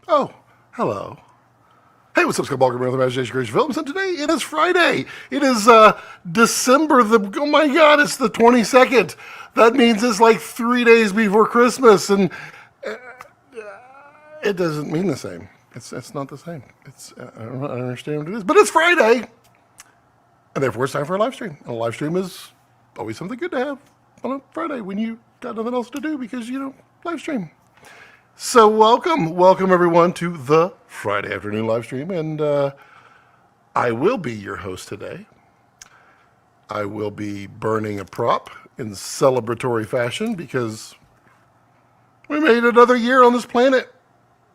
Oh, hello. Hey, what's up, Scott Balker with Imagination Creation Films, and today it is Friday. It is December oh my God, it's the 22nd. That means it's like 3 days before Christmas, and it doesn't mean the same. It's not the same. I don't understand what it is, but it's Friday, and therefore it's time for a live stream. And a live stream is always something good to have on a Friday when you got nothing else to do because you don't live stream. So welcome everyone to the Friday afternoon live stream, and I will be your host today. I will be burning a prop in celebratory fashion because we made another year on this planet.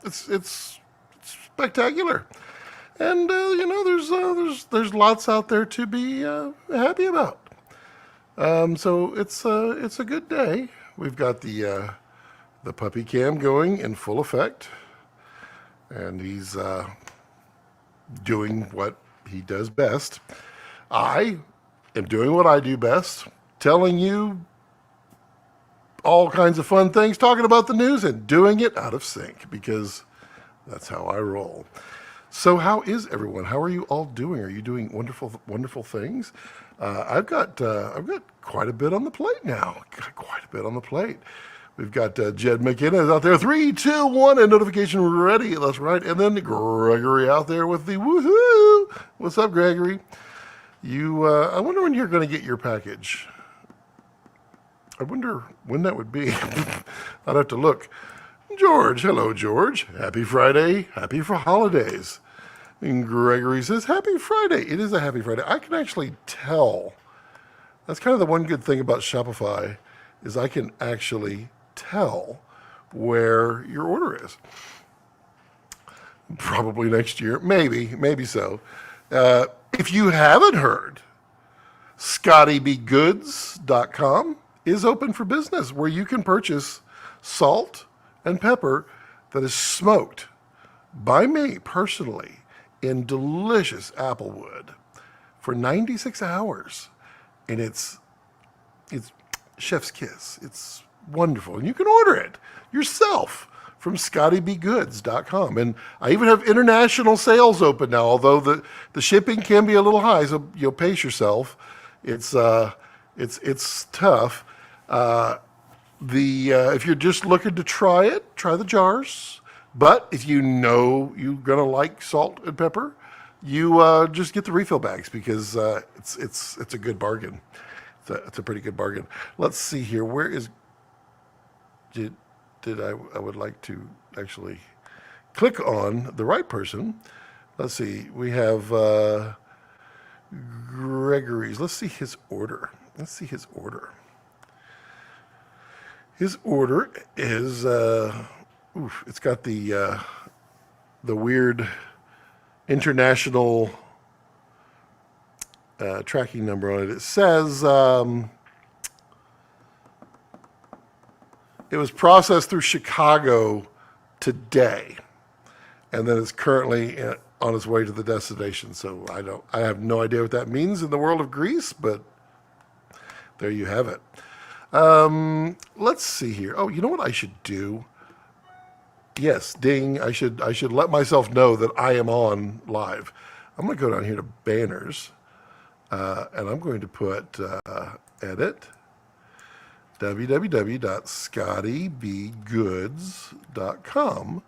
It's spectacular, and you know there's lots out there to be happy about. So it's a good day. We've got the puppy cam going in full effect, and he's doing what he does best. I am doing what I do best, telling you all kinds of fun things, talking about the news, and doing it out of sync, because that's how I roll. So how is everyone? How are you all doing? Are you doing wonderful things? I've got quite a bit on the plate now. We've got Jed McKenna out there, 3, 2, 1, and notification ready. That's right. And then Gregory out there with the woohoo. What's up, Gregory? I wonder when you're going to get your package. I wonder when that would be. I'd have to look. George, hello, George. Happy Friday. Happy for holidays. And Gregory says, happy Friday. It is a happy Friday. I can actually tell. That's kind of the one good thing about Shopify is I can actually tell where your order is. Probably next year. Maybe so. If you haven't heard, ScottyBGoods.com is open for business, where you can purchase salt and pepper that is smoked by me personally in delicious apple wood for 96 hours. And it's chef's kiss. It's wonderful. And you can order it yourself from ScottyBGoods.com. And I even have international sales open now, although the shipping can be a little high, so you'll pace yourself. It's tough. If you're just looking to try it, try the jars. But if you know you're gonna like salt and pepper, you just get the refill bags, because it's a good bargain. It's a pretty good bargain. Let's see here. Where is I would like to actually click on the right person. Let's see. We have Gregory's. Let's see his order. His order is it's got the weird international tracking number on it. It says it was processed through Chicago today, and then it's currently on its way to the destination. So I have no idea what that means in the world of Greece, but there you have it. Let's see here. Oh, you know what I should do? Yes, ding. I should let myself know that I am on live. I'm going to go down here to banners, and I'm going to put edit www.scottybgoods.com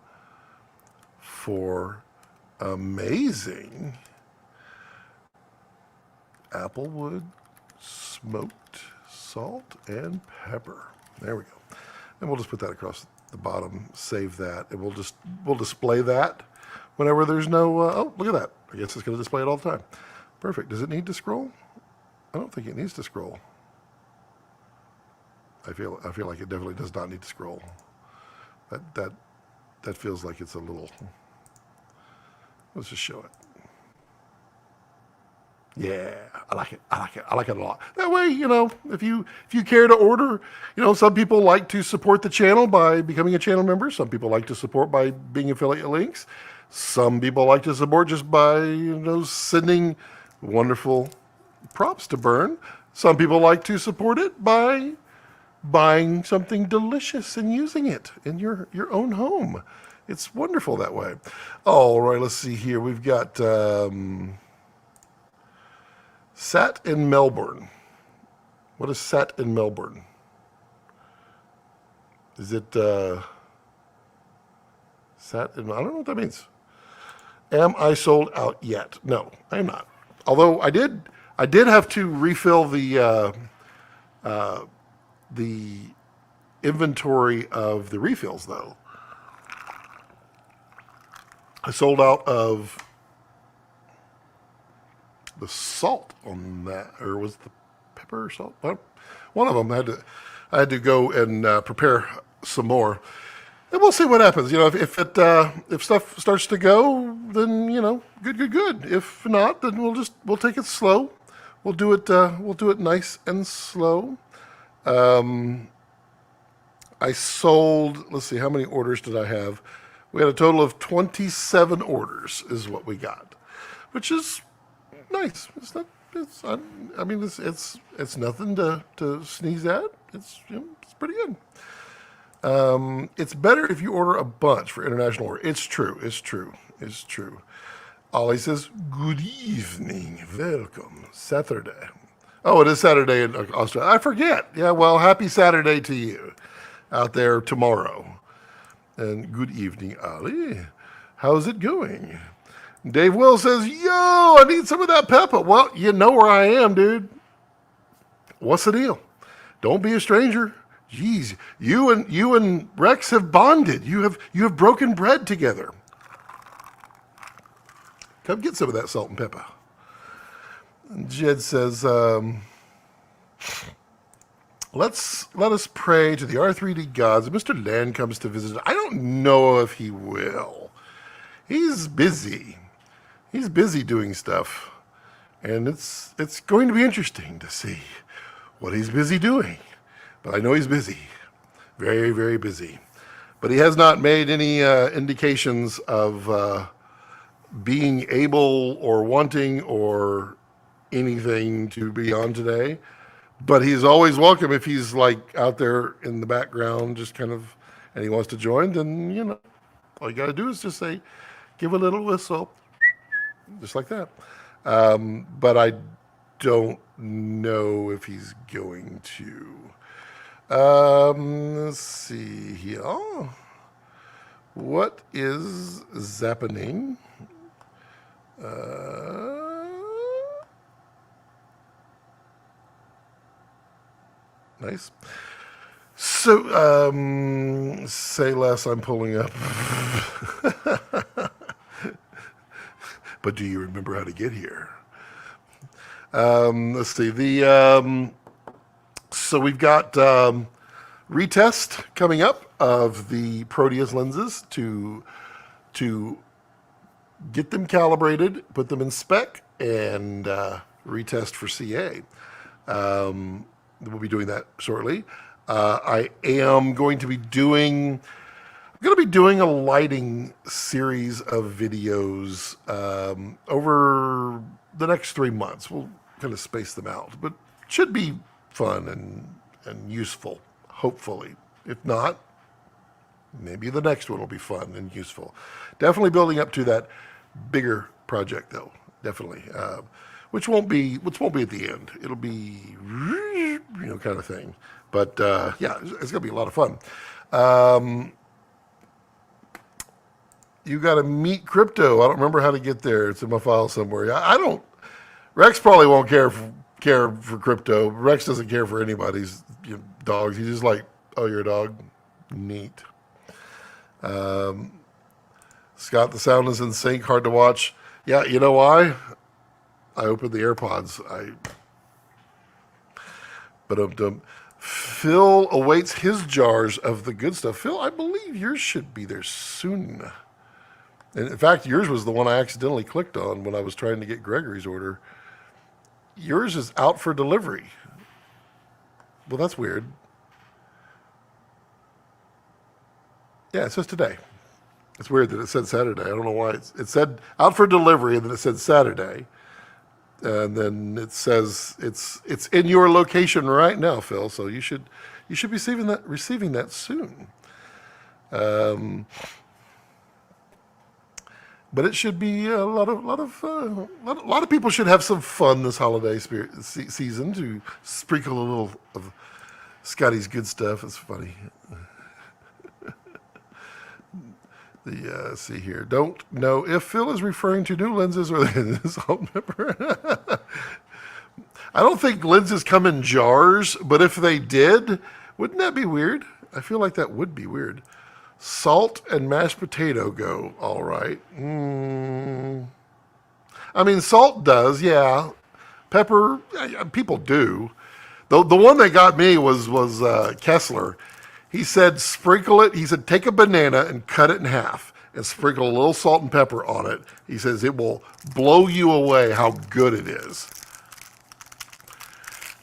for amazing applewood smoked salt and pepper. There we go. And we'll just put that across the bottom, save that, and we'll display that whenever there's no oh, look at that. I guess it's going to display it all the time. Perfect. Does it need to scroll? I don't think it needs to scroll. I feel like it definitely does not need to scroll. That feels like it's a little. Let's just show it. Yeah, I like it a lot. That way, you know, if you care to order, you know, some people like to support the channel by becoming a channel member. Some people like to support by being affiliate links. Some people like to support just by, you know, sending wonderful props to burn. Some people like to support it by buying something delicious and using it in your own home. It's wonderful that way. All right, let's see here. We've got Sat in Melbourne. What is Sat in Melbourne? Is it Sat in? I don't know what that means. Am I sold out yet? No, I am not. Although I did have to refill the inventory of the refills, though. I sold out of the salt on that, or was the pepper or salt? One of them I had to go and prepare some more. And we'll see what happens. You know, if stuff starts to go, then good. If not, then we'll take it slow. We'll do it nice and slow. I sold. Let's see, how many orders did I have? We had a total of 27 orders, is what we got, which is nice. It's not. I mean, it's nothing to sneeze at. It's pretty good. It's better if you order a bunch for international order. It's true. Ollie says, good evening. Welcome. Saturday. Oh, it is Saturday in Australia. I forget. Yeah, well, happy Saturday to you out there tomorrow. And good evening, Ollie. How's it going? Dave Will says, yo, I need some of that pepper. Well, you know where I am, dude. What's the deal? Don't be a stranger. Jeez, you and Rex have bonded. You have broken bread together. Come get some of that salt and pepper. And Jed says, let us pray to the R3D gods. Mr. Land comes to visit. I don't know if he will. He's busy. He's busy doing stuff. And it's going to be interesting to see what he's busy doing. But I know he's busy. Very, very busy. But he has not made any indications of being able or wanting or anything to be on today. But he's always welcome if he's like out there in the background, just kind of, and he wants to join, then, all you got to do is just say, give a little whistle, just like that. But I don't know if he's going to. Let's see here. What is zappening? Nice. So, say less, I'm pulling up. But do you remember how to get here? Let's see. So we've got retest coming up of the Proteus lenses to get them calibrated, put them in spec, and retest for CA. We'll be doing that shortly. I am going to be doing a lighting series of videos over the next 3 months. We'll kind of space them out, but should be fun and useful, hopefully. If not, maybe the next one will be fun and useful. Definitely building up to that bigger project, though. Definitely. Which won't be at the end. It'll be, kind of thing. But yeah, it's gonna be a lot of fun. You got to meet crypto. I don't remember how to get there. It's in my file somewhere. I don't. Rex probably won't care for crypto. Rex doesn't care for anybody's dogs. He's just like, oh, you're a dog, neat. Scott, the sound is in sync. Hard to watch. Yeah, you know why? I opened the AirPods. But Phil awaits his jars of the good stuff. Phil, I believe yours should be there soon. And in fact, yours was the one I accidentally clicked on when I was trying to get Gregory's order. Yours is out for delivery. Well, that's weird. Yeah, it says today. It's weird that it said Saturday. I don't know why. It said out for delivery, and then it said Saturday. And then it says it's in your location right now, Phil. So you should you should be receiving that soon. But it should be a lot of people should have some fun this holiday season to sprinkle a little of Scotty's good stuff. It's funny. Let's see here. Don't know if Phil is referring to new lenses or salt and pepper. I don't think lenses come in jars, but if they did, wouldn't that be weird? I feel like that would be weird. Salt and mashed potato go all right. I mean, salt does, yeah. Pepper, people do. The one that got me was Kessler. He said sprinkle it. He said take a banana and cut it in half and sprinkle a little salt and pepper on it. He says it will blow you away how good it is.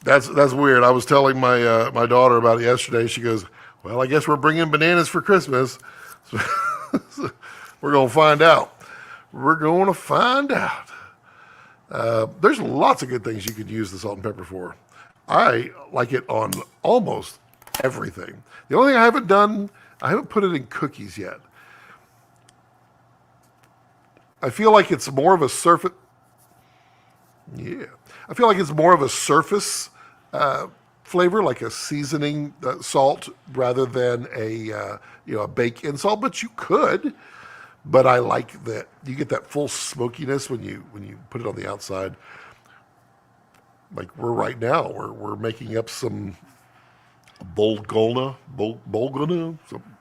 That's weird. I was telling my my daughter about it yesterday. She goes, well, I guess we're bringing bananas for Christmas. So we're going to find out. We're going to find out. There's lots of good things you could use the salt and pepper for. I like it on almost everything. The only thing I haven't put it in cookies yet. I feel like it's more of a surface. Yeah. I feel like it's more of a surface flavor, like a seasoning salt, rather than a bake-in salt. But you could. But I like that you get that full smokiness when you put it on the outside. Like we're right now, we're making up some bolgona,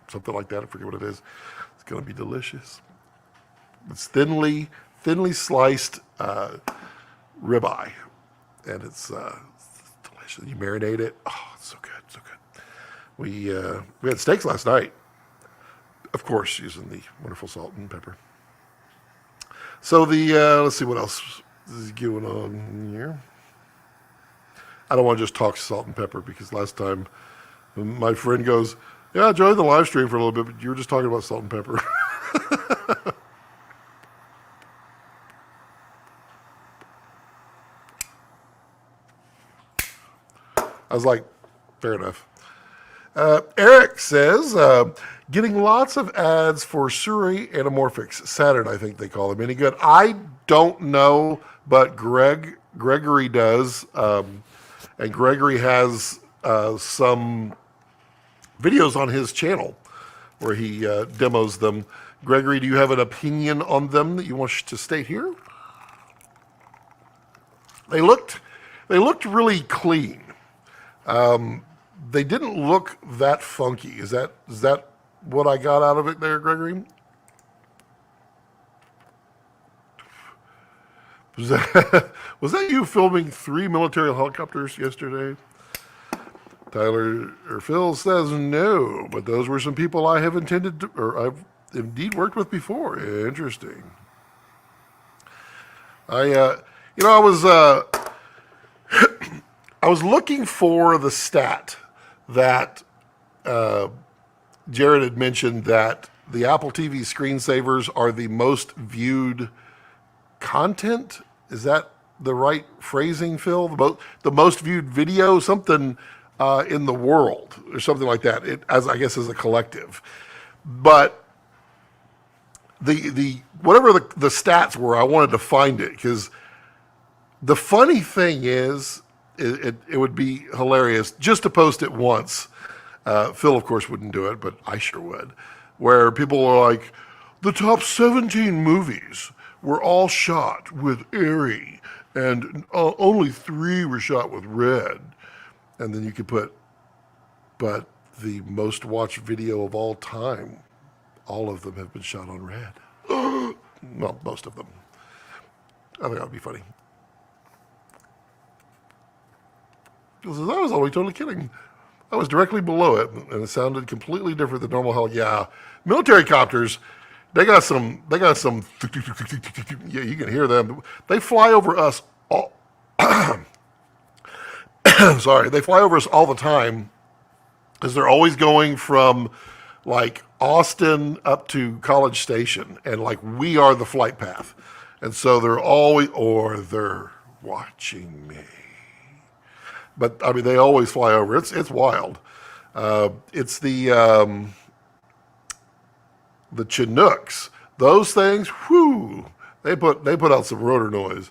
something like that. I forget what it is. It's going to be delicious. It's thinly sliced ribeye, and it's delicious. You marinate it. Oh, it's so good, so good. We had steaks last night, of course, using the wonderful salt and pepper. So let's see what else is going on here. I don't want to just talk salt and pepper because last time my friend goes, yeah, I enjoyed the live stream for a little bit, but you were just talking about salt and pepper. I was like, fair enough. Eric says, getting lots of ads for Suri Anamorphics. Saturn, I think they call them. Any good? I don't know, but Gregory does. And Gregory has some videos on his channel where he demos them. Gregory, do you have an opinion on them that you want to state here? They looked really clean. They didn't look that funky. Is that what I got out of it there, Gregory? Was that you filming 3 military helicopters yesterday? Tyler or Phil says no, but those were some people I have I've indeed worked with before. Interesting. I was looking for the stat that Jared had mentioned that the Apple TV screensavers are the most viewed content. Is that the right phrasing, Phil? The most viewed video, something in the world, or something like that. I guess as a collective, but the whatever the stats were, I wanted to find it because the funny thing is, it would be hilarious just to post it once. Phil, of course, wouldn't do it, but I sure would. Where people are like, the top 17 movies were all shot with Airy, and only 3 were shot with red. And then you could put, but the most watched video of all time, all of them have been shot on red. Well, most of them. I think that would be funny. I was only totally kidding. I was directly below it, and it sounded completely different than normal hell. Yeah, military copters, they got some, yeah, you can hear them. They fly over us all, sorry, they fly over us all the time because they're always going from like Austin up to College Station, and like we are the flight path. And so they're watching me. But I mean, they always fly over. It's wild. It's the Chinooks. Those things, whoo, they put out some rotor noise.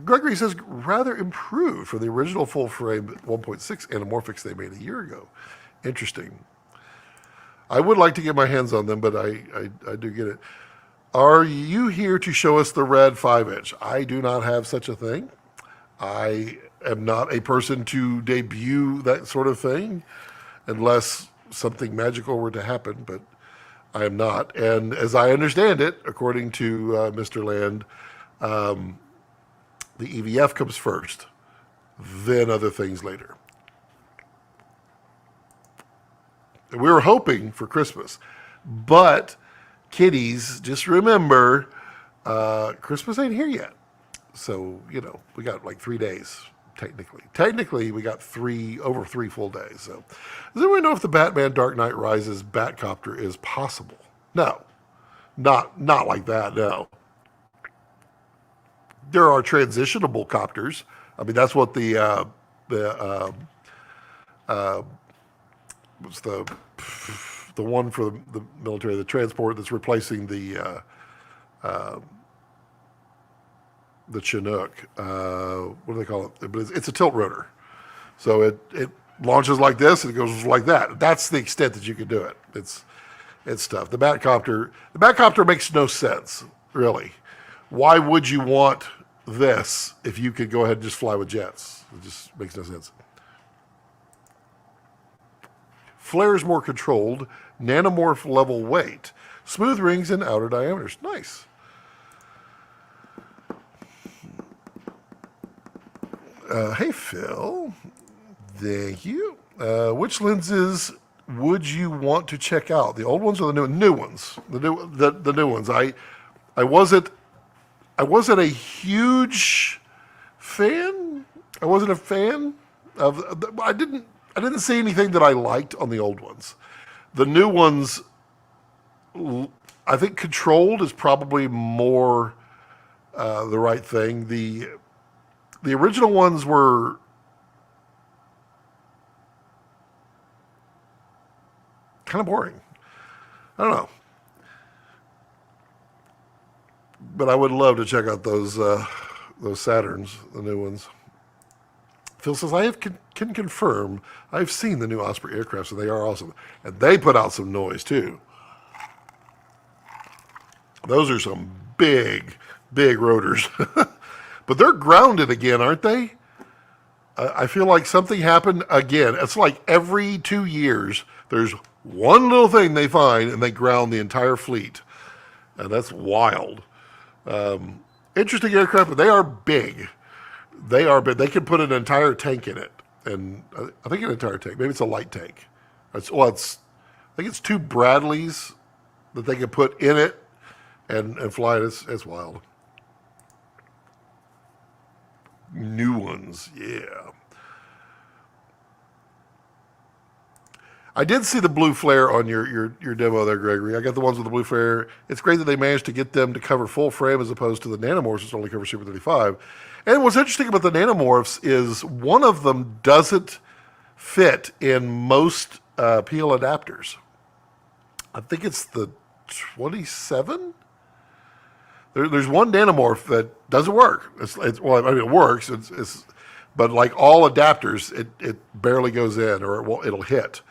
Gregory says rather improved from the original full frame 1.6 anamorphics they made a year ago. Interesting. I would like to get my hands on them, but I do get it. Are you here to show us the red 5-inch? I do not have such a thing. I am not a person to debut that sort of thing unless something magical were to happen, but I am not. And as I understand it, according to Mr. Land, the EVF comes first, then other things later. And we were hoping for Christmas, but kiddies, just remember, Christmas ain't here yet. So, we got like 3 days, technically. Technically, we got over three full days. So, does anyone know if the Batman Dark Knight Rises Batcopter is possible? No. Not like that, no. There are transitionable copters. I mean, that's what what's the one for the military, the transport that's replacing the Chinook. What do they call it? But it's a tilt rotor. So it launches like this and it goes like that. That's the extent that you can do it. It's tough. The Batcopter makes no sense, really. Why would you want this if you could go ahead and just fly with jets? It just makes no sense. Flare is more controlled, nanomorph level weight, smooth rings and outer diameters. Nice. Hey, Phil. Thank you. Which lenses would you want to check out? The old ones or the new ones? The new ones. I wasn't a huge fan. I wasn't a fan of. I didn't see anything that I liked on the old ones. The new ones, I think controlled is probably more the right thing. The original ones were kind of boring. I don't know. But I would love to check out those Saturns, the new ones. Phil says, I can confirm I've seen the new Osprey aircrafts and they are awesome. And they put out some noise too. Those are some big rotors. But they're grounded again, aren't they? I feel like something happened again. It's like every 2 years, there's one little thing they find and they ground the entire fleet. And that's wild. Interesting aircraft, but they are big. They are big. They can put an entire tank in it. And I think an entire tank. Maybe it's a light tank. I think it's 2 Bradleys that they can put in it and fly it. It's wild. New ones, yeah. I did see the blue flare on your demo there, Gregory. I got the ones with the blue flare. It's great that they managed to get them to cover full frame as opposed to the nanomorphs, which only cover Super 35. And what's interesting about the nanomorphs is one of them doesn't fit in most PL adapters. I think it's the 27. There's one nanomorph that doesn't work. Well, I mean, it works. But like all adapters, it barely goes in, or it'll hit.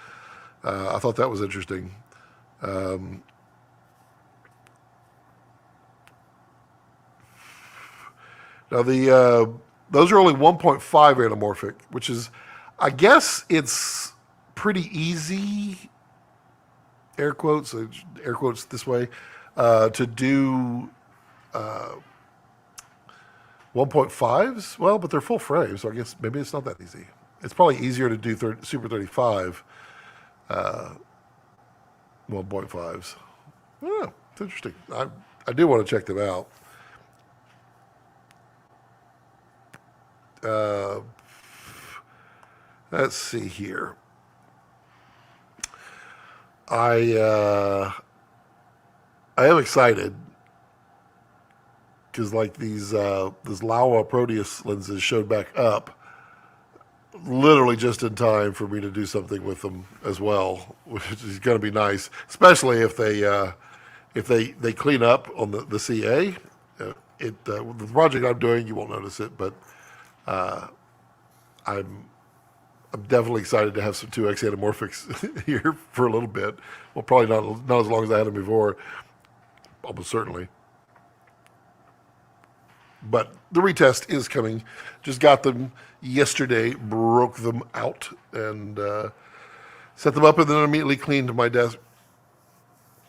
I thought that was interesting. Now those are only 1.5 anamorphic, which is, I guess it's pretty easy, air quotes this way, to do 1.5s. Well, but they're full frame, so I guess maybe it's not that easy. It's probably easier to do Super 35 1.5s. I don't know. It's interesting. I do want to check them out. Let's see here. I am excited because like these Laowa Proteus lenses showed back up literally just in time for me to do something with them as well, which is going to be nice, especially if they clean up on the CA. The project I'm doing, you won't notice it, but I'm definitely excited to have some 2x anamorphics here for a little bit. Well, probably not as long as I had them before, almost certainly. But the retest is coming. Just got them yesterday, broke them out, and set them up, and then immediately cleaned my desk.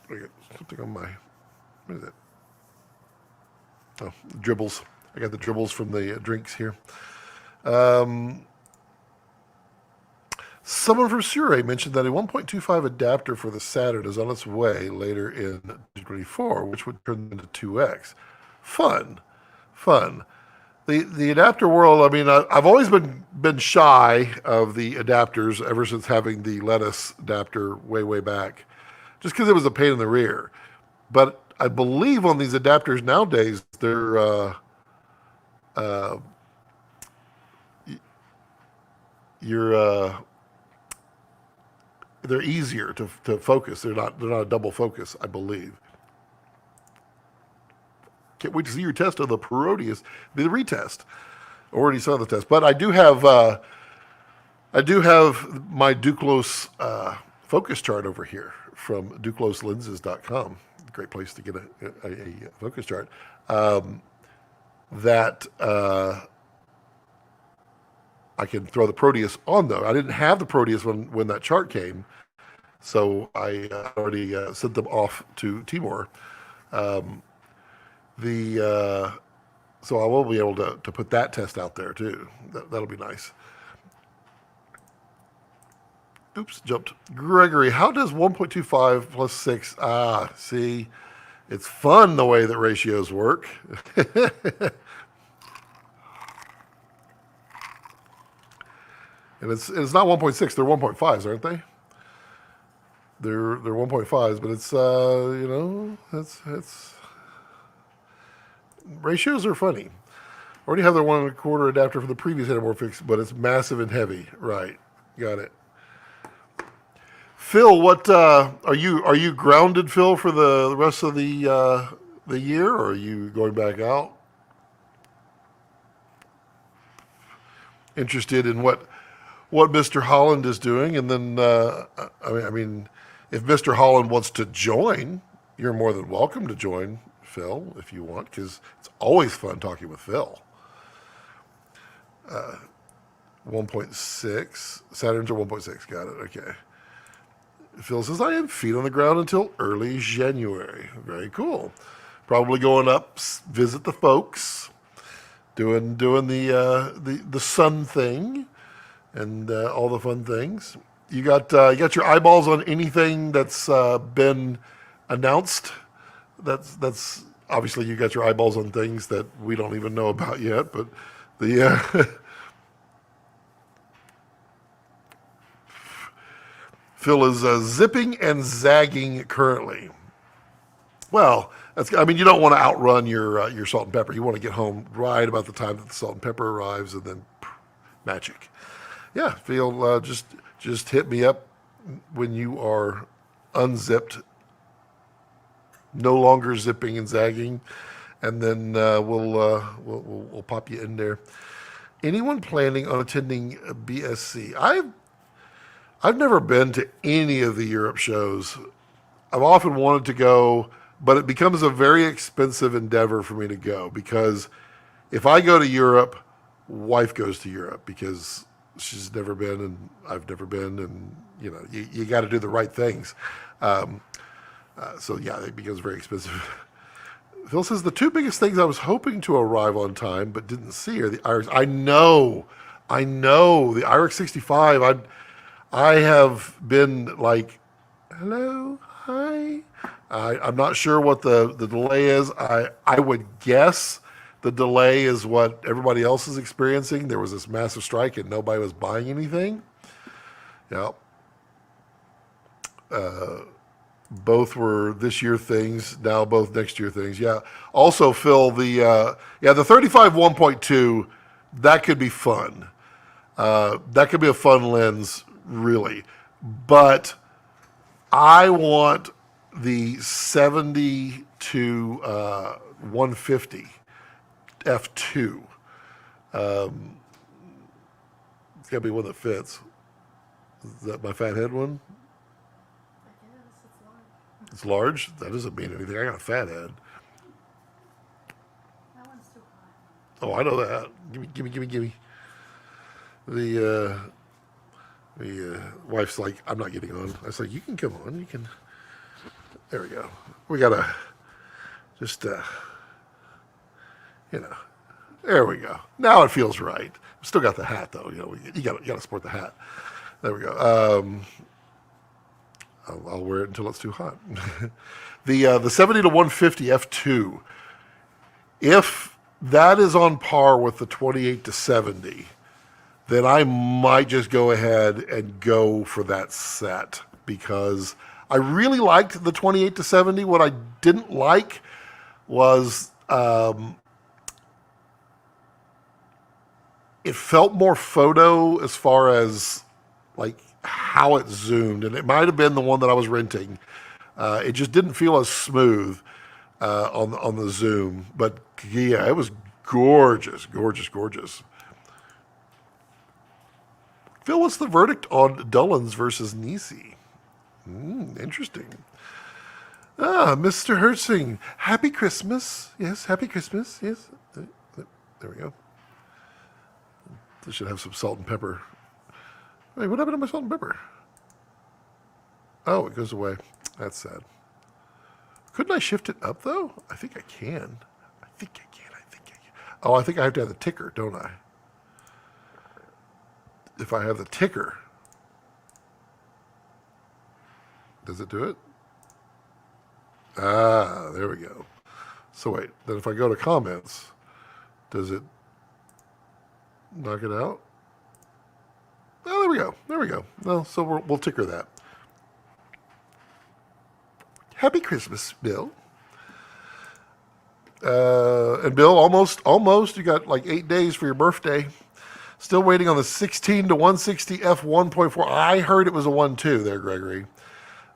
I got something on my, what is that? Oh, dribbles. I got the dribbles from the drinks here. Someone from Surrey mentioned that a 1.25 adapter for the Saturn is on its way later in 2024, which would turn into 2x. Fun. The adapter world, I mean, I've always been shy of the adapters ever since having the lettuce adapter way back, just because it was a pain in the rear. But I believe on these adapters nowadays, they're they're easier to focus. They're not a double focus, I believe. Can't wait to see your test of the Proteus, the retest. Already saw the test, but I do have my Duclos focus chart over here from ducloslenses.com. Great place to get a focus chart. That I can throw the Proteus on though. I didn't have the Proteus when that chart came, so I already sent them off to Timor. So I will be able to put that test out there too. That'll be nice. Oops, jumped. Gregory, how does 1.25 plus 6? See, it's fun the way that ratios work. And it's not 1.6, they're 1.5s, aren't they? They're 1.5s, but it's it's ratios are funny. Already have the 1 1/4 adapter for the previous anamorphics, but it's massive and heavy. Right, got it. Phil, what are you grounded, Phil, for the rest of the year, or are you going back out? Interested in what Mr. Holland is doing, and then I mean, if Mr. Holland wants to join, you're more than welcome to join, Phil, if you want, because it's always fun talking with Phil. 1.6 Saturns are 1.6. Got it. Okay. Phil says, I am feet on the ground until early January. Very cool. Probably going up, visit the folks, doing the sun thing, and all the fun things. You got your eyeballs on anything that's been announced? That's obviously you got your eyeballs on things that we don't even know about yet. But the Phil is zipping and zagging currently. Well, I mean, you don't want to outrun your salt and pepper. You want to get home right about the time that the salt and pepper arrives, and then magic. Yeah, Phil, just hit me up when you are unzipped, no longer zipping and zagging, and then we'll pop you in there. Anyone planning on attending BSC? I've never been to any of the Europe shows. I've often wanted to go, but it becomes a very expensive endeavor for me to go, because if I go to Europe, wife goes to Europe because she's never been and I've never been, and you got to do the right things. So yeah, it becomes very expensive. Phil says the two biggest things I was hoping to arrive on time but didn't see are the IRIX. I know the IRIX 65. I have been like, hello, hi. I'm not sure what the delay is. I would guess the delay is what everybody else is experiencing. There was this massive strike and nobody was buying anything. Yeah. Both were this year things, now both next year things. Yeah. Also, Phil, the 35 1.2, that could be fun. That could be a fun lens, really. But I want the 70 to 150 f2. It's got to be one that fits. Is that my fat head one? I guess it's large. It's large? That doesn't mean anything. I got a fat head. That one's too hot. Oh, I know that. Gimme. The wife's like, I'm not getting on. I was like, you can come on. You can. There we go. We got to just, there we go. Now it feels right. Still got the hat, though. You got to sport the hat. There we go. I'll wear it until it's too hot. The 70 to 150 f2. If that is on par with the 28 to 70, then I might just go ahead and go for that set, because I really liked the 28 to 70. What I didn't like was it felt more photo as far as like how it zoomed, and it might have been the one that I was renting. It just didn't feel as smooth on the zoom, but yeah, it was gorgeous. Phil, what's the verdict on Dullins versus Nisi? Interesting. Mr. Hertzing, happy Christmas. Yes, happy Christmas. Yes. There we go. I should have some salt and pepper. Wait, what happened to my salt and pepper? Oh, it goes away. That's sad. Couldn't I shift it up, though? I think I can. Oh, I think I have to have the ticker, don't I? If I have the ticker, does it do it? Ah, there we go. So wait, then if I go to comments, does it knock it out? Oh, there we go. No, so we'll ticker that. Happy Christmas, Bill. And Bill, almost, you got like 8 days for your birthday. Still waiting on the 16 to 160 f1.4. I heard it was a 1.2 there, Gregory.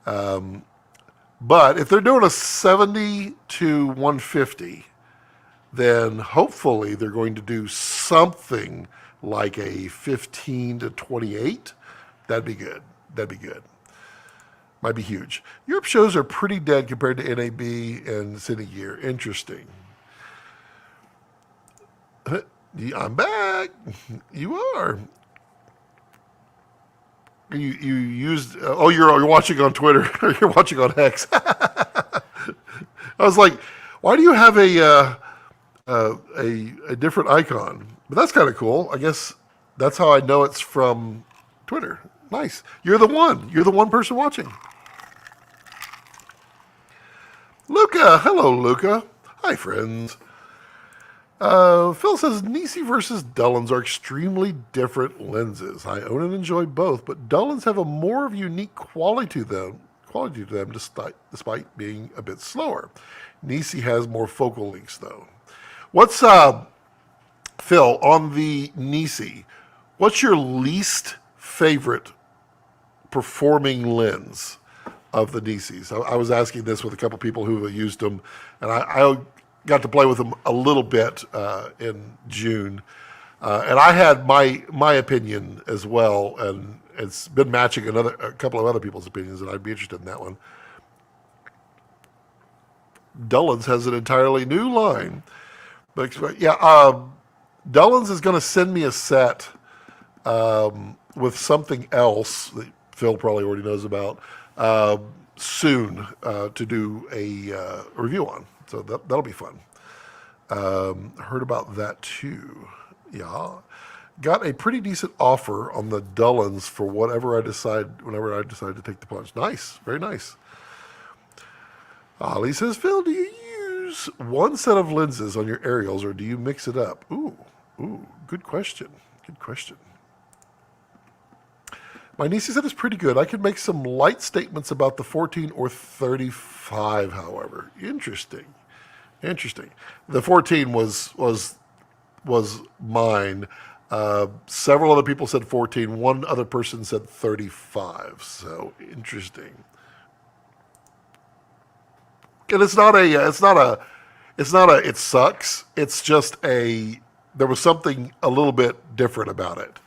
But if they're doing a 70 to 150, then hopefully they're going to do something like a 15 to 28. That'd be good. Might be huge. Europe shows are pretty dead compared to NAB and Cine Gear. Interesting. I'm back. You are. You used. You're watching on Twitter. You're watching on X. I was like, why do you have a different icon? But that's kind of cool. I guess that's how I know it's from Twitter. Nice. You're the one. You're the one person watching. Luca. Hello, Luca. Hi, friends. Phil says Nisi versus Dullins are extremely different lenses. I own and enjoy both, but Dullins have a more of unique quality to them despite being a bit slower. Nisi has more focal lengths, though. What's Phil, on the Nisi, what's your least favorite performing lens of the Nisis? I was asking this with a couple people who have used them, and I got to play with them a little bit in June, and I had my opinion as well, and it's been matching a couple of other people's opinions, and I'd be interested in that one. Dullins has an entirely new line, but yeah, Dullins is going to send me a set with something else that Phil probably already knows about soon to do a review on. So that'll be fun. Heard about that too. Yeah. Got a pretty decent offer on the Dullins for whenever I decide to take the plunge. Nice. Very nice. Ollie says, Phil, do you use one set of lenses on your aerials or do you mix it up? Ooh, good question. My Nisi set is pretty good. I could make some light statements about the 14 or 35, however. Interesting. The 14 was mine. Several other people said 14. One other person said 35. So interesting. And it's not a, it sucks. It's just there was something a little bit different about it,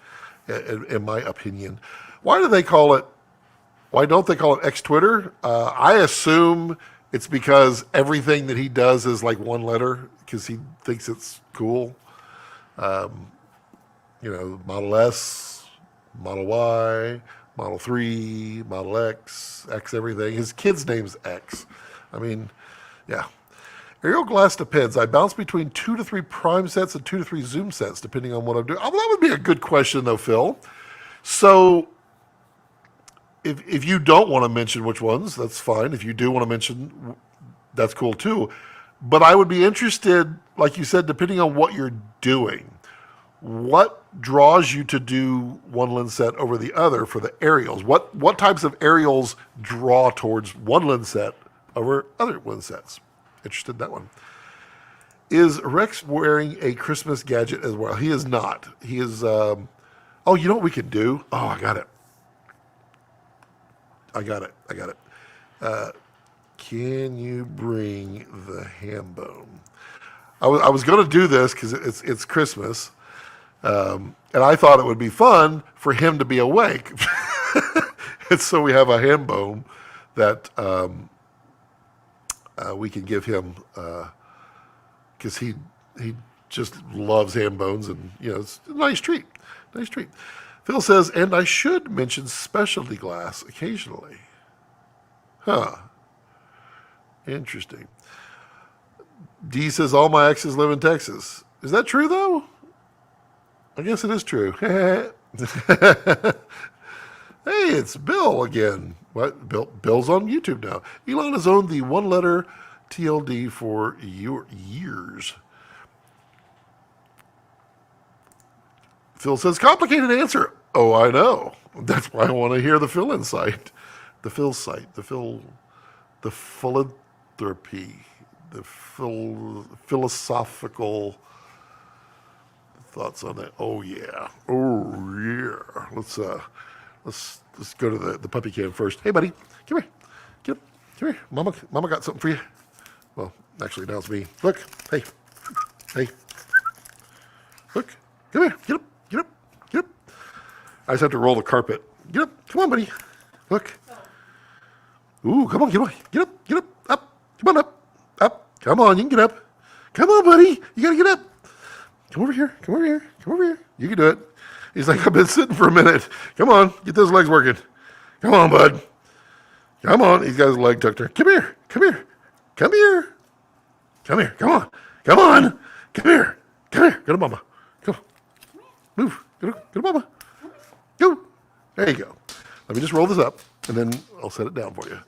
in my opinion. Why don't they call it X Twitter? I assume it's because everything that he does is like one letter because he thinks it's cool. Model S, Model Y, Model 3, Model X, X everything. His kid's name's X. I mean, yeah. Aerial glass depends. I bounce between 2 to 3 prime sets and 2 to 3 zoom sets, depending on what I'm doing. Oh, that would be a good question, though, Phil. So, if you don't want to mention which ones, that's fine. If you do want to mention, that's cool, too. But I would be interested, like you said, depending on what you're doing. What draws you to do one lens set over the other for the aerials? What types of aerials draw towards one lens set over other lens sets? Interested in that one. Is Rex wearing a Christmas gadget as well? He is not. He is, oh, you know what we can do? Oh, I got it. Can you bring the ham bone? I was going to do this because it's Christmas. And I thought it would be fun for him to be awake. And so we have a ham bone that we can give him because he just loves ham bones, and it's a nice treat. Nice treat. Phil says, and I should mention specialty glass occasionally. Huh. Interesting. D says all my exes live in Texas. Is that true though? I guess it is true. Hey, it's Bill again. What? Bill's on YouTube now. Elon has owned the one-letter TLD for years. Phil says, complicated answer. Oh, I know. That's why I want to hear the Phil insight. The Phil site. The philanthropy. The philosophical thoughts on that. Oh yeah. Let's go to the puppy cam first. Hey buddy, come here. Get up. Come here. Mama got something for you. Well, actually now it's me. Look. Hey. Look. Come here. Get up. I just have to roll the carpet. Get up. Come on, buddy. Look. Ooh, come on, get up. Up. Come on up. Come on, you can get up. Come on, buddy. You gotta get up. Come over here. You can do it. He's like, I've been sitting for a minute. Come on, get those legs working. Come on, bud. Come on. He's got his leg tucked there. Come here. Come on. Come on. Go to mama. Come on. Move. Go to mama. Go. There you go. Let me just roll this up, and then I'll set it down for you.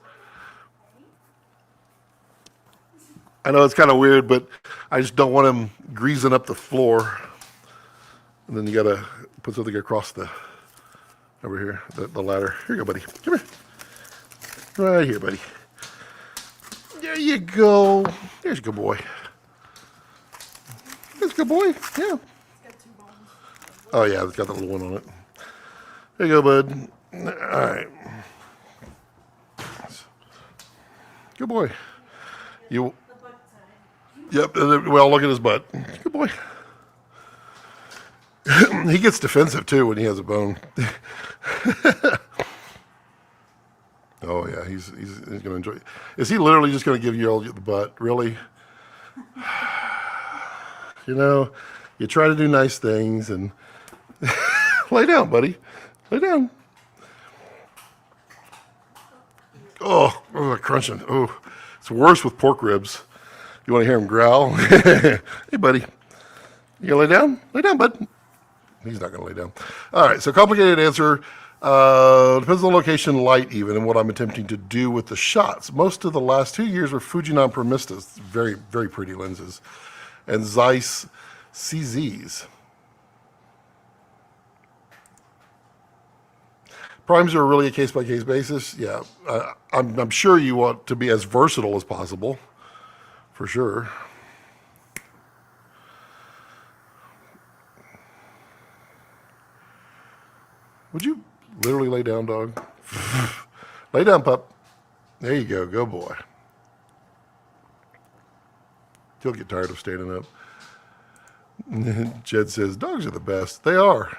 I know it's kind of weird, but I just don't want him greasing up the floor. And then you got to put something across over here, the ladder. Here you go, buddy. Come here. Right here, buddy. There you go. There's a good boy. Yeah. Oh, yeah, it's got the little one on it. There you go, bud. All right. Good boy. Yep, well, look at his butt. Good boy. He gets defensive, too, when he has a bone. Oh, yeah, he's going to enjoy it. Is he literally just going to give you all the butt? Really? You try to do nice things, and lay down, buddy. Lay down. Oh, crunching. Oh, it's worse with pork ribs. You want to hear him growl? Hey, buddy. You gonna lay down? Lay down, bud. He's not gonna lay down. All right, so complicated answer. Depends on the location, light even, and what I'm attempting to do with the shots. Most of the last 2 years were Fuji non-Permistas, very, very pretty lenses, and Zeiss CZs. Primes are really a case-by-case basis. Yeah, I'm sure you want to be as versatile as possible, for sure. Would you literally lay down, dog? Lay down, pup. There you go. Go, boy. He'll get tired of standing up. Jed says, dogs are the best. They are.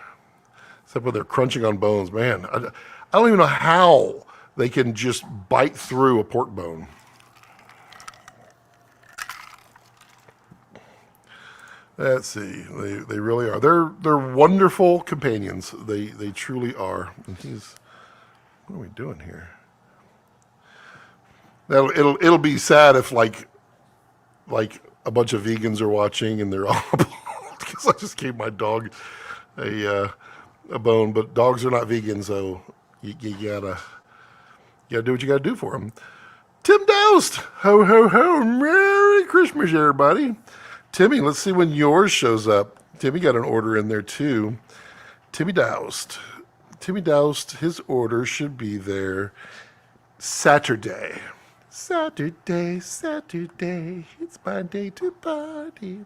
Except when they're crunching on bones. Man, I don't even know how they can just bite through a pork bone. Let's see. They really are. They're wonderful companions. They truly are. And what are we doing here? It'll be sad if like a bunch of vegans are watching and they're all appalled because I just gave my dog a bone. But dogs are not vegan, so you gotta do what you gotta do for them. Tim Doust, ho ho ho! Merry Christmas, everybody. Timmy, let's see when yours shows up. Timmy got an order in there too. Timmy Doust, his order should be there Saturday. Saturday, it's my day to party.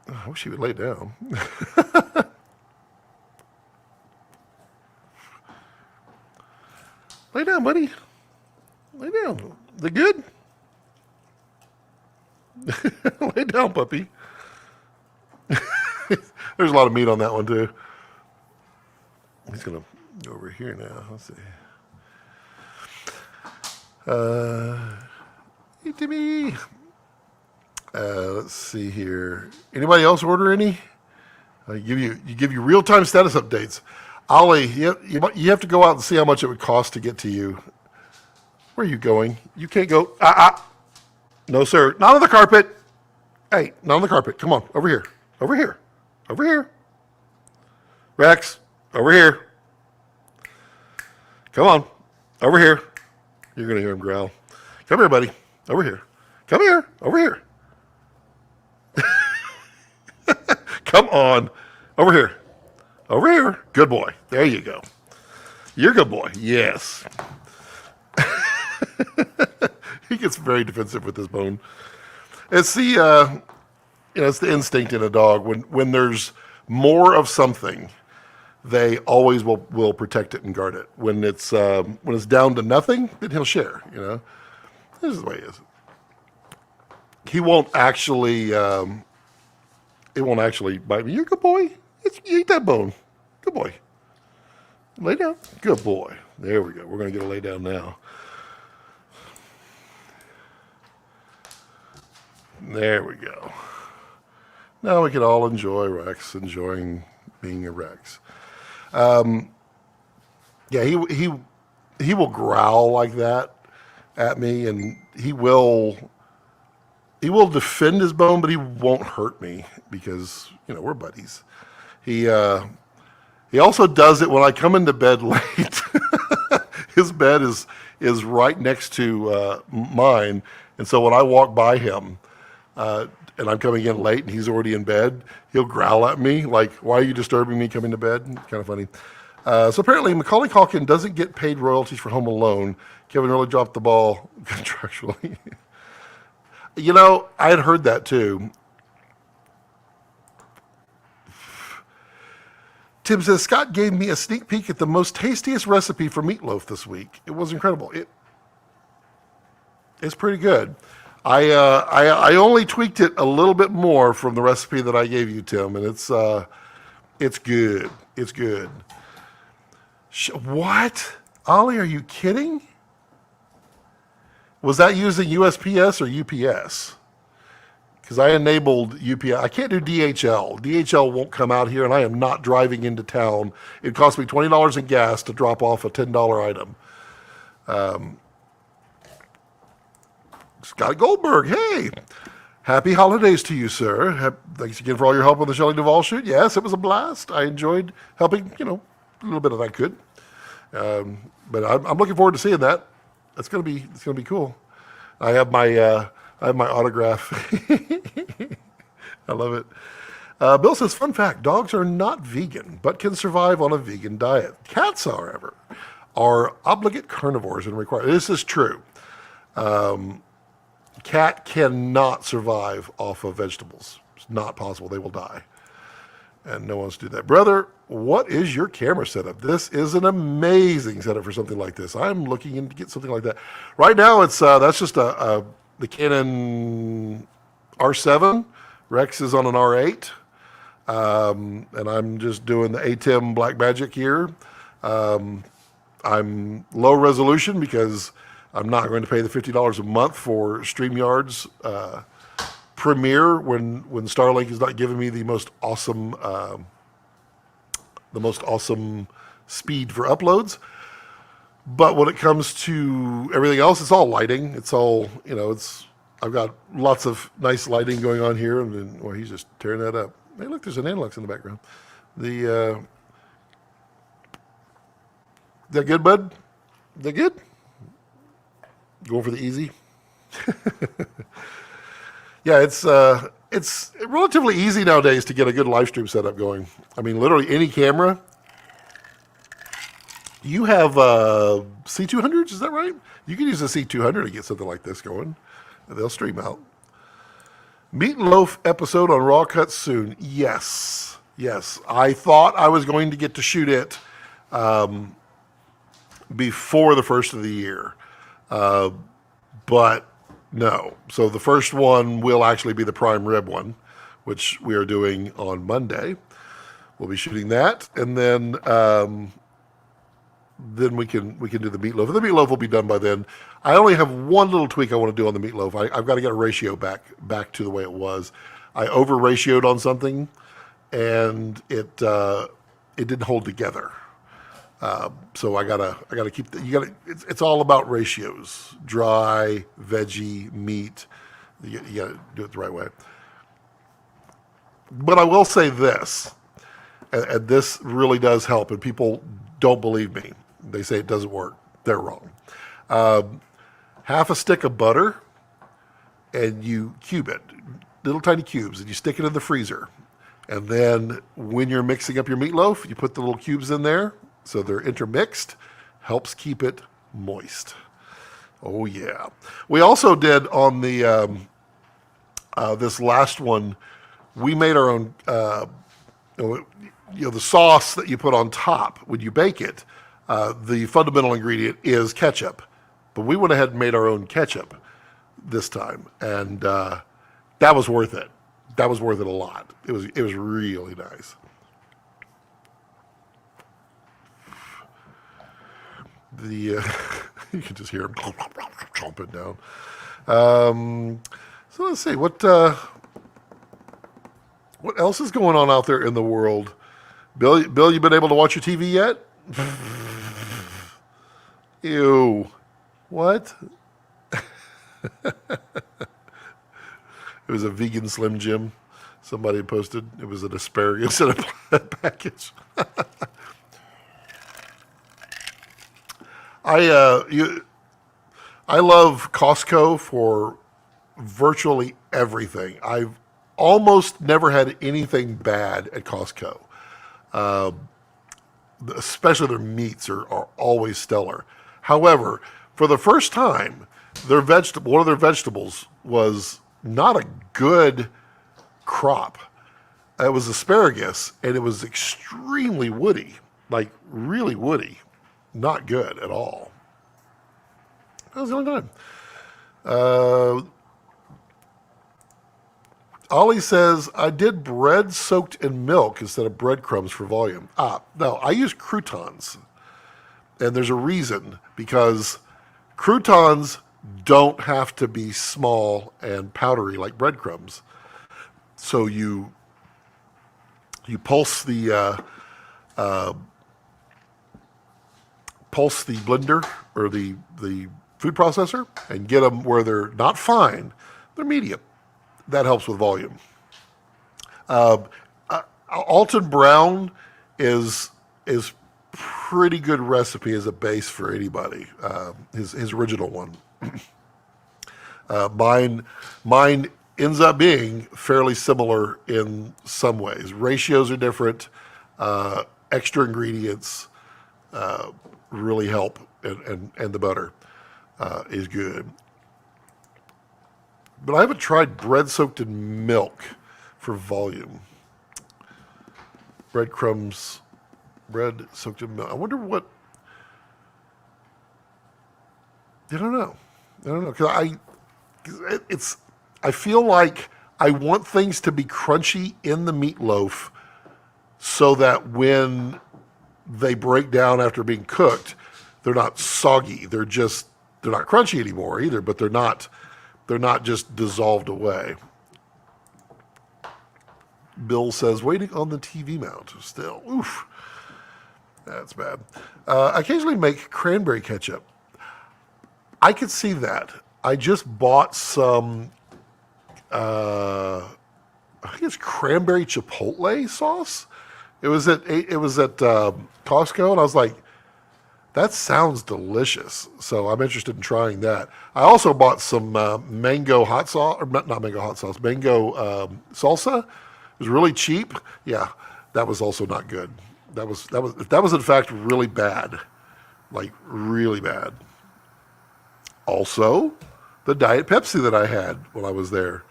I wish he would lay down. Lay down, buddy. Lay down. They good? Lay down, puppy. There's a lot of meat on that one, too. He's going to go over here now. Let's see. Hey, Timmy. Let's see here. Anybody else order any? Give you real-time status updates. Ollie, you have to go out and see how much it would cost to get to you. Where are you going? You can't go. No, sir. Not on the carpet. Hey, not on the carpet. Come on. Over here. Over here. Over here. Rex, over here. Come on. Over here. You're going to hear him growl. Come here, buddy. Over here. Come here. Over here. Come on. Over here. Over here. Good boy. There you go. You're a good boy. Yes. He gets very defensive with his bone. It's it's the instinct in a dog. When there's more of something, they always will protect it and guard it. When it's down to nothing, then he'll share. This is the way he is. He won't actually. It won't actually bite me. You're a good boy. You eat that bone. Good boy. Lay down. Good boy. There we go. We're going to get a lay down now. There we go. Now we can all enjoy Rex, enjoying being a Rex. Yeah, he will growl like that at me, and he will defend his bone, but he won't hurt me because we're buddies. He also does it when I come into bed late. His bed is right next to mine, and so when I walk by him, and I'm coming in late and he's already in bed, he'll growl at me like, "Why are you disturbing me coming to bed?" Kind of funny. So apparently Macaulay Culkin doesn't get paid royalties for Home Alone. Kevin really dropped the ball contractually. I had heard that too. Tim says, Scott gave me a sneak peek at the most tastiest recipe for meatloaf this week. It was incredible. It's pretty good. I only tweaked it a little bit more from the recipe that I gave you, Tim, and it's good. It's good. What? Ollie, are you kidding? Was that using USPS or UPS? Because I enabled UPS. I can't do DHL. DHL won't come out here, and I am not driving into town. It cost me $20 in gas to drop off a $10 item. Scott Goldberg, hey. Happy holidays to you, sir. Thanks again for all your help on the Shelley Duvall shoot. Yes, it was a blast. I enjoyed helping, a little bit of that could. But I'm looking forward to seeing that. It's gonna be cool. I have my autograph. I love it. Bill says, fun fact: dogs are not vegan, but can survive on a vegan diet. Cats, however, are obligate carnivores and require. This is true. Cat cannot survive off of vegetables. It's not possible. They will die. And no one wants to do that. Brother, what is your camera setup? This is an amazing setup for something like this. I'm looking in to get something like that. Right now, it's that's just the Canon R7. Rex is on an R8. And I'm just doing the ATEM Blackmagic here. I'm low resolution because I'm not going to pay the $50 a month for StreamYard's Premiere when Starlink is not giving me the most awesome speed for uploads. But when it comes to everything else, it's all lighting. It's all, I've got lots of nice lighting going on here, and then, well, he's just tearing that up. Hey, look, there's an Analux in the background. Is that good, bud? Is that good? Going for the easy? Yeah, it's relatively easy nowadays to get a good live stream setup going. I mean, literally any camera. You have C200s, is that right? You can use a C200 to get something like this going. They'll stream out. Meat and Loaf episode on Raw Cuts soon. Yes. I thought I was going to get to shoot it before the first of the year. But no. So the first one will actually be the prime rib one, which we are doing on Monday. We'll be shooting that. And then we can do the meatloaf. The meatloaf will be done by then. I only have one little tweak I want to do on the meatloaf. I've got to get a ratio back to the way it was. I over ratioed on something, and it didn't hold together. So I gotta keep it's all about ratios: dry, veggie, meat. You gotta do it the right way. But I will say this, and this really does help. And people don't believe me. They say it doesn't work. They're wrong. Half a stick of butter, and you cube it, little tiny cubes, and you stick it in the freezer. And then when you're mixing up your meatloaf, you put the little cubes in there so they're intermixed. Helps keep it moist. Oh yeah. We also did on the this last one, we made our own the sauce that you put on top when you bake it. The fundamental ingredient is ketchup, but we went ahead and made our own ketchup this time, and that was worth it. That was worth it a lot. It was really nice. You can just hear him chomping down. So let's see what else is going on out there in the world. Bill, you been able to watch your TV yet? Ew. What? It was a vegan Slim Jim. Somebody posted. It was an asparagus in a package. I love Costco for virtually everything. I've almost never had anything bad at Costco. Especially their meats are always stellar. However, for the first time, one of their vegetables was not a good crop. It was asparagus, and it was extremely woody, like really woody. Not good at all. That was the only time. Ollie says, I did bread soaked in milk instead of breadcrumbs for volume. No, I use croutons. And there's a reason, because croutons don't have to be small and powdery like breadcrumbs. So you pulse the blender or the food processor and get them where they're not fine, they're medium. That helps with volume. Alton Brown is pretty good recipe as a base for anybody. His original one. Mine ends up being fairly similar in some ways. Ratios are different. Extra ingredients really help, and the butter is good. But I haven't tried bread soaked in milk for volume. breadcrumbs, bread soaked in milk. I wonder what. I don't know. Because I feel like I want things to be crunchy in the meatloaf so that when they break down after being cooked, they're not soggy. They're not crunchy anymore either, but they're not just dissolved away. Bill says, waiting on the TV mount still. Oof. That's bad. I occasionally make cranberry ketchup. I could see that. I just bought some, I think it's cranberry chipotle sauce. It was at Costco, and I was like, that sounds delicious. So I'm interested in trying that. I also bought some mango hot sauce, or not mango hot sauce, mango salsa. It was really cheap. Yeah, that was also not good. That was in fact really bad, like really bad. Also, the Diet Pepsi that I had when I was there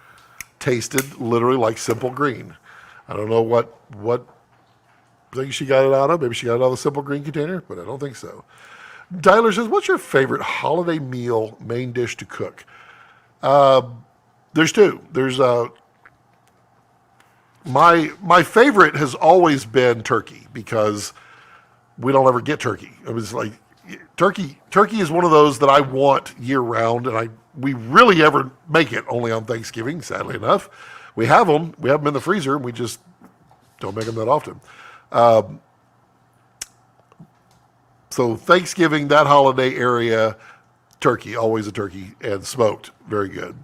tasted literally like Simple Green. I don't know what thing she got it out of. Maybe she got it out of the Simple Green container, but I don't think so. Tyler says, what's your favorite holiday meal main dish to cook? There's two. There's my favorite has always been turkey because we don't ever get turkey. It was like turkey is one of those that I want year round, and we really ever make it only on Thanksgiving, sadly enough. We have them in the freezer, and we just don't make them that often. So Thanksgiving, that holiday area, turkey, always a turkey, and smoked, very good.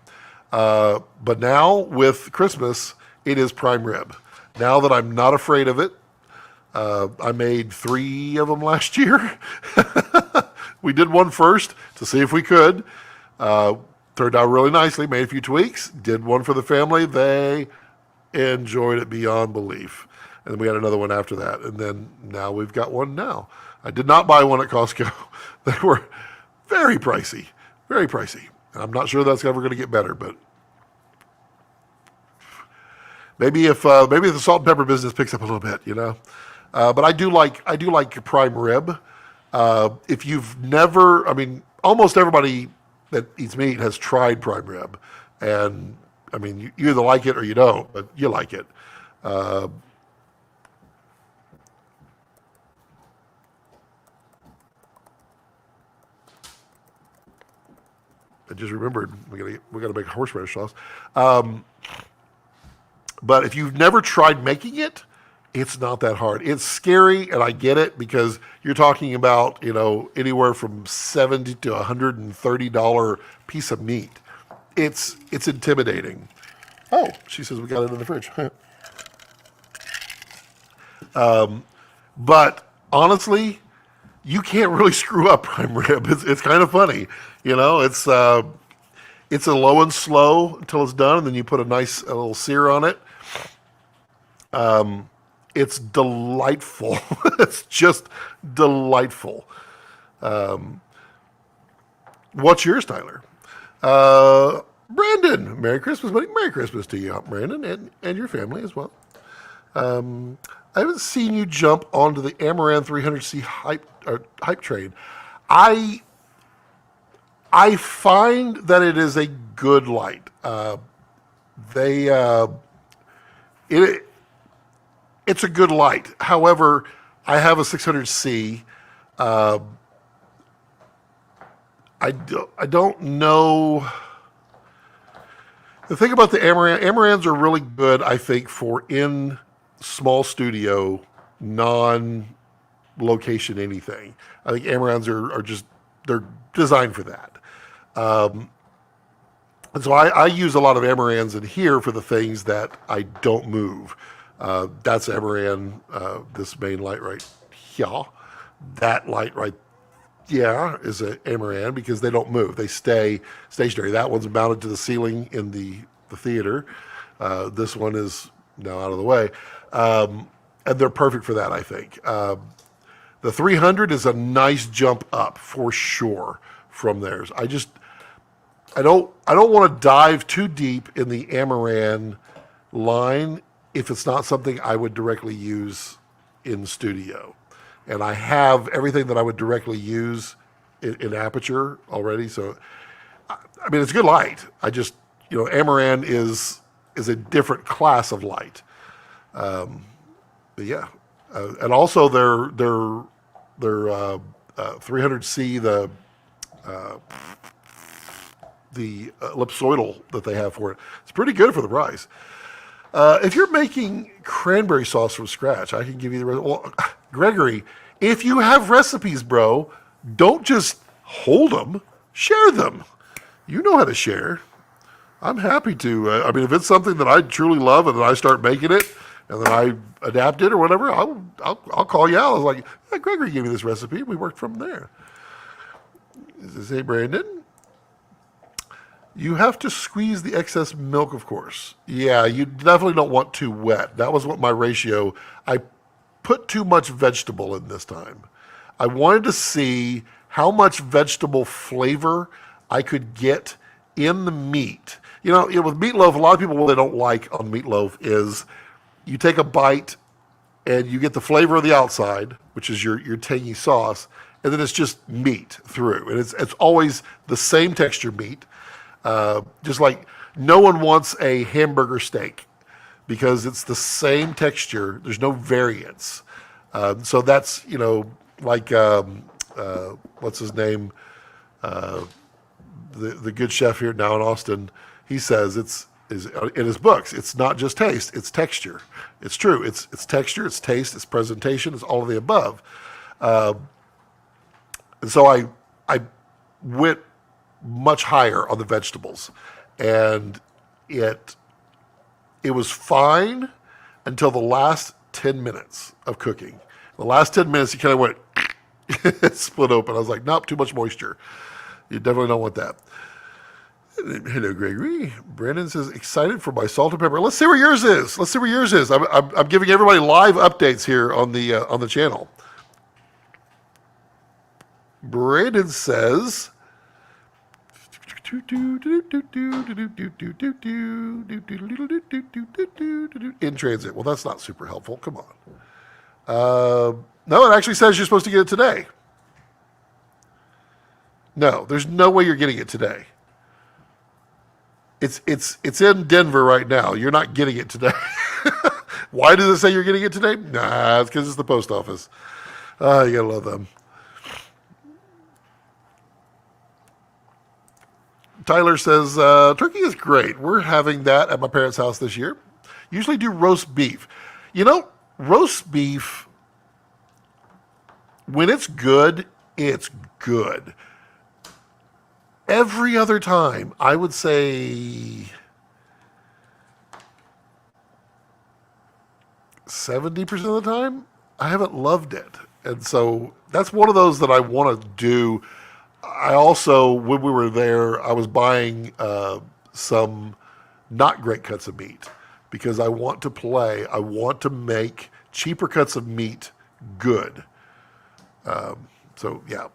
But now with Christmas, it is prime rib. Now that I'm not afraid of it, I made 3 of them last year. We did one first to see if we could. Turned out really nicely, made a few tweaks, did one for the family. They enjoyed it beyond belief. And we had another one after that. And then now we've got one now. I did not buy one at Costco. They were very pricey, very pricey. I'm not sure that's ever going to get better, but maybe if the salt and pepper business picks up a little bit, you know. But I do like prime rib. If you've never, I mean, almost everybody that eats meat has tried prime rib, and I mean, you either like it or you don't, but you like it. I just remembered we got to make horseradish sauce. But if you've never tried making it, it's not that hard. It's scary, and I get it because you're talking about, you know, anywhere from $70 to $130 piece of meat. It's intimidating. Oh, she says we got it in the fridge. But honestly, you can't really screw up prime rib. It's kind of funny, you know. It's a low and slow until it's done, and then you put a little sear on it. It's delightful. It's just delightful. What's yours, Tyler? Brandon, Merry Christmas, buddy. Merry Christmas to you, Brandon, and your family as well. I haven't seen you jump onto the Amaran 300C hype train. I find that it is a good light. It's a good light. However, I have a 600C. I don't know. The thing about the Amarans are really good, I think, for in small studio, non-location anything. I think Amarans are just, they're designed for that. And so I use a lot of Amarans in here for the things that I don't move. That's Amaran, this main light right here. That light right is an Amaran because they don't move. They stay stationary. That one's mounted to the ceiling in the theater. This one is now out of the way. And they're perfect for that, I think. The 300 is a nice jump up for sure from theirs. I don't want to dive too deep in the Amaran line if it's not something I would directly use in studio. And I have everything that I would directly use in Aputure already. So, I mean, it's good light. I just, Amaran is a different class of light. But yeah. And also their 300C, the ellipsoidal that they have for it, it's pretty good for the price. If you're making cranberry sauce from scratch, I can give you the recipe. Well, Gregory, if you have recipes, bro, don't just hold them, share them. You know how to share. I'm happy to. I mean, if it's something that I truly love and then I start making it and then I adapt it or whatever, I'll call you out. I was like, hey, Gregory gave me this recipe. We worked from there. Is this, hey, Brandon? You have to squeeze the excess milk, of course. Yeah, you definitely don't want too wet. That was what my ratio. I put too much vegetable in this time. I wanted to see how much vegetable flavor I could get in the meat. With meatloaf, a lot of people, what they don't like on meatloaf is you take a bite and you get the flavor of the outside, which is your tangy sauce, and then it's just meat through. And it's always the same texture meat. Just like no one wants a hamburger steak because it's the same texture. There's no variance. So that's, like, what's his name? The good chef here now in Austin, he says is in his books, it's not just taste, it's texture. It's true. It's texture, it's taste, it's presentation, it's all of the above. And so I went much higher on the vegetables, and it was fine until the last 10 minutes of cooking. The last 10 minutes, you kind of went split open. I was like, nope, too much moisture. You definitely don't want that. Hello, Gregory. Brandon says, excited for my salt and pepper. Let's see where yours is. I'm giving everybody live updates here on the channel. Brandon says, in transit. Well, that's not super helpful. Come on. No, it actually says you're supposed to get it today. No, there's no way you're getting it today. It's in Denver right now. You're not getting it today. Why does it say you're getting it today? Nah, it's because it's the post office. You gotta love them. Tyler says, turkey is great. We're having that at my parents' house this year. Usually do roast beef. Roast beef, when it's good, it's good. Every other time, I would say 70% of the time, I haven't loved it. And so that's one of those that I want to do. I also, when we were there, I was buying some not great cuts of meat because I want to make cheaper cuts of meat good. So, yeah.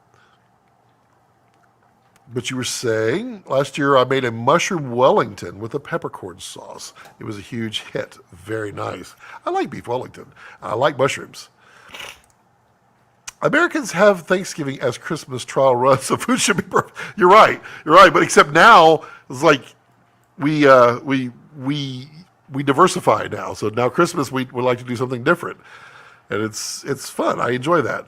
But you were saying, last year I made a mushroom Wellington with a peppercorn sauce. It was a huge hit. Very nice. I like beef Wellington. I like mushrooms. Americans have Thanksgiving as Christmas trial runs, so food should be perfect. You're right. But except now, it's like we diversify now. So now Christmas, we would like to do something different. And it's fun. I enjoy that.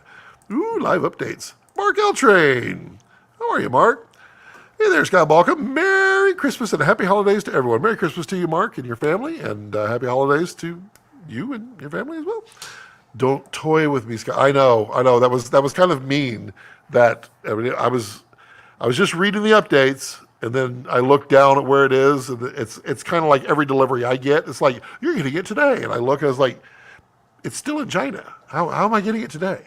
Ooh, live updates. Mark L. Train. How are you, Mark? Hey there, Scott Balcom. Merry Christmas and happy holidays to everyone. Merry Christmas to you, Mark, and your family, and happy holidays to you and your family as well. Don't toy with me, Scott. I know. That was kind of mean. I was just reading the updates, and then I looked down at where it is, and it's kind of like every delivery I get. It's like, you're getting it today, and I look, and I was like, it's still in China. How am I getting it today?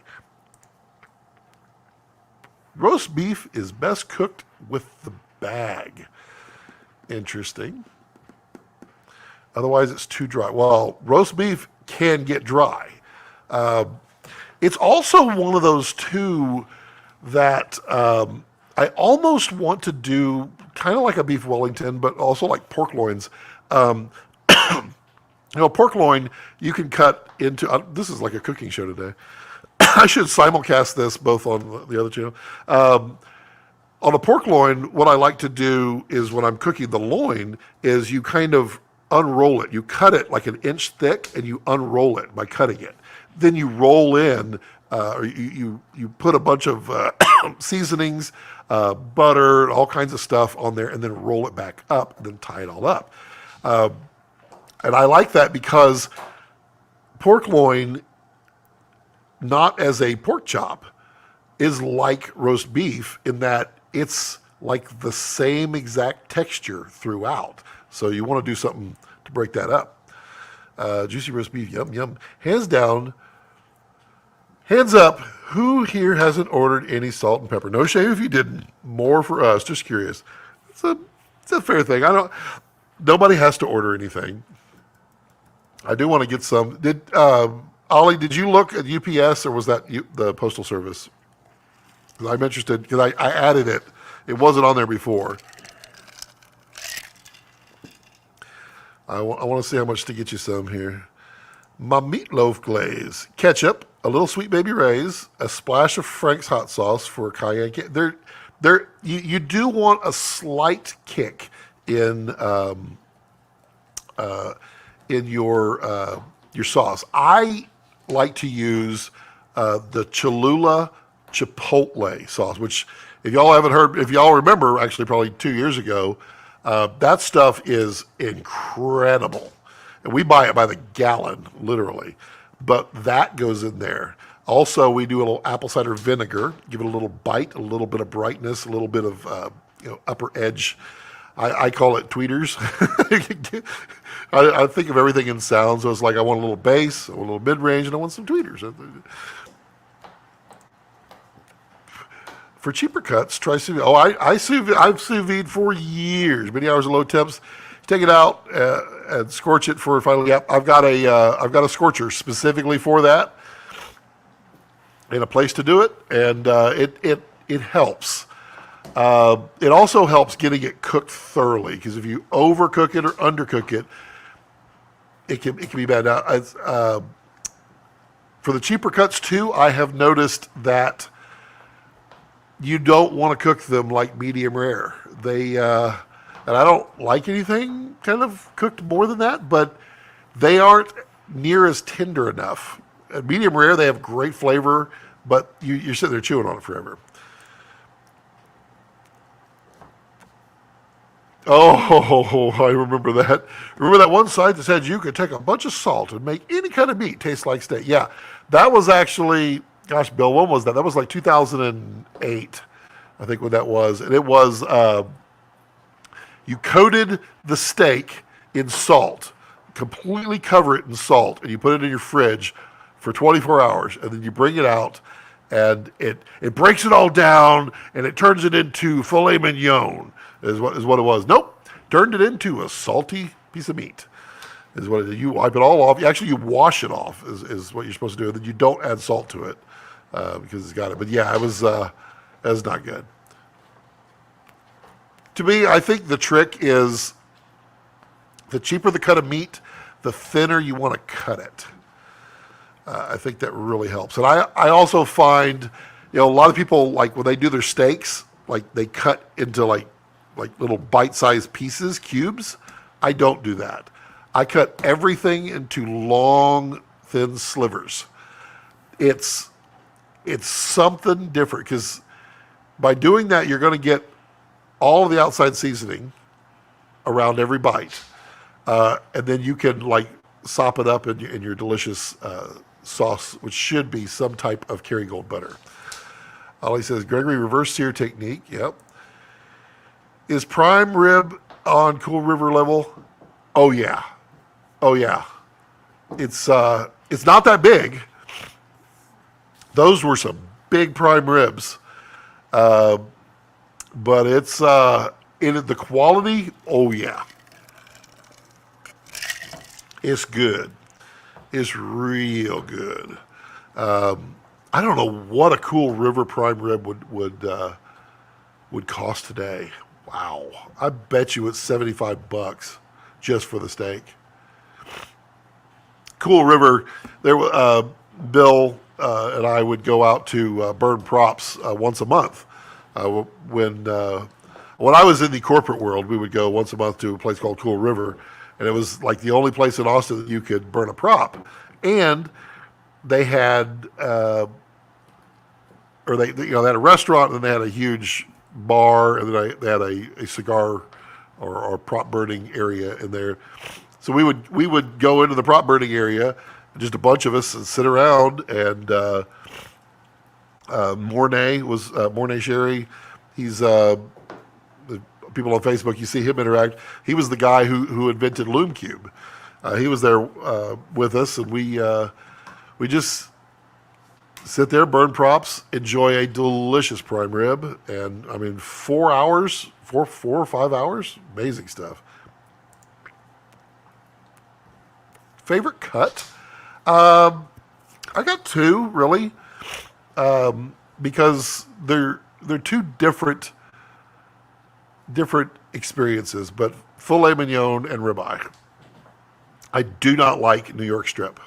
Roast beef is best cooked with the bag. Interesting. Otherwise, it's too dry. Well, roast beef can get dry. It's also one of those two that I almost want to do kind of like a beef Wellington, but also like pork loins. Pork loin you can cut into. This is like a cooking show today. I should simulcast this both on the other channel. On a pork loin, what I like to do is when I'm cooking the loin is you kind of unroll it. You cut it like an inch thick and you unroll it by cutting it. Then you roll in, or you put a bunch of seasonings, butter, all kinds of stuff on there, and then roll it back up, and then tie it all up. And I like that because pork loin, not as a pork chop, is like roast beef in that it's like the same exact texture throughout. So you want to do something to break that up. Juicy roast beef, yum, yum. Hands down, hands up, who here hasn't ordered any salt and pepper? No shame if you didn't. More for us, just curious. It's a fair thing. Nobody has to order anything. I do want to get some. Ollie, did you look at UPS or was that the Postal Service? Because I'm interested, because I added it. It wasn't on there before. I want to see how much to get you some here. My meatloaf glaze. Ketchup, a little Sweet Baby Ray's, a splash of Frank's hot sauce for cayenne. You do want a slight kick in your sauce. I like to use the Cholula Chipotle sauce, which if y'all haven't heard, if y'all remember, actually probably 2 years ago, that stuff is incredible. And we buy it by the gallon, literally. But that goes in there. Also, we do a little apple cider vinegar, give it a little bite, a little bit of brightness, a little bit of upper edge. I call it tweeters. I think of everything in sound, so it's like I want a little bass, a little mid-range, and I want some tweeters. For cheaper cuts, try sous vide. Oh, I've sous vide for years, many hours of low temps. Take it out and scorch it for finally. Yep, I've got a scorcher specifically for that, and a place to do it, and it helps. It also helps getting it cooked thoroughly, because if you overcook it or undercook it, it can be bad. Now, for the cheaper cuts too, I have noticed that you don't want to cook them like medium rare. And I don't like anything kind of cooked more than that, but they aren't near as tender enough. At medium rare, they have great flavor, but you're sitting there chewing on it forever. Oh, I remember that. Remember that one site that said you could take a bunch of salt and make any kind of meat taste like steak? Yeah, that was actually, gosh, Bill, when was that? That was like 2008, I think, when that was. And it was, you coated the steak in salt, completely cover it in salt, and you put it in your fridge for 24 hours, and then you bring it out, and it breaks it all down, and it turns it into filet mignon. Is what it was. Nope, turned it into a salty piece of meat. Is what it is. You wipe it all off. Actually, you wash it off. Is what you're supposed to do. And then you don't add salt to it because it's got it. But yeah, it was not good. To me, I think the trick is the cheaper the cut of meat, the thinner you want to cut it. I think that really helps. And I also find, a lot of people, like when they do their steaks, like they cut into like little bite-sized pieces, cubes. I don't do that. I cut everything into long, thin slivers. It's something different, because by doing that, you're going to get all of the outside seasoning around every bite, and then you can like sop it up in your delicious sauce, which should be some type of Kerrygold butter. Ollie says, Gregory, reverse sear technique. Yep. Is prime rib on Cool River level? Oh yeah. It's not that big. Those were some big prime ribs, but it's in the quality. Oh yeah, it's good. It's real good. I don't know what a Cool River prime rib would cost today. Wow. I bet you it's $75 just for the steak. Cool River, Bill and I would go out to burn props once a month. When I was in the corporate world, we would go once a month to a place called Cool River, and it was like the only place in Austin that you could burn a prop. And they had, they had a restaurant, and they had a huge bar, and then they had a cigar or prop burning area in there. So we would go into the prop burning area, just a bunch of us, and sit around. And Mornay Sherry, he's the people on Facebook, you see him interact. He was the guy who invented LoomCube. He was there with us, and we just sit there, burn props, enjoy a delicious prime rib, and I mean 4 hours, four or 5 hours, amazing stuff. Favorite cut? I got two really, because they're two different experiences, but filet mignon and ribeye. I do not like New York strip.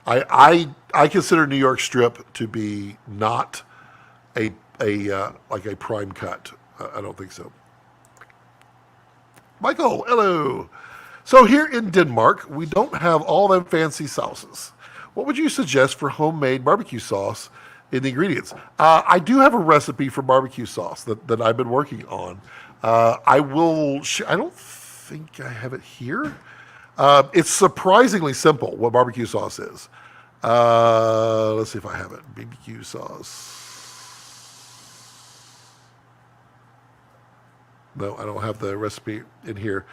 I consider New York strip to be not a like a prime cut. I don't think so. Michael, hello. So here in Denmark, we don't have all them fancy sauces. What would you suggest for homemade barbecue sauce in the ingredients? I do have a recipe for barbecue sauce that I've been working on. I don't think I have it here. It's surprisingly simple what barbecue sauce is. Let's see if I have it. BBQ sauce. No, I don't have the recipe in here.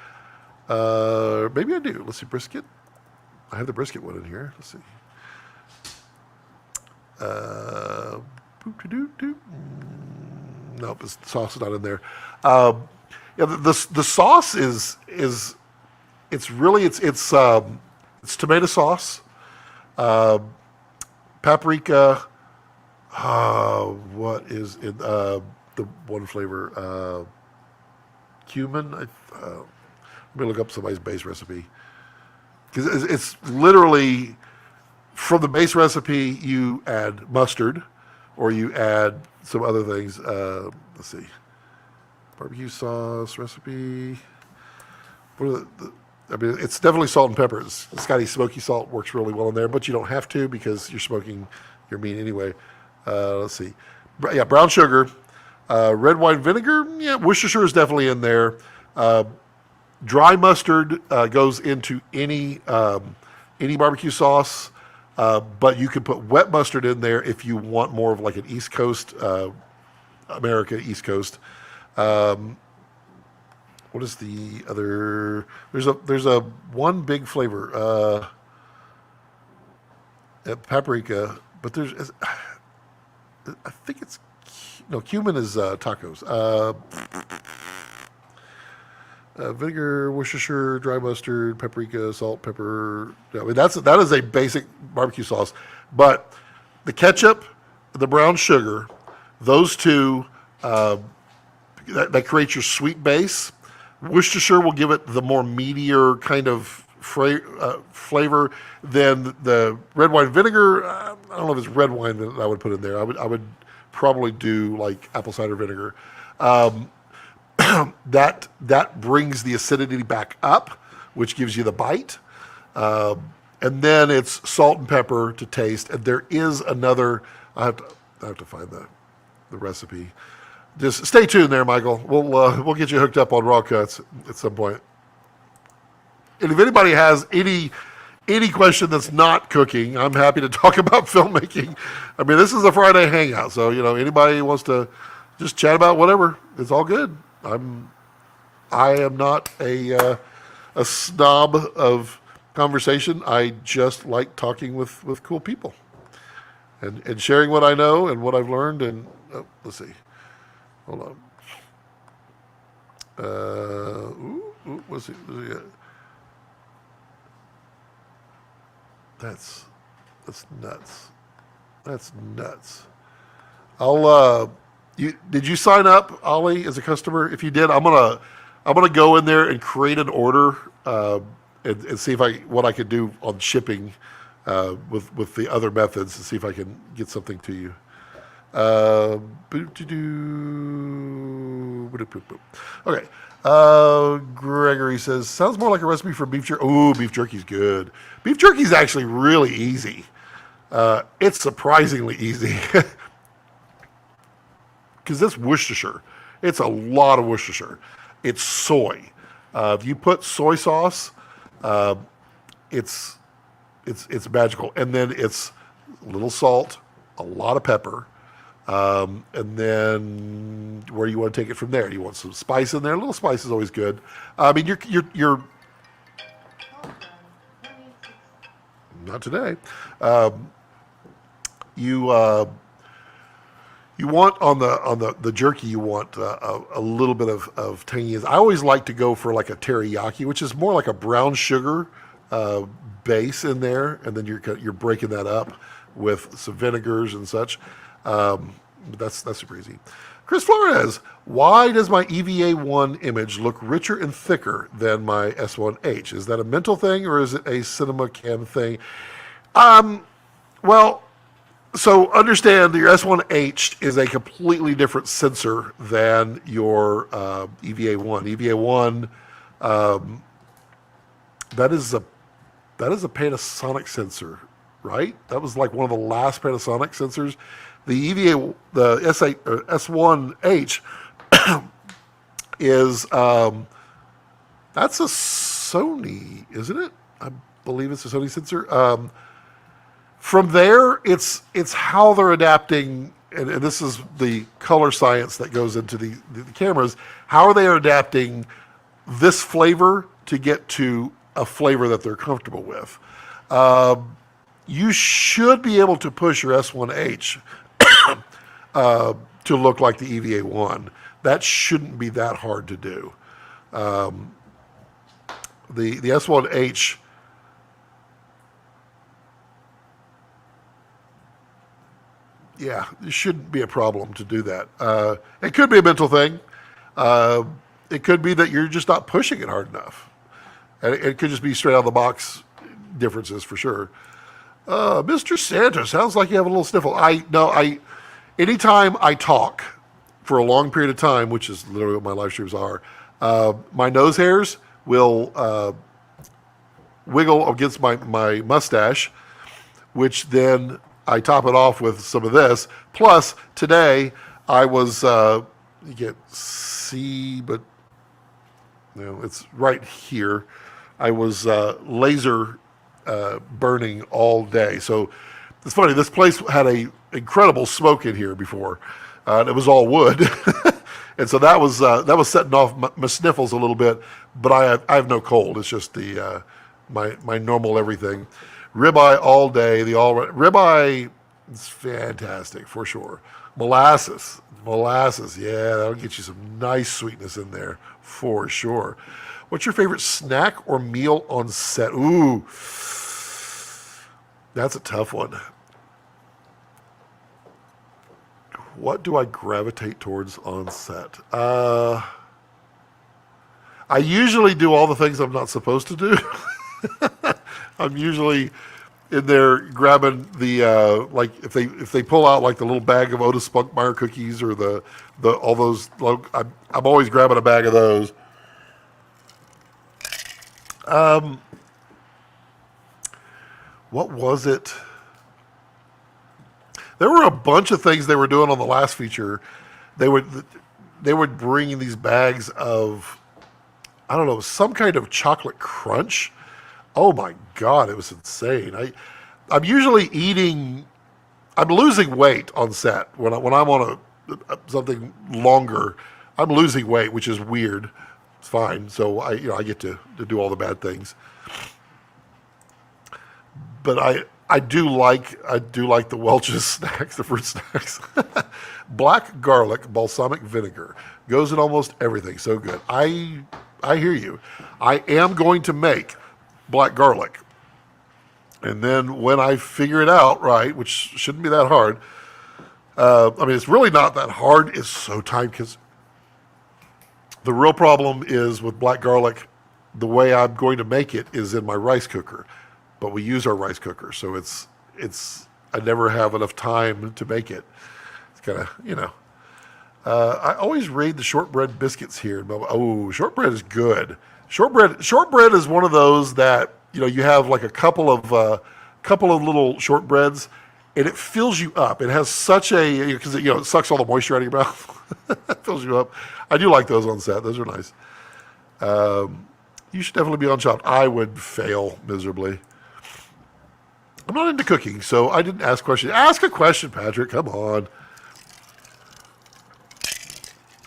Maybe I do. Let's see, brisket. I have the brisket one in here. Let's see. Nope, the sauce is not in there. Yeah, the sauce is it's tomato sauce, paprika. What is in the one flavor? Cumin. Let me look up somebody's base recipe, because it's literally from the base recipe. You add mustard, or you add some other things. Let's see, barbecue sauce recipe. What are I mean, it's definitely salt and peppers. Scotty smoky salt works really well in there, but you don't have to because you're smoking your meat anyway. Let's see, yeah, brown sugar, red wine vinegar. Yeah, Worcestershire is definitely in there. Dry mustard goes into any barbecue sauce, but you can put wet mustard in there if you want more of like an East Coast, America East Coast. What is the other? There's a one big flavor, paprika, but there's I think it's cumin is tacos. Vinegar, Worcestershire, dry mustard, paprika, salt, pepper. I mean, that is a basic barbecue sauce. But the ketchup, the brown sugar, those two, that creates your sweet base. Worcestershire will give it the more meatier kind of flavor than the red wine vinegar. I don't know if it's red wine that I would put in there. I would probably do like apple cider vinegar. That brings the acidity back up, which gives you the bite. And then it's salt and pepper to taste. And there is another. I have to find the recipe. Just stay tuned there, Michael. We'll get you hooked up on raw cuts at some point. And if anybody has any question that's not cooking, I'm happy to talk about filmmaking. I mean, this is a Friday hangout, so anybody wants to just chat about whatever, it's all good. I am not a snob of conversation. I just like talking with cool people and sharing what I know and what I've learned. And let's see. Hold on. What's it? That's nuts. That's nuts. Did you sign up, Ollie, as a customer? If you did, I'm gonna go in there and create an order and see if what I could do on shipping with the other methods and see if I can get something to you. Okay. Gregory says, sounds more like a recipe for beef jerky. Ooh, beef jerky's good. Beef jerky's actually really easy. It's surprisingly easy. Because it's Worcestershire. It's a lot of Worcestershire. It's soy. If you put soy sauce, it's magical. And then it's a little salt, a lot of pepper, and then where you want to take it from there. You want some spice in there. A little spice is always good. I mean, you're not today. You want on the jerky, you want a little bit of tanginess. I always like to go for like a teriyaki, which is more like a brown sugar base in there, and then you're breaking that up with some vinegars and such. That's super easy. Chris Flores, why does my EVA1 image look richer and thicker than my S1H? Is that a mental thing or is it a cinema cam thing? Well, so understand that your S1H is a completely different sensor than your EVA1. EVA1, that is a Panasonic sensor, right? That was like one of the last Panasonic sensors. The the S8 or S1H is that's a Sony, isn't it? I believe it's a Sony sensor. From there, it's how they're adapting, and this is the color science that goes into the cameras. How are they adapting this flavor to get to a flavor that they're comfortable with? You should be able to push your S1H to look like the EVA1. That shouldn't be that hard to do. The S1H, yeah, it shouldn't be a problem to do that. It could be a mental thing. It could be that you're just not pushing it hard enough. And it could just be straight out of the box differences for sure. Mr. Santa, sounds like you have a little sniffle. Anytime I talk for a long period of time, which is literally what my live streams are, my nose hairs will wiggle against my mustache, which then I top it off with some of this. Plus, today I was, you can't see, but you know, it's right here. I was laser burning all day. So it's funny, this place had a incredible smoke in here before. And it was all wood. And so that was setting off my sniffles a little bit, but I have no cold. It's just the my normal everything. Ribeye all day. Ribeye is fantastic for sure. Molasses, yeah, that'll get you some nice sweetness in there for sure. What's your favorite snack or meal on set? Ooh, that's a tough one. What do I gravitate towards on set? I usually do all the things I'm not supposed to do. I'm usually in there grabbing the like if they pull out like the little bag of Otis Spunkmeyer cookies or the all those. I'm always grabbing a bag of those. What was it? There were a bunch of things they were doing on the last feature. They would bring these bags of, I don't know, some kind of chocolate crunch. Oh my God, it was insane. I'm usually I'm losing weight on set when I'm on something longer. I'm losing weight, which is weird. It's fine. So I get to do all the bad things. But I do like the Welch's snacks, the fruit snacks. Black garlic, balsamic vinegar goes in almost everything. So good. I hear you. I am going to make black garlic, and then when I figure it out right, which shouldn't be that hard. I mean, it's really not that hard. It's so time consuming. The real problem is with black garlic the way I'm going to make it is in my rice cooker, but we use our rice cooker, so it's I never have enough time to make it. It's kind of, you know. I always raid the shortbread biscuits here. Oh, shortbread is good. Shortbread is one of those that, you know, you have like a couple of little shortbreads, and it fills you up. It has such a, because it, you know, it sucks all the moisture out of your mouth. It fills you up. I do like those on set. Those are nice. You should definitely be on Chopped. I would fail miserably. I'm not into cooking, so I didn't ask questions. Ask a question, Patrick. Come on.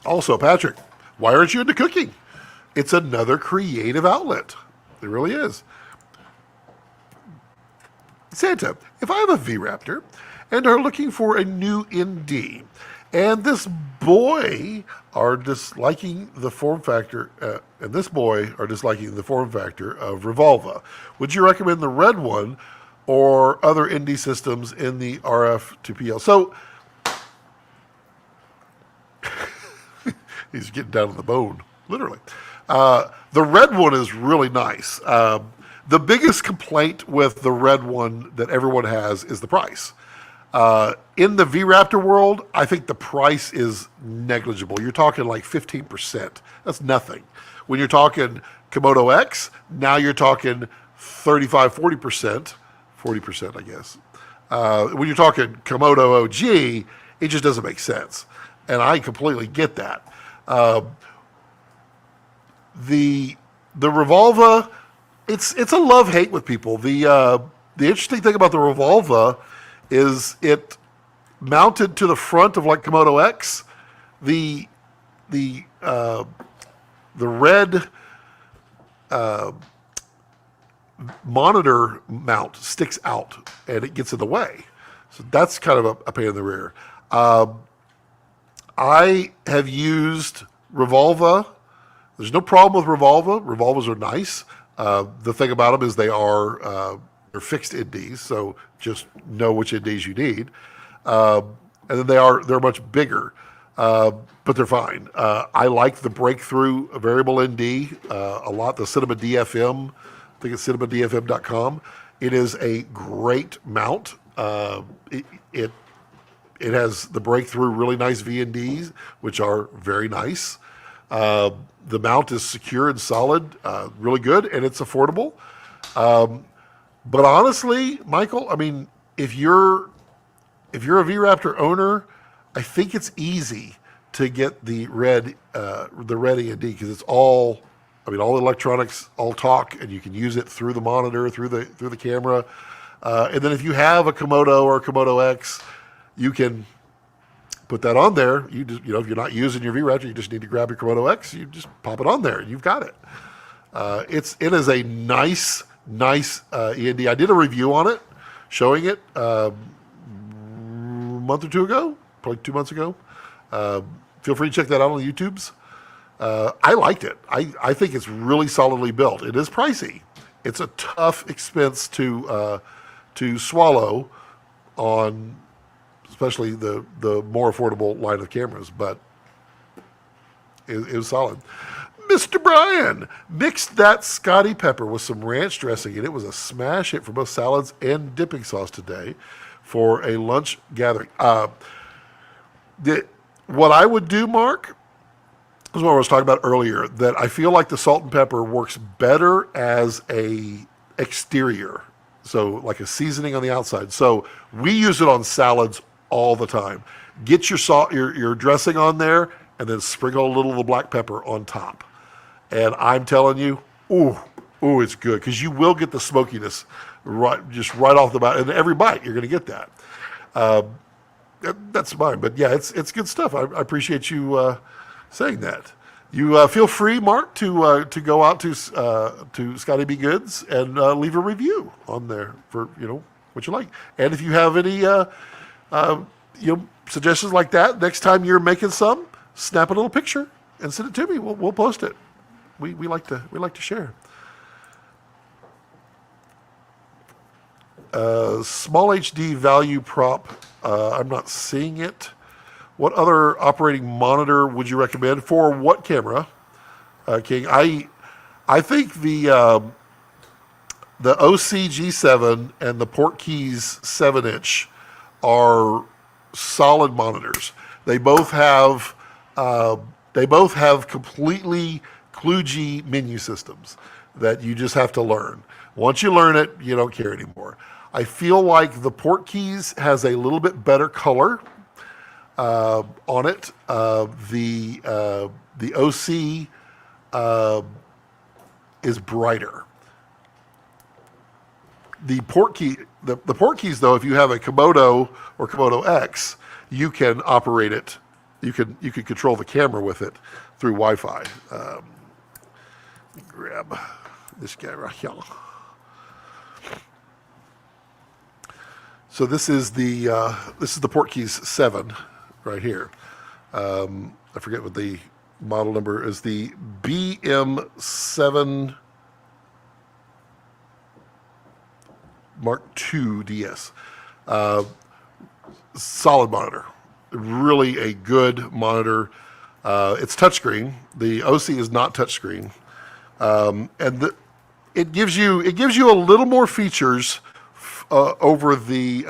Also, Patrick, why aren't you into cooking? It's another creative outlet. It really is. Santa, if I have a V-RAPTOR and are looking for a new ND, and this boy are disliking the form factor, of Revolva, would you recommend the red one or other ND systems in the RF to PL? So, he's getting down to the bone, literally. The red one is really nice. The biggest complaint with the red one that everyone has is the price. In the V-RAPTOR world, I think the price is negligible. You're talking like 15%. That's nothing. When you're talking Komodo X, now you're talking 35, 40%. 40%, I guess. When you're talking Komodo OG, it just doesn't make sense. And I completely get that. The Revolva, it's a love-hate with people. The interesting thing about the Revolva is it mounted to the front of like Komodo X. The red monitor mount sticks out and it gets in the way. So that's kind of a pain in the rear. I have used Revolva. There's no problem with Revolva. Revolvas are nice. The thing about them is they're fixed NDs, so just know which NDs you need. And then they're much bigger, but they're fine. I like the Breakthrough variable ND a lot. The Cinema DFM, I think it's cinemadfm.com. It is a great mount. It has the Breakthrough really nice VNDs, which are very nice. The mount is secure and solid, really good, and it's affordable. But honestly, Michael, I mean, if you're a V-RAPTOR owner, I think it's easy to get the red END because it's all the electronics all talk, and you can use it through the monitor, through the camera. And then if you have a Komodo or a Komodo X, you can put that on there. You just, if you're not using your V-RAPTOR, you just need to grab your Komodo X. You just pop it on there, and you've got it. It is a nice END. I did a review on it, showing it a month or two ago, probably 2 months ago. Feel free to check that out on the YouTubes. I liked it. I think it's really solidly built. It is pricey. It's a tough expense to swallow on, especially the more affordable line of cameras, but it was solid. Mr. Brian mixed that Scotty pepper with some ranch dressing, and it was a smash hit for both salads and dipping sauce today for a lunch gathering. What I would do, Mark, is what I was talking about earlier, that I feel like the salt and pepper works better as a exterior, so like a seasoning on the outside. So we use it on salads all the time. Get your salt, your dressing on there, and then sprinkle a little of the black pepper on top. And I'm telling you, ooh, it's good, because you will get the smokiness right off the bat. And every bite, you're going to get that. That's mine. But yeah, it's good stuff. I appreciate you saying that. You feel free, Mark, to go out to Scotty B Goods and leave a review on there for what you like. And if you have any suggestions like that, next time you're making some, snap a little picture and send it to me. We'll post it. We like to share. Small HD value prop. I'm not seeing it. What other operating monitor would you recommend for what camera, King? I think the OC G7 and the Portkeys 7-inch are solid monitors. They both have completely kludgy menu systems that you just have to learn. Once you learn it, you don't care anymore. I feel like the Portkeys has a little bit better color on it. The OC is brighter. The Portkeys, though, if you have a Komodo or Komodo X, you can operate it. You can control the camera with it through Wi-Fi. Grab this guy right here. So this is the Portkeys 7 right here. I forget what the model number is. The BM7 Mark II DS. Solid monitor. Really a good monitor. It's touchscreen. The OC is not touchscreen. It gives you a little more features over the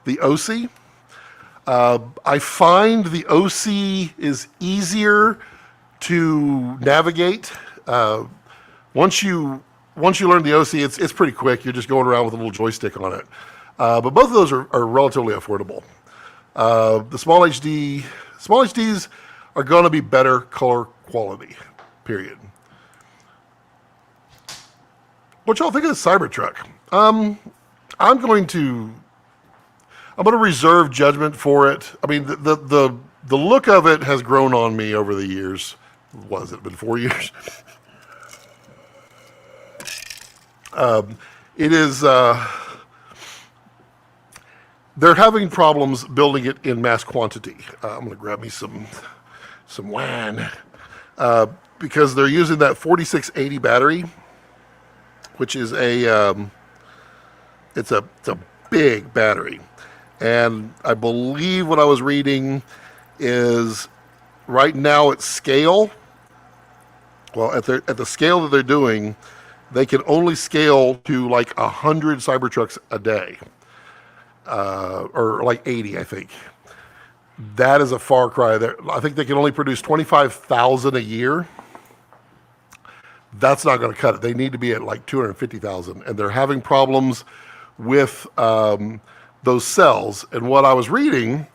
OC. I find the OC is easier to navigate. Once you learn the OC, it's pretty quick. You're just going around with a little joystick on it. But both of those are relatively affordable. The small HDs are going to be better color quality. Period. What y'all think of the Cybertruck? I'm going to reserve judgment for it. I mean, the look of it has grown on me over the years. What has it been, 4 years? It is. They're having problems building it in mass quantity. I'm going to grab me some wine because they're using that 4680 battery, which is it's a big battery. And I believe what I was reading is right now at scale, well, at the scale that they're doing, they can only scale to like 100 Cybertrucks a day, or like 80, I think. That is a far cry. I think they can only produce 25,000 a year. That's not going to cut it. They need to be at like 250,000, and they're having problems with those cells. And what I was reading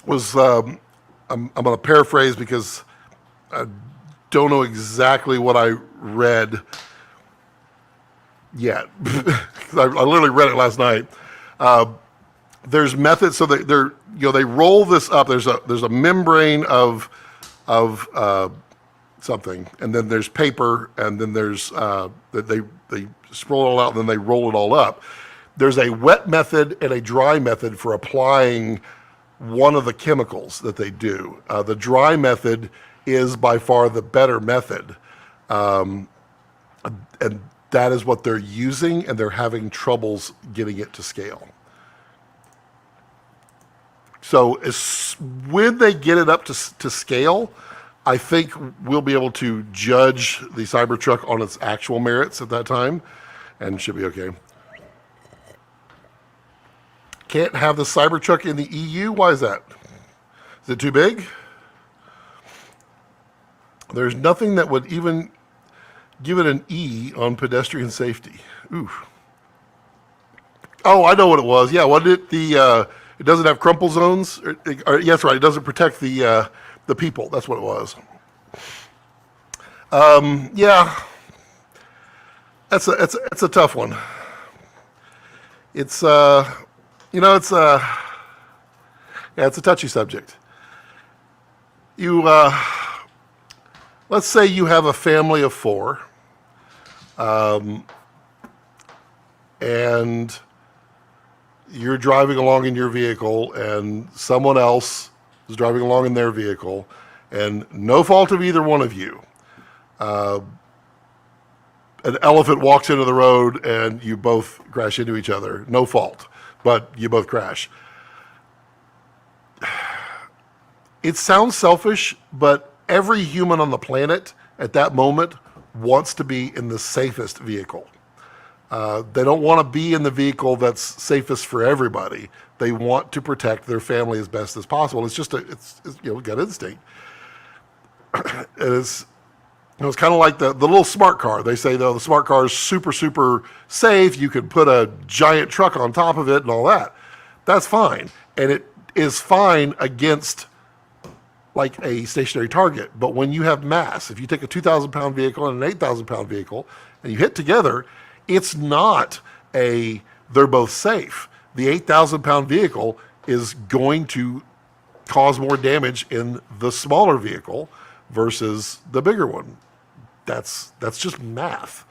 was, I'm going to paraphrase because I don't know exactly what I read yet. I literally read it last night. There's methods, so they roll this up. There's a membrane of something, and then there's paper, and then there's they sprawl it all out, and then they roll it all up. There's a wet method and a dry method for applying one of the chemicals that they do. The dry method is by far the better method, and that is what they're using, and they're having troubles getting it to scale. So when they get it up to scale, I think we'll be able to judge the Cybertruck on its actual merits at that time, and it should be okay. Can't have the Cybertruck in the EU? Why is that? Is it too big? There's nothing that would even give it an E on pedestrian safety. Ooh. Oh, I know what it was. Yeah, wasn't it it doesn't have crumple zones? Yes, right. It doesn't protect the people. That's what it was. Yeah, that's a tough one. It's it's a touchy subject. Let's say you have a family of 4, and you're driving along in your vehicle, and someone else is driving along in their vehicle, and no fault of either one of you. An elephant walks into the road, and you both crash into each other. No fault, but you both crash. It sounds selfish, but every human on the planet at that moment wants to be in the safest vehicle. They don't want to be in the vehicle that's safest for everybody. They want to protect their family as best as possible. It's just it's gut instinct. It's kind of like the little smart car. They say, though, the smart car is super, super safe. You can put a giant truck on top of it and all that. That's fine. And it is fine against like a stationary target. But when you have mass, if you take a 2,000-pound vehicle and an 8,000-pound vehicle and you hit together, it's not they're both safe. The 8,000-pound vehicle is going to cause more damage in the smaller vehicle versus the bigger one. That's just math.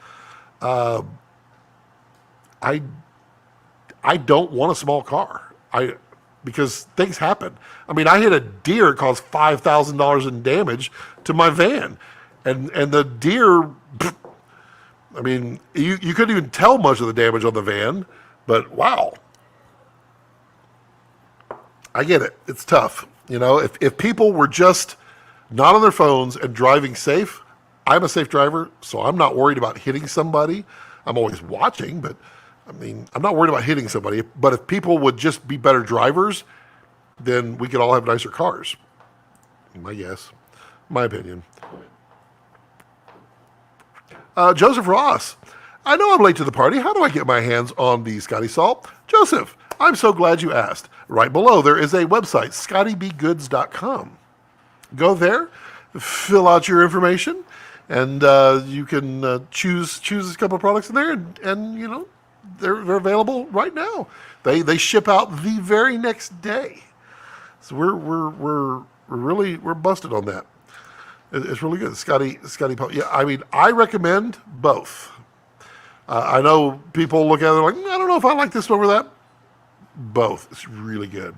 I don't want a small car. Because things happen. I mean, I hit a deer, it caused $5,000 in damage to my van. And the deer, I mean, you couldn't even tell much of the damage on the van, but wow. I get it. It's tough. If people were just not on their phones and driving safe, I'm a safe driver, so I'm not worried about hitting somebody. I'm always watching, but I mean, I'm not worried about hitting somebody. But if people would just be better drivers, then we could all have nicer cars. My guess. My opinion. Joseph Ross. I know I'm late to the party. How do I get my hands on the Scotty Salt? Joseph, I'm so glad you asked. Right below, there is a website, scottybgoods.com. Go there, fill out your information, and you can choose a couple of products in there, and they're available right now. They ship out the very next day. So we're busted on that. It's really good. Scotty. Yeah, I mean, I recommend both. I know people look at it like, I don't know if I like this one or that. Both. It's really good.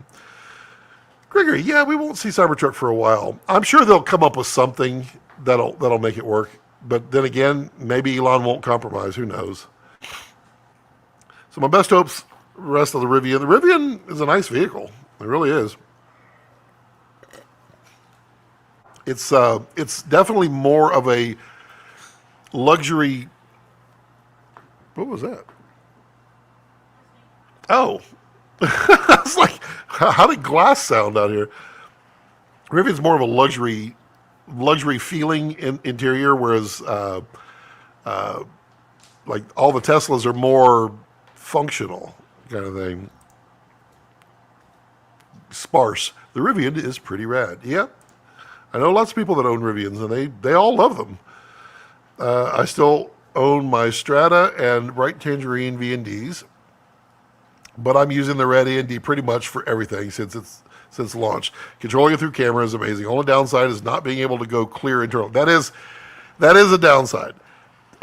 Gregory, yeah, we won't see Cybertruck for a while. I'm sure they'll come up with something that'll make it work. But then again, maybe Elon won't compromise. Who knows? So my best hopes, rest of the Rivian. The Rivian is a nice vehicle. It really is. It's definitely more of a luxury. What was that? Oh, I was like, how did glass sound out here? Rivian's more of a luxury feeling interior, whereas like all the Teslas are more they kind of thing. Sparse. The Rivian is pretty rad. Yeah. I know lots of people that own Rivians, and they all love them. I still own my Strata and Bright Tangerine V&Ds, but I'm using the Red A&D pretty much for everything since launch. Controlling it through camera is amazing. Only downside is not being able to go clear internal. That is a downside.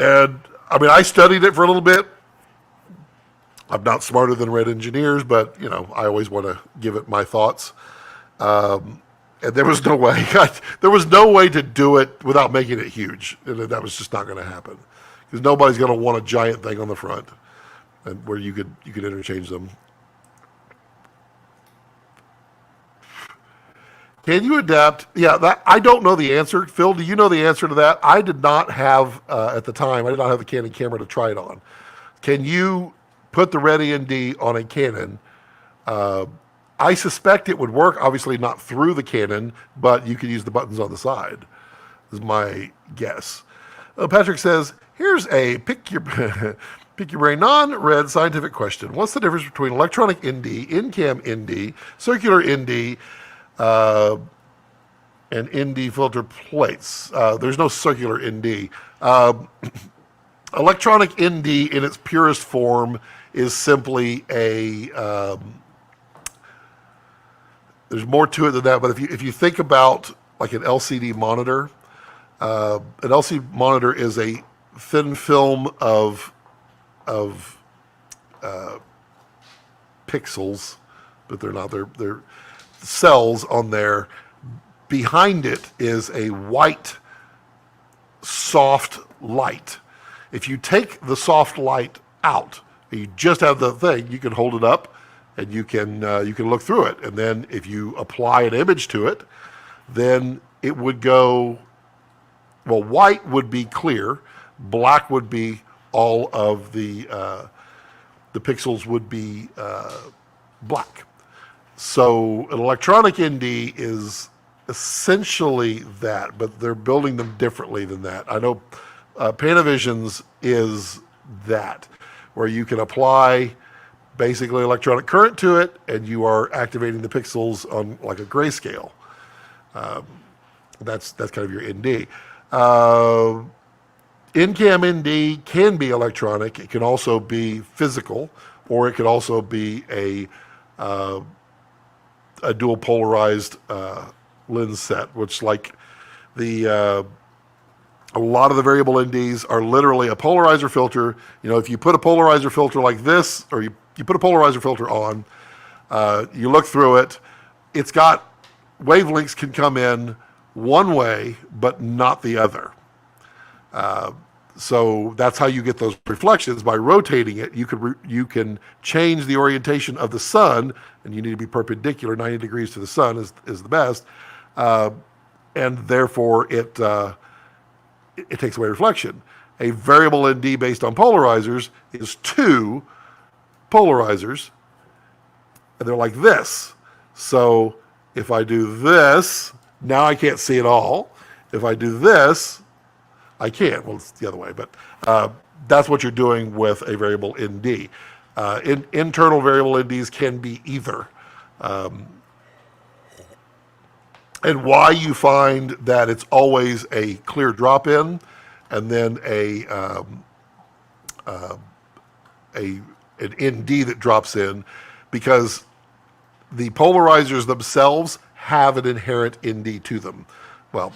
And I mean, I studied it for a little bit. I'm not smarter than Red engineers, but I always want to give it my thoughts. And there was no way. There was no way to do it without making it huge. And that was just not going to happen, because nobody's going to want a giant thing on the front, and where you could interchange them. Can you adapt? Yeah, I don't know the answer. Phil, do you know the answer to that? I did not have at the time. I did not have the Canon camera to try it on. Can you put the Red E&D on a Canon? I suspect it would work, obviously not through the Canon, but you could use the buttons on the side, is my guess. Patrick says, here's a pick your brain non-red scientific question. What's the difference between electronic ND, in-cam ND, circular ND, and ND filter plates? There's no circular ND. Electronic ND in its purest form is simply there's more to it than that, but if you think about like an LCD monitor, an LCD monitor is a thin film of pixels, but they're not. They're cells on there. Behind it is a white, soft light. If you take the soft light out, you just have the thing, you can hold it up, and you can look through it. And then if you apply an image to it, then it would go, well, white would be clear, black would be all of the pixels would be black. So an electronic ND is essentially that, but they're building them differently than that. I know Panavision's is that, where you can apply basically electronic current to it, and you are activating the pixels on like a grayscale. That's kind of your ND. In-cam ND can be electronic. It can also be physical, or it could also be a dual polarized lens set, which like a lot of the variable NDs are literally a polarizer filter. You know, if you put a polarizer filter like this, or you put a polarizer filter on, you look through it, it's got wavelengths can come in one way, but not the other. So that's how you get those reflections. By rotating it, you can change the orientation of the sun, and you need to be perpendicular. 90 degrees to the sun is the best, and therefore it takes away reflection. A variable ND based on polarizers is two polarizers, and they're like this. So if I do this, now I can't see it all. If I do this, I can. Well, it's the other way, but that's what you're doing with a variable ND. Internal variable NDs can be either. And why you find that it's always a clear drop-in and then an ND that drops in, because the polarizers themselves have an inherent ND to them. Well,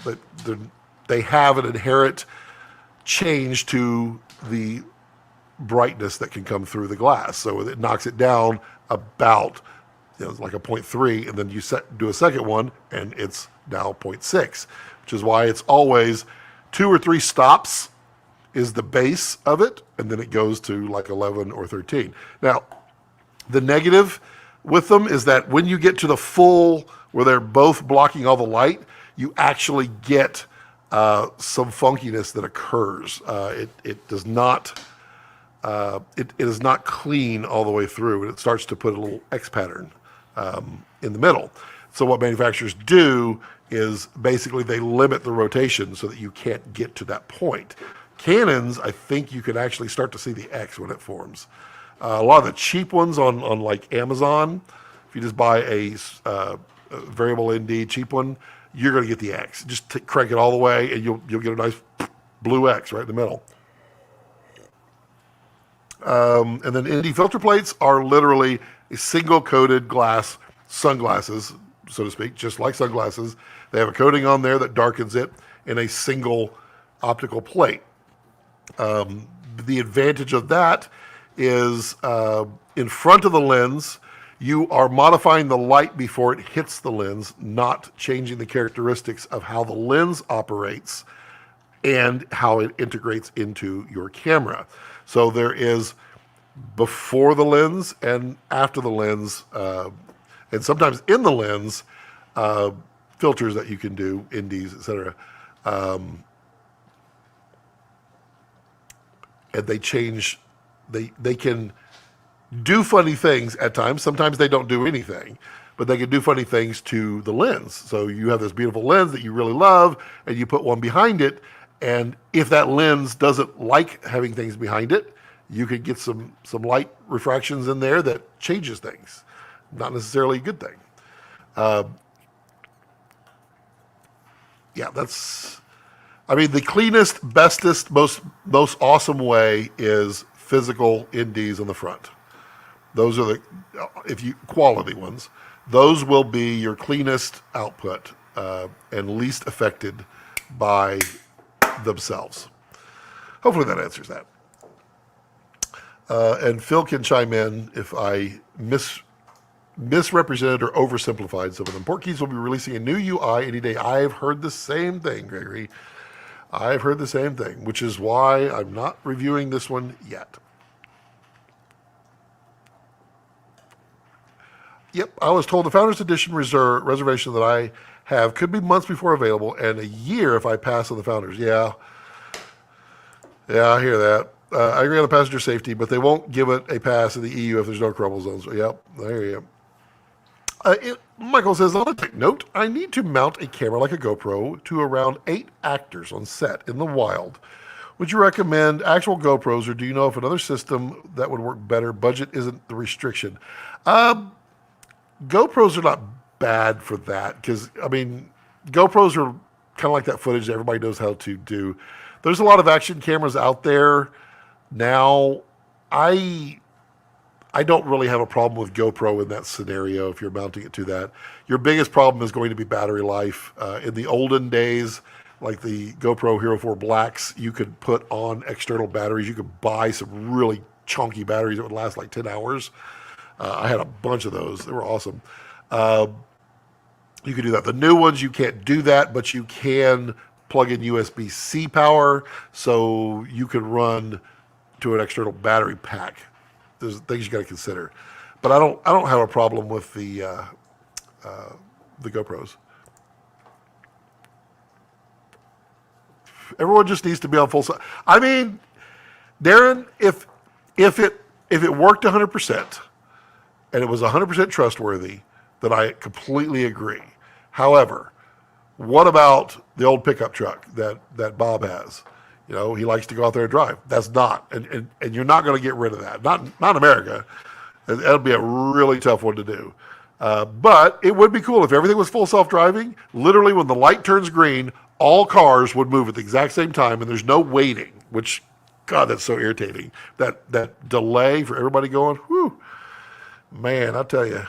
they have an inherent change to the brightness that can come through the glass. So it knocks it down about, like a 0.3, and then you do a second one, and it's now 0.6, which is why it's always 2 or 3 stops is the base of it, and then it goes to like 11 or 13. Now, the negative with them is that when you get to the full, where they're both blocking all the light, you actually get some funkiness that occurs. It does not, it is not clean all the way through, and it starts to put a little X pattern in the middle. So what manufacturers do is basically they limit the rotation so that you can't get to that point. Canons, I think you can actually start to see the X when it forms. A lot of the cheap ones on like Amazon, if you just buy a variable ND cheap one, you're going to get the X. Just crank it all the way, and you'll get a nice blue X right in the middle. And then ND filter plates are literally a single-coated glass sunglasses, so to speak, just like sunglasses. They have a coating on there that darkens it in a single optical plate. The advantage of that is in front of the lens, you are modifying the light before it hits the lens, not changing the characteristics of how the lens operates and how it integrates into your camera. So there is before the lens and after the lens, and sometimes in the lens, filters that you can do, NDs, etc. And they change, they can do funny things at times. Sometimes they don't do anything, but they can do funny things to the lens. So you have this beautiful lens that you really love, and you put one behind it, and if that lens doesn't like having things behind it, you could get some light refractions in there that changes things. Not necessarily a good thing. Yeah, the cleanest, bestest, most awesome way is physical NDs on the front. Those are the quality ones. Those will be your cleanest output and least affected by themselves. Hopefully that answers that. And Phil can chime in if I misrepresented or oversimplified some of them. Portkeys will be releasing a new UI any day. I've heard the same thing, Gregory. I've heard the same thing, which is why I'm not reviewing this one yet. Yep, I was told the Founders Edition reservation that I have could be months before available, and a year if I pass on the founders. Yeah, I hear that. I agree on the passenger safety, but they won't give it a pass in the EU if there's no crumble zones. Yep, I hear you. Michael says, on a tech note, I need to mount a camera like a GoPro to around 8 actors on set in the wild. Would you recommend actual GoPros, or do you know if another system that would work better? Budget isn't the restriction. GoPros are not bad for that because, I mean, GoPros are kind of like that footage that everybody knows how to do. There's a lot of action cameras out there now. I don't really have a problem with GoPro in that scenario if you're mounting it to that. Your biggest problem is going to be battery life. In the olden days, like the GoPro Hero 4 Blacks, you could put on external batteries. You could buy some really chunky batteries that would last like 10 hours. I had a bunch of those. They were awesome. You can do that. The new ones, you can't do that, but you can plug in USB-C power, so you can run to an external battery pack. There's things you got to consider, but I don't have a problem with the GoPros. Everyone just needs to be on full. I mean, Darren, if it worked 100% and it was 100% trustworthy, then I completely agree. However, what about the old pickup truck that Bob has? You know, he likes to go out there and drive. That's not, and you're not going to get rid of that. Not in America. That'll be a really tough one to do. But it would be cool if everything was full self-driving. Literally, when the light turns green, all cars would move at the exact same time, and there's no waiting. Which, God, that's so irritating. That delay for everybody going. Whew, man, I tell you.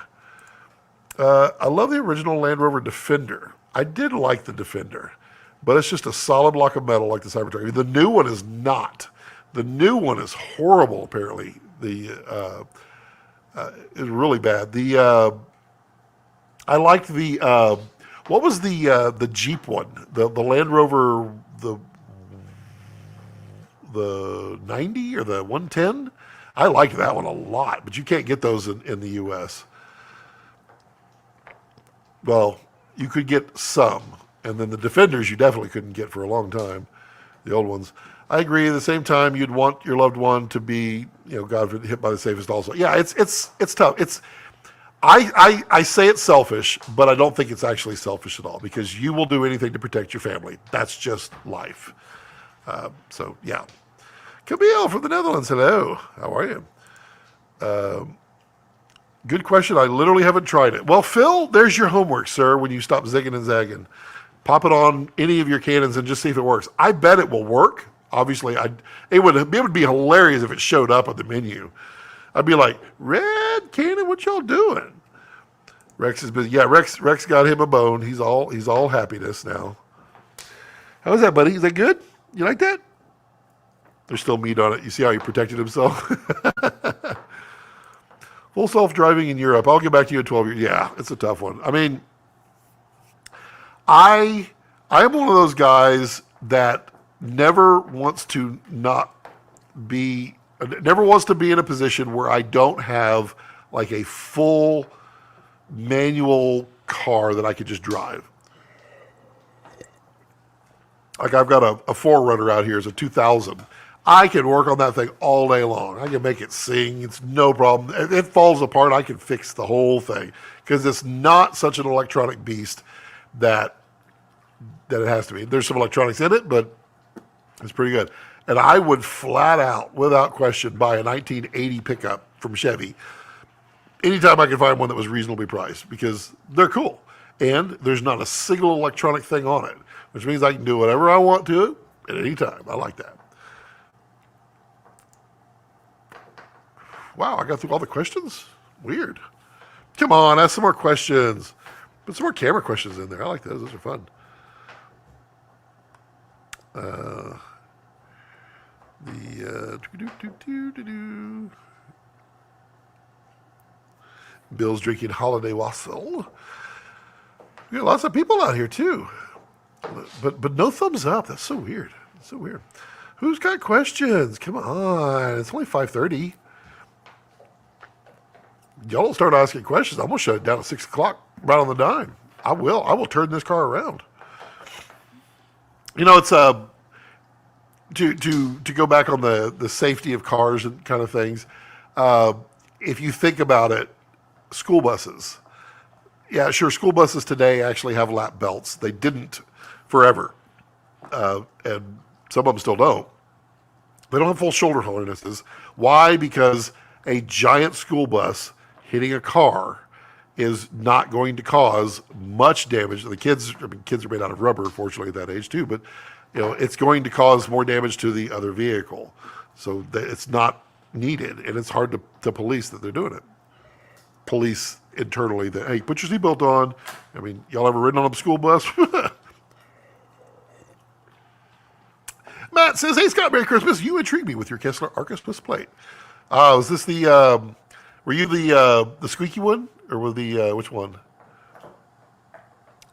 I love the original Land Rover Defender. I did like the Defender, but it's just a solid block of metal like the Cybertruck. The new one is not. The new one is horrible, apparently. It's really bad. I liked the, what was the Jeep one? The Land Rover, the 90 or the 110? I liked that one a lot, but you can't get those in the U.S. Well, you could get some. And then the Defenders you definitely couldn't get for a long time, the old ones. I agree. At the same time, you'd want your loved one to be, God forbid, hit by the safest also. Yeah, it's tough. I say it's selfish, but I don't think it's actually selfish at all because you will do anything to protect your family. That's just life. So, yeah. Camille from the Netherlands. Hello. How are you? Good question. I literally haven't tried it. Well, Phil, there's your homework, sir, when you stop zigging and zagging. Pop it on any of your Canons and just see if it works. I bet it will work. Obviously, it would be hilarious if it showed up on the menu. I'd be like, Red Canon, what y'all doing? Rex is busy. Yeah, Rex got him a bone. He's all happiness now. How is that, buddy? Is that good? You like that? There's still meat on it. You see how he protected himself? Full self-driving in Europe. I'll get back to you in 12 years. Yeah, it's a tough one. I mean, I am one of those guys that never wants to be in a position where I don't have like a full manual car that I could just drive. Like I've got a 4Runner out here. It's a 2000. I can work on that thing all day long. I can make it sing. It's no problem. If it falls apart, I can fix the whole thing because it's not such an electronic beast that it has to be. There's some electronics in it, but it's pretty good. And I would flat out, without question, buy a 1980 pickup from Chevy anytime I could find one that was reasonably priced because they're cool. And there's not a single electronic thing on it, which means I can do whatever I want to it at any time. I like that. Wow, I got through all the questions? Weird. Come on, ask some more questions. Put some more camera questions in there. I like those. Those are fun. Bill's drinking holiday wassail. We got lots of people out here too. But no thumbs up. That's so weird. That's so weird. Who's got questions? Come on. It's only 5:30. Y'all don't start asking questions. I'm going to shut it down at 6 o'clock, right on the dime. I will turn this car around. You know, it's to go back on the safety of cars and kind of things. If you think about it, school buses. Yeah, sure. School buses today actually have lap belts. They didn't forever, and some of them still don't. They don't have full shoulder harnesses. Why? Because a giant school bus hitting a car is not going to cause much damage. The kids, I mean, kids are made out of rubber, fortunately, at that age too. But you know, it's going to cause more damage to the other vehicle. So it's not needed, and it's hard to police that they're doing it. Police internally that, hey, put your seatbelt on. I mean, y'all ever ridden on a school bus? Matt says, hey, Scott, Merry Christmas. You intrigue me with your Kessler Arcus plate. Was this were you the squeaky one? Or was the, which one?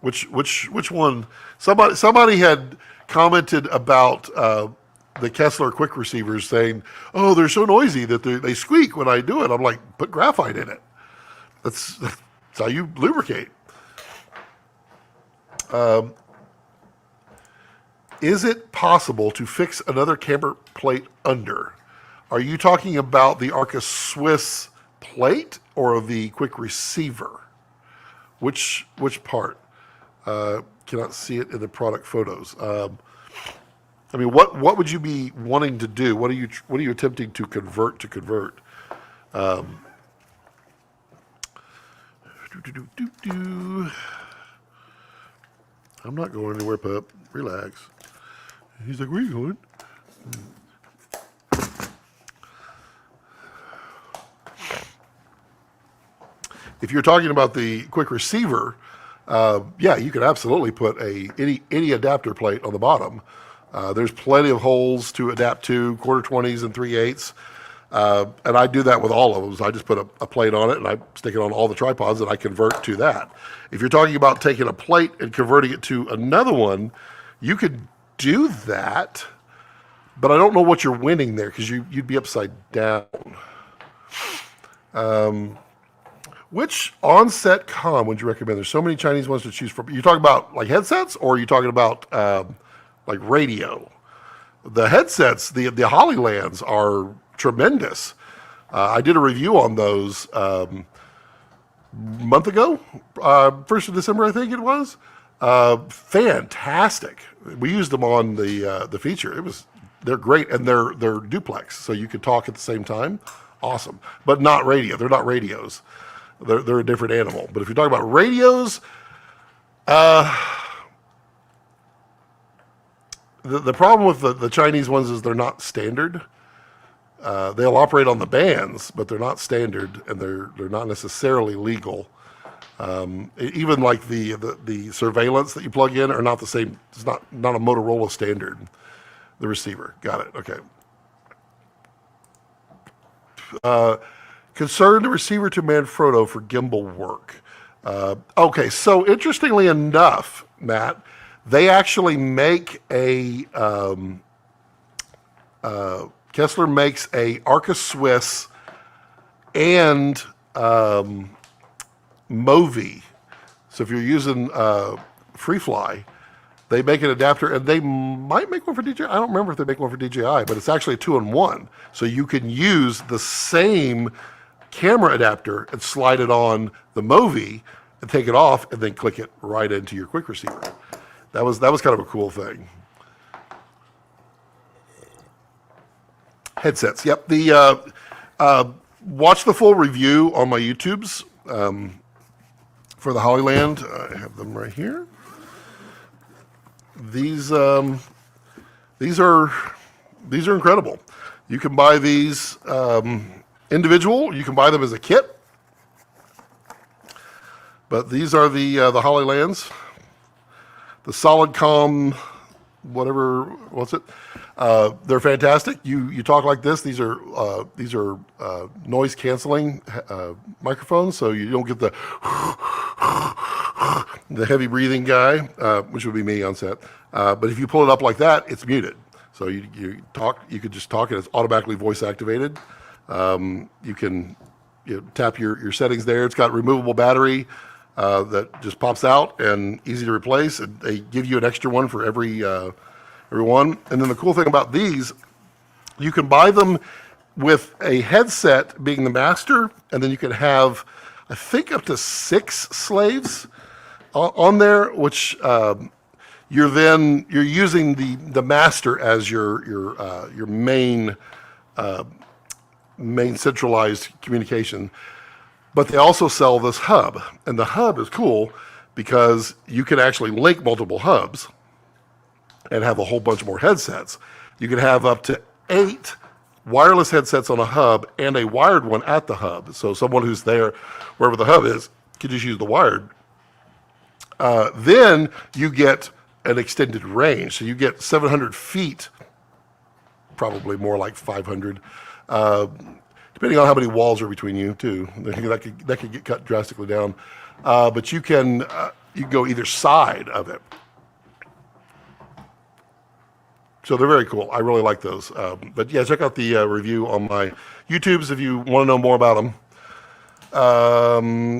Which one? Somebody had commented about the Kessler quick receivers saying, oh, they're so noisy that they squeak when I do it. I'm like, put graphite in it. That's how you lubricate. Is it possible to fix another camber plate under? Are you talking about the Arcus Swiss plate or the quick receiver? Which part? Cannot see it in the product photos. I mean, what would you be wanting to do? What are you attempting to convert? I'm not going anywhere, pup. Relax. He's like, where are you going? If you're talking about the quick receiver, yeah, you could absolutely put any adapter plate on the bottom. There's plenty of holes to adapt to, 1/4-20s and 3/8. And I do that with all of them. So I just put a plate on it and I stick it on all the tripods and I convert to that. If you're talking about taking a plate and converting it to another one, you could do that, but I don't know what you're winning there because you'd be upside down. Which on-set comm would you recommend? There's so many Chinese ones to choose from. Are you talking about like headsets or are you talking about like radio? The headsets, the Hollylands are tremendous. I did a review on those month ago, 1st of December, I think it was. Fantastic. We used them on the feature. They're great, and they're duplex, so you could talk at the same time. Awesome, but not radio. They're not radios. They're a different animal. But if you're talking about radios, the problem with the Chinese ones is they're not standard. They'll operate on the bands, but they're not standard, and they're not necessarily legal. Even like the surveillance that you plug in are not the same. It's not a Motorola standard. The receiver, got it. Okay. Concerned the receiver to Manfrotto for gimbal work. Okay, so interestingly enough, Matt, they actually make Kessler makes a Arcus Swiss and Movi. So if you're using FreeFly, they make an adapter, and they might make one for DJI. I don't remember if they make one for DJI, but it's actually a 2-in-1. So you can use the same camera adapter and slide it on the Movi and take it off and then click it right into your quick receiver. That was kind of a cool thing. Headsets. Yep. The watch the full review on my YouTubes for the Hollyland. I have them right here. These are incredible. You can buy these individual. You can buy them as a kit. But these are the Hollylands, the SolidComm, whatever. What's it? They're fantastic. You talk like this. These are noise canceling microphones, so you don't get the heavy breathing guy, which would be me on set. But if you pull it up like that, it's muted. So you talk. You could just talk, and it's automatically voice activated. You can tap your settings there. It's got removable battery. that just pops out and easy to replace. And they give you an extra one for every one. And then the cool thing about these, you can buy them with a headset being the master, and then you can have, I think, up to 6 slaves on there, which you're using the master as your main centralized communication. But they also sell this hub, and the hub is cool because you can actually link multiple hubs and have a whole bunch more headsets. You can have up to 8 wireless headsets on a hub and a wired one at the hub. So someone who's there, wherever the hub is, can just use the wired. Then you get an extended range. So you get 700 feet, probably more like 500, depending on how many walls are between you too. That could get cut drastically down. But you can go either side of it. So they're very cool. I really like those. But yeah, check out the review on my YouTubes if you want to know more about them.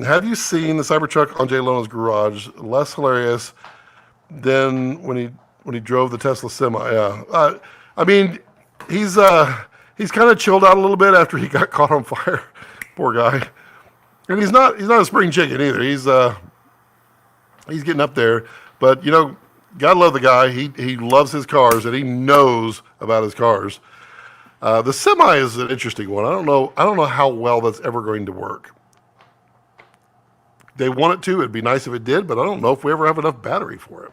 Have you seen the Cybertruck on Jay Leno's garage? Less hilarious than when he drove the Tesla semi. Yeah. I mean, he's kind of chilled out a little bit after he got caught on fire. Poor guy. And he's not a spring chicken either. He's getting up there. But you know, gotta love the guy. He loves his cars and he knows about his cars. The semi is an interesting one. I don't know how well that's ever going to work. They want it to. It'd be nice if it did, but I don't know if we ever have enough battery for it.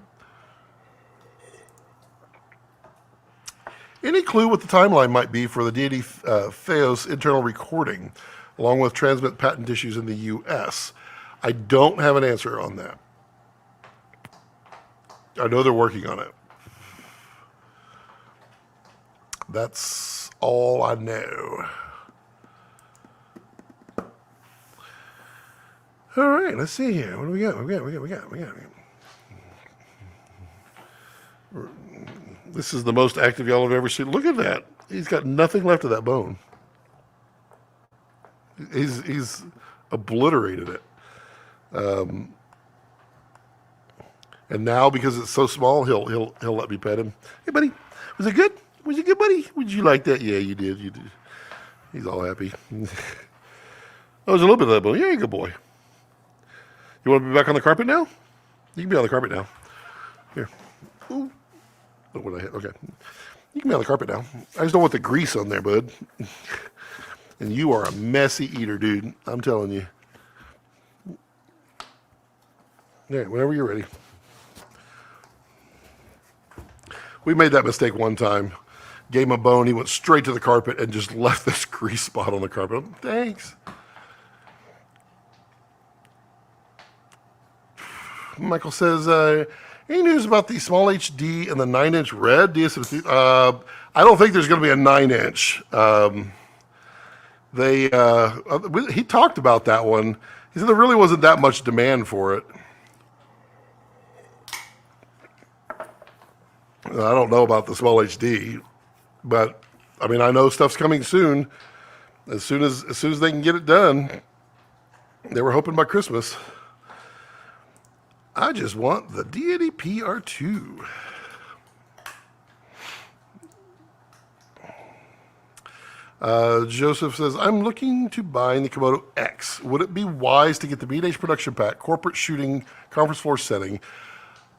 Any clue what the timeline might be for the deity Theos internal recording, along with transmit patent issues in the U.S.? I don't have an answer on that. I know they're working on it. That's all I know. All right, let's see here. What do we got? We got. This is the most active y'all have ever seen. Look at that. He's got nothing left of that bone. He's obliterated it. And now, because it's so small, he'll let me pet him. Hey, buddy, was it good? Was it good, buddy? Would you like that? Yeah, you did. You did. He's all happy. Oh, there's a little bit of that bone. Yeah, good boy. You want to be back on the carpet now? You can be on the carpet now. Here. Ooh. Oh, what I hit? Okay. You can be on the carpet now. I just don't want the grease on there, bud. And you are a messy eater, dude. I'm telling you. Yeah, whenever you're ready. We made that mistake one time. Gave him a bone. He went straight to the carpet and just left this grease spot on the carpet. Thanks. Michael says, any news about the small HD and the 9-inch red DSM-3? I don't think there's going to be a 9-inch. He talked about that one. He said there really wasn't that much demand for it. I don't know about the small HD, but I mean, I know stuff's coming soon. As soon as they can get it done. They were hoping by Christmas. I just want the Deity PR2. Joseph says, I'm looking to buy the Komodo X. Would it be wise to get the B&H production pack, corporate shooting, conference floor setting?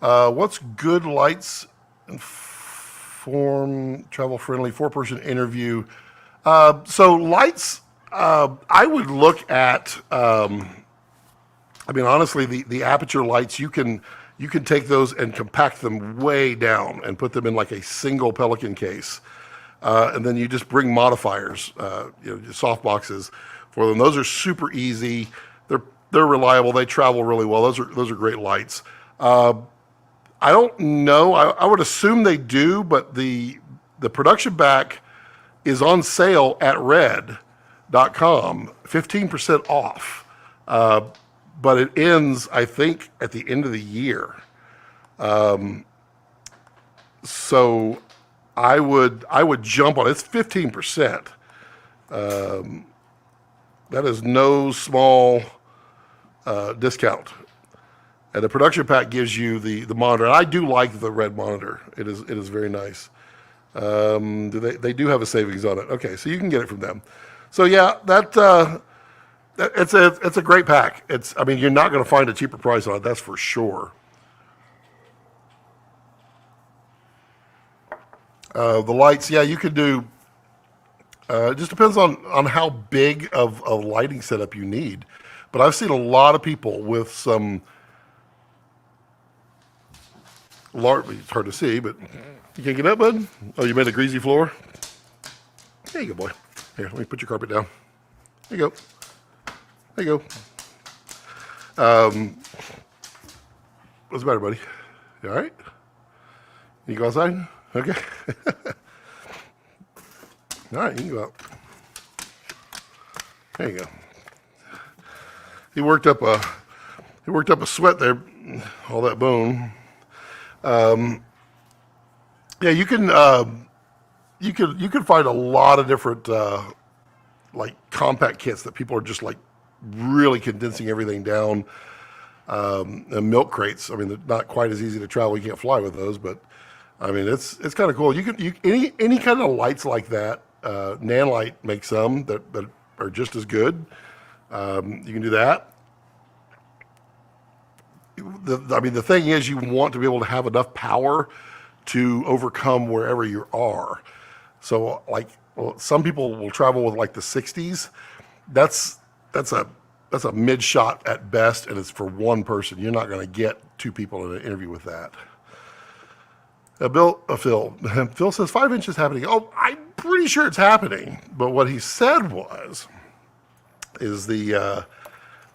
What's good lights and travel friendly, 4-person interview? So lights, I would look at, I mean, honestly, the Aputure lights, you can take those and compact them way down and put them in like a single Pelican case. And then you just bring modifiers, soft boxes for them. Those are super easy. They're reliable. They travel really well. Those are great lights. I don't know. I would assume they do, but the production back is on sale at red.com, 15% off. But it ends, I think, at the end of the year. So I would jump on it. It's 15%. That is no small discount. And the production pack gives you the monitor. And I do like the red monitor. It is very nice. They do have a savings on it. Okay, so you can get it from them. So yeah, it's a great pack. I mean, you're not going to find a cheaper price on it. That's for sure. The lights, yeah, you could do. It just depends on how big of a lighting setup you need. But I've seen a lot of people with some large. It's hard to see, but you can't get up, bud. Oh, you made a greasy floor. There you go, boy. Here, let me put your carpet down. There you go. There you go. What's the matter, buddy? You all right? You go outside? Okay. All right, you can go out. There you go. He worked up a sweat there, all that bone. Yeah, you can find a lot of different like compact kits that people are just like really condensing everything down. And milk crates. I mean, they're not quite as easy to travel. You can't fly with those, but I mean, it's kind of cool. Any kind of lights like that. Nanlite makes some that are just as good. You can do that. The thing is, you want to be able to have enough power to overcome wherever you are. So, like, some people will travel with like the 60s. That's a mid shot at best, and it's for one person. You're not going to get two people in an interview with that. Phil says 5 inches happening. Oh, I'm pretty sure it's happening. But what he said is the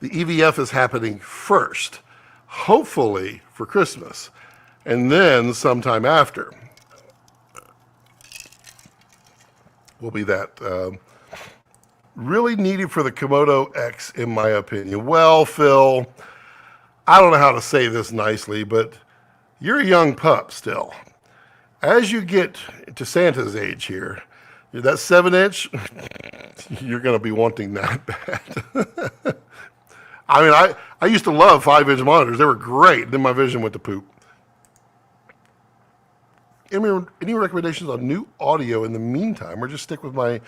EVF is happening first, hopefully for Christmas, and then sometime after will be that really needed for the Komodo X, in my opinion. Well, Phil, I don't know how to say this nicely, but you're a young pup still. As you get to Santa's age here, that 7-inch, you're going to be wanting that bad. I mean, I used to love 5-inch monitors. They were great. Then my vision went to poop. Any recommendations on new audio in the meantime, or just stick with my...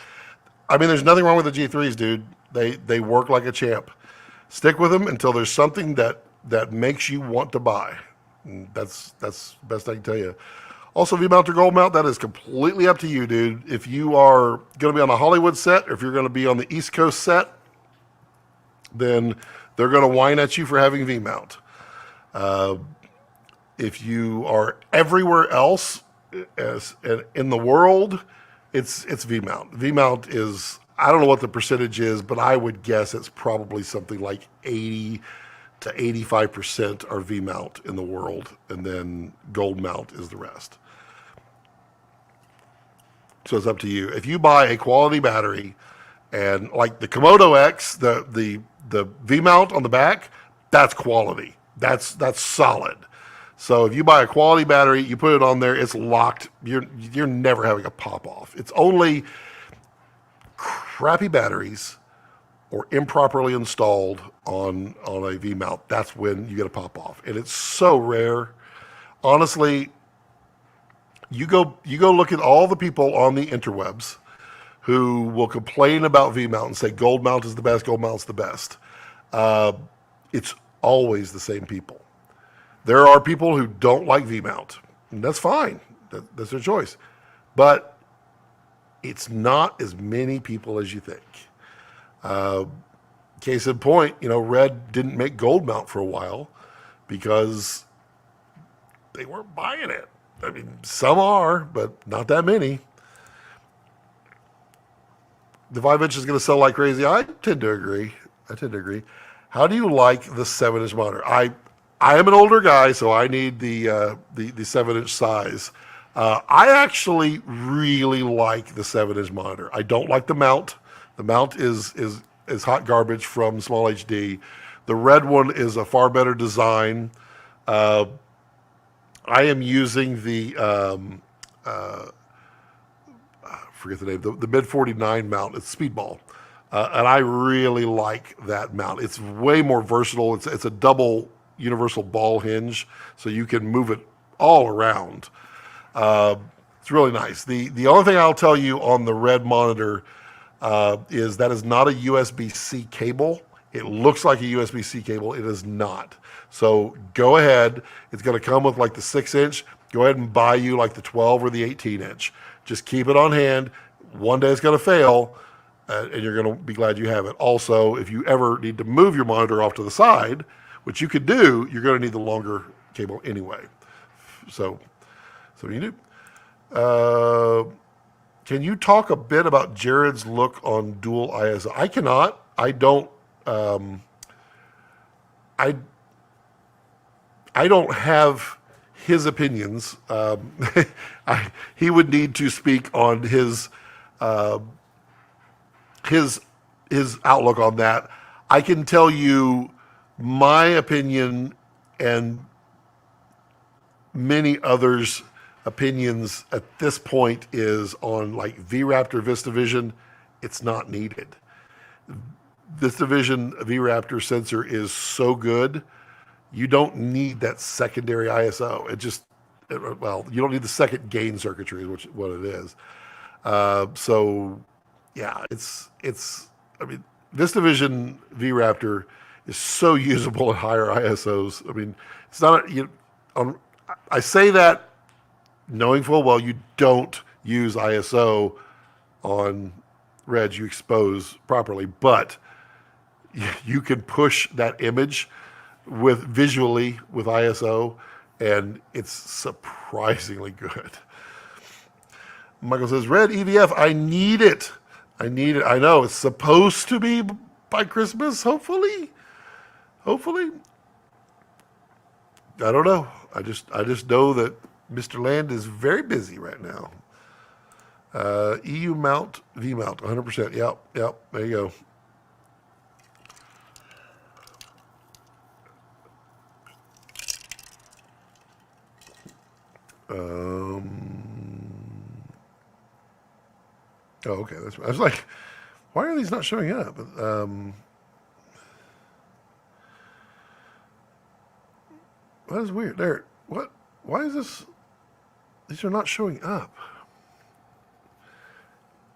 I mean, there's nothing wrong with the G3s, dude. They work like a champ. Stick with them until there's something that makes you want to buy. And that's the best I can tell you. Also, V-mount or gold mount, that is completely up to you, dude. If you are going to be on a Hollywood set, or if you're going to be on the East Coast set, then they're going to whine at you for having V-mount. If you are everywhere else in the world, it's V-mount. V-mount is, I don't know what the percentage is, but I would guess it's probably something like 80 to 85% are V-mount in the world, and then gold mount is the rest. So it's up to you. If you buy a quality battery, and like the Komodo X, the V-mount on the back, that's quality. That's solid. So if you buy a quality battery, you put it on there, it's locked. You're never having a pop off. It's only crappy batteries or improperly installed on a V-mount. That's when you get a pop off, and it's so rare. Honestly, you go look at all the people on the interwebs who will complain about V-mount and say gold mount is the best, gold mount's the best. It's always the same people. There are people who don't like V-mount, and that's fine. That's their choice. But it's not as many people as you think. Case in point, Red didn't make gold mount for a while because they weren't buying it. I mean, some are, but not that many. The 5-inch is going to sell like crazy. I tend to agree. How do you like the 7-inch monitor? I am an older guy, so I need the 7-inch size. I actually really like the 7-inch monitor. I don't like the mount. The mount is hot garbage from Small HD. The red one is a far better design. I am using the forget the name, the mid 49 mount. It's Speedball, and I really like that mount. It's way more versatile. It's a double universal ball hinge, so you can move it all around. It's really nice. The only thing I'll tell you on the red monitor is that is not a USB-C cable. It looks like a USB-C cable. It is not. So go ahead. It's going to come with like the 6-inch. Go ahead and buy you like the 12 or the 18-inch. Just keep it on hand. One day it's going to fail, and you're going to be glad you have it. Also, if you ever need to move your monitor off to the side, which you could do, you're going to need the longer cable anyway. So what do you do? Can you talk a bit about Jared's look on dual ISO? I cannot. I don't. I don't have his opinions. He would need to speak on his outlook on that. I can tell you my opinion and many others' opinions at this point is on like V-RAPTOR VistaVision. It's not needed. VistaVision V-RAPTOR sensor is so good. You don't need that secondary ISO. Well, you don't need the second gain circuitry, which is what it is. So yeah, I mean, VistaVision V-RAPTOR is so usable at higher ISOs. I mean, it's not, I say that knowing full well you don't use ISO on Reds you expose properly, but you can push that image visually with ISO, and it's surprisingly good. Michael says, Red EVF, I need it. I know it's supposed to be by Christmas, hopefully. I don't know. I just know that Mr. Land is very busy right now. EU mount, V mount, 100%. Yep. There you go. Oh, okay. I was like, why are these not showing up? That is weird. There. What? Why is this? These are not showing up.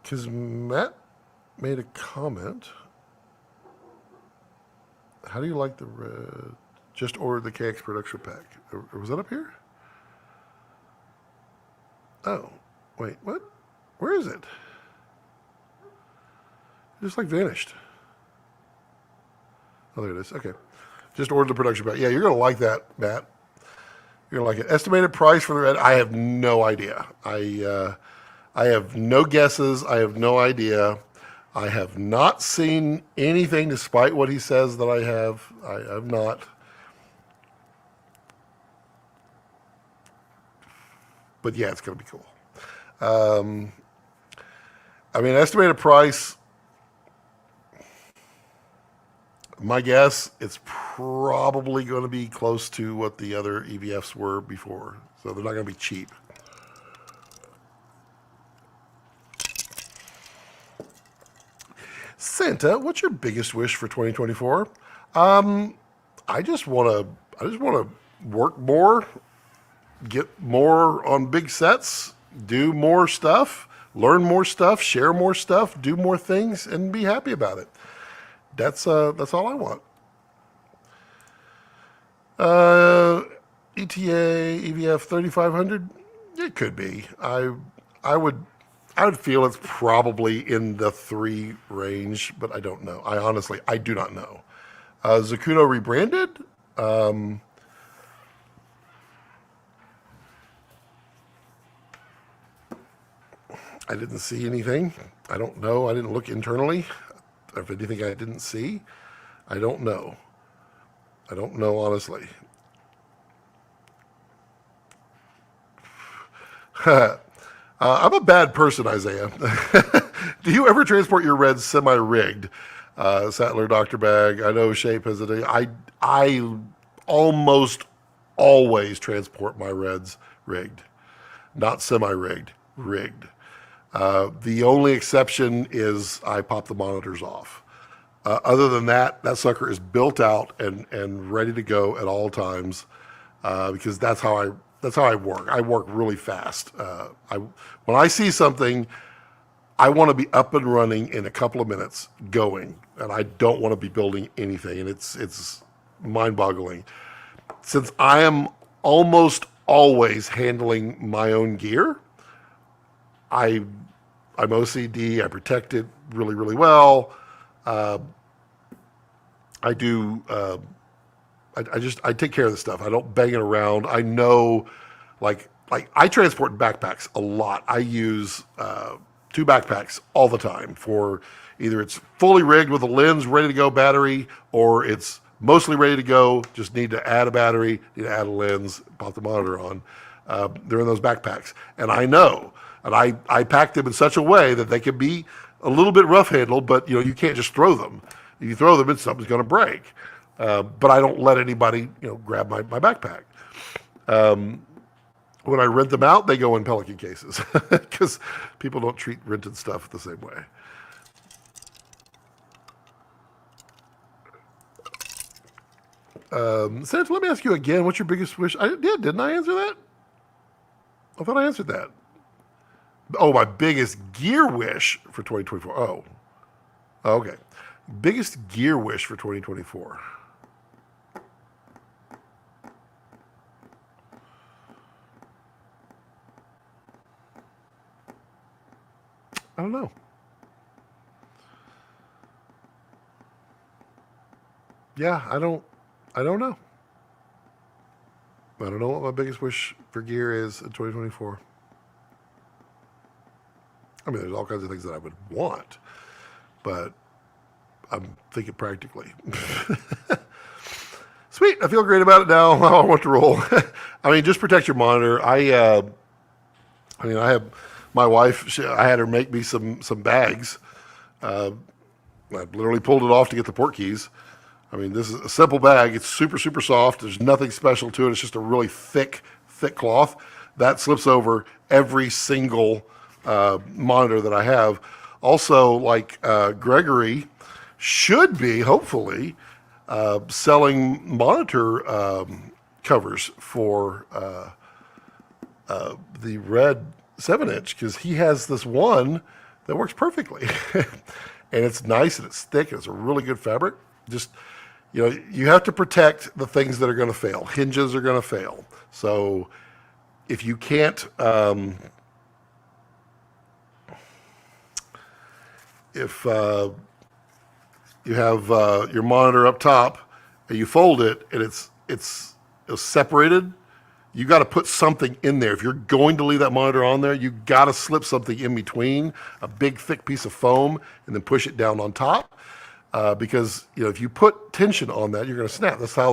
Because Matt made a comment. How do you like the red? Just ordered the KX production pack. Or was that up here? Oh, wait, what? Where is it? It just like vanished. Oh, there it is. Okay. Just ordered the production pack. Yeah, you're going to like that, Matt. You're going to like it. Estimated price for the red? I have no idea. I have no guesses. I have no idea. I have not seen anything despite what he says that I have. I have not. But yeah, it's going to be cool. I mean, estimated price, my guess, it's probably going to be close to what the other EVFs were before. So they're not going to be cheap. Santa, what's your biggest wish for 2024? I just want to work more, get more on big sets, do more stuff, learn more stuff, share more stuff, do more things, and be happy about it. That's all I want. ETA EVF 3500, it could be. I would feel it's probably in the 3 range, but I don't know. I do not know. Zacuto rebranded. I didn't see anything. I don't know. I didn't look internally. If anything I didn't see, I don't know. I don't know, honestly. I'm a bad person, Isaiah. Do you ever transport your reds semi-rigged? Sattler, Dr. Bag, I know Shape has it. I almost always transport my reds rigged. Not semi-rigged, rigged. The only exception is I pop the monitors off. Other than that, that sucker is built out and ready to go at all times, because that's how I work. I work really fast. When I see something, I want to be up and running in a couple of minutes, going, and I don't want to be building anything. And it's mind-boggling. Since I am almost always handling my own gear, I'm OCD. I protect it really, really well. I do. I take care of the stuff. I don't bang it around. I know, like I transport backpacks a lot. I use 2 backpacks all the time for either it's fully rigged with a lens ready to go battery, or it's mostly ready to go. Just need to add a battery, need to add a lens, pop the monitor on. They're in those backpacks, and I know, and I pack them in such a way that they can be a little bit rough handled, but you can't just throw them. If you throw them, something's going to break. But I don't let anybody, grab my backpack. When I rent them out, they go in Pelican cases because people don't treat rented stuff the same way. Santa, let me ask you again, what's your biggest wish? I did, didn't I answer that? I thought I answered that. Oh, my biggest gear wish for 2024. Oh, okay. Biggest gear wish for 2024. I don't know. Yeah, I don't know. I don't know what my biggest wish for gear is in 2024. I mean, there's all kinds of things that I would want, but I'm thinking practically. Sweet, I feel great about it now. I want to roll. I mean, just protect your monitor. I have my wife. I had her make me some bags. I literally pulled it off to get the port keys. I mean, this is a simple bag. It's super, super soft. There's nothing special to it. It's just a really thick cloth that slips over every single monitor that I have. Also, like Gregory should be, hopefully, selling monitor covers for the red 7-inch, because he has this one that works perfectly. And it's nice and it's thick and it's a really good fabric. Just, you have to protect the things that are going to fail. Hinges are going to fail. So if you can't, if you have your monitor up top and you fold it and it's separated, you got to put something in there. If you're going to leave that monitor on there, you got to slip something in between, a big thick piece of foam, and then push it down on top. Because if you put tension on that, you're going to snap. That's how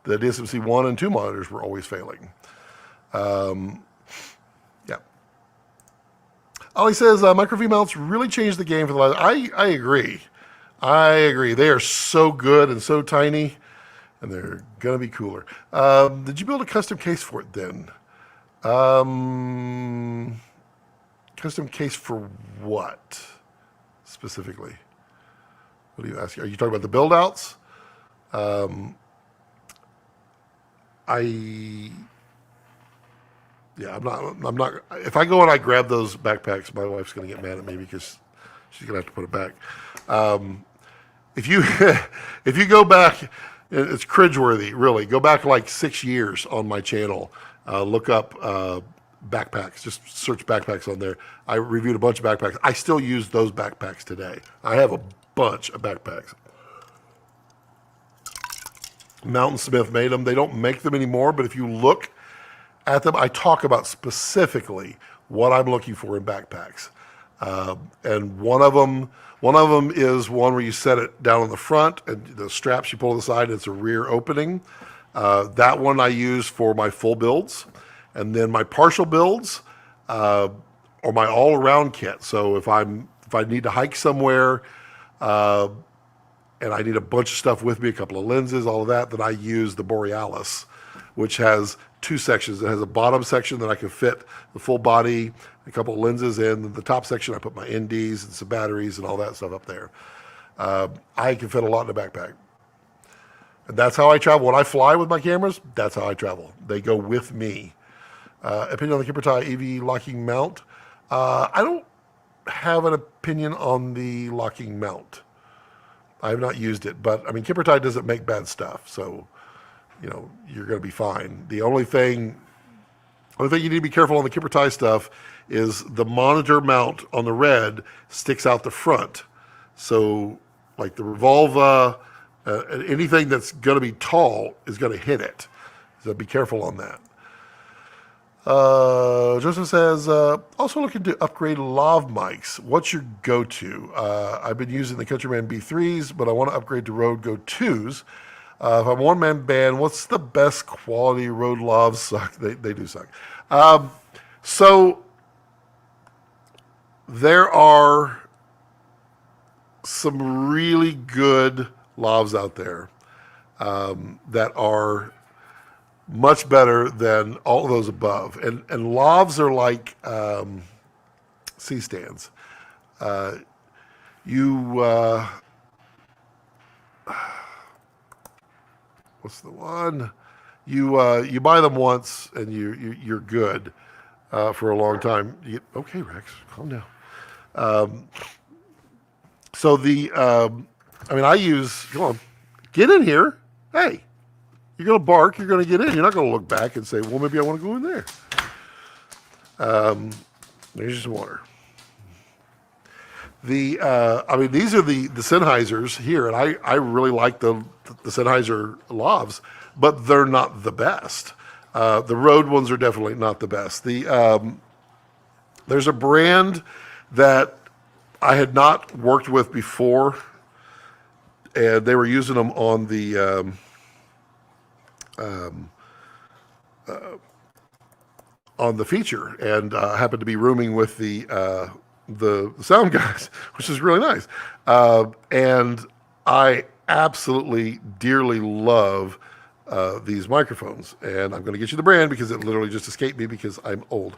the DSMC 1 and 2 monitors were always failing. Yeah. Ollie says micro V mounts really changed the game for the last. I agree. They are so good and so tiny, and they're going to be cooler. Did you build a custom case for it then? Custom case for what specifically? What are you asking? Are you talking about the build outs? I'm not, if I go and I grab those backpacks, my wife's going to get mad at me because she's going to have to put it back. If you go back, it's cringeworthy, really. Go back like 6 years on my channel. Look up backpacks. Just search backpacks on there. I reviewed a bunch of backpacks. I still use those backpacks today. I have a bunch of backpacks. Mountain Smith made them. They don't make them anymore, but if you look at them, I talk about specifically what I'm looking for in backpacks. And one of them is one where you set it down on the front and the straps you pull to the side, and it's a rear opening. That one I use for my full builds. And then my partial builds are my all-around kit. So if I need to hike somewhere, and I need a bunch of stuff with me, a couple of lenses, all of that, then I use the Borealis, which has 2 sections. It has a bottom section that I can fit the full body, a couple of lenses in. And the top section, I put my NDs and some batteries and all that stuff up there. I can fit a lot in a backpack. And that's how I travel. When I fly with my cameras, that's how I travel. They go with me. Opinion on the Kippertie EV locking mount. I don't have an opinion on the locking mount. I have not used it, but I mean, Kippertie doesn't make bad stuff, so you know you're going to be fine. The only thing you need to be careful on the Kippertie stuff is the monitor mount on the Red sticks out the front. So, like the Revolva, anything that's going to be tall is going to hit it. So be careful on that. Joseph says, also looking to upgrade lav mics. What's your go-to? I've been using the Countryman B3s, but I want to upgrade to Rode Go 2s. If I'm a one-man band, what's the best quality Rode lavs? Suck. They do suck. So there are some really good lavs out there that are much better than all of those above. And lavs are like C-stands. What's the one? You buy them once and you're good for a long time. Okay, Rex, calm down. So I use. Come on, get in here. Hey, you're gonna bark. You're gonna get in. You're not gonna look back and say, "Well, maybe I want to go in there." There's some water. These are the Sennheisers here, and I really like the Sennheiser lavs, but they're not the best. The Rode ones are definitely not the best. There's a brand that I had not worked with before, and they were using them on the feature, and happened to be rooming with the sound guys, which is really nice. And I absolutely dearly love these microphones, and I'm going to get you the brand because it literally just escaped me because I'm old.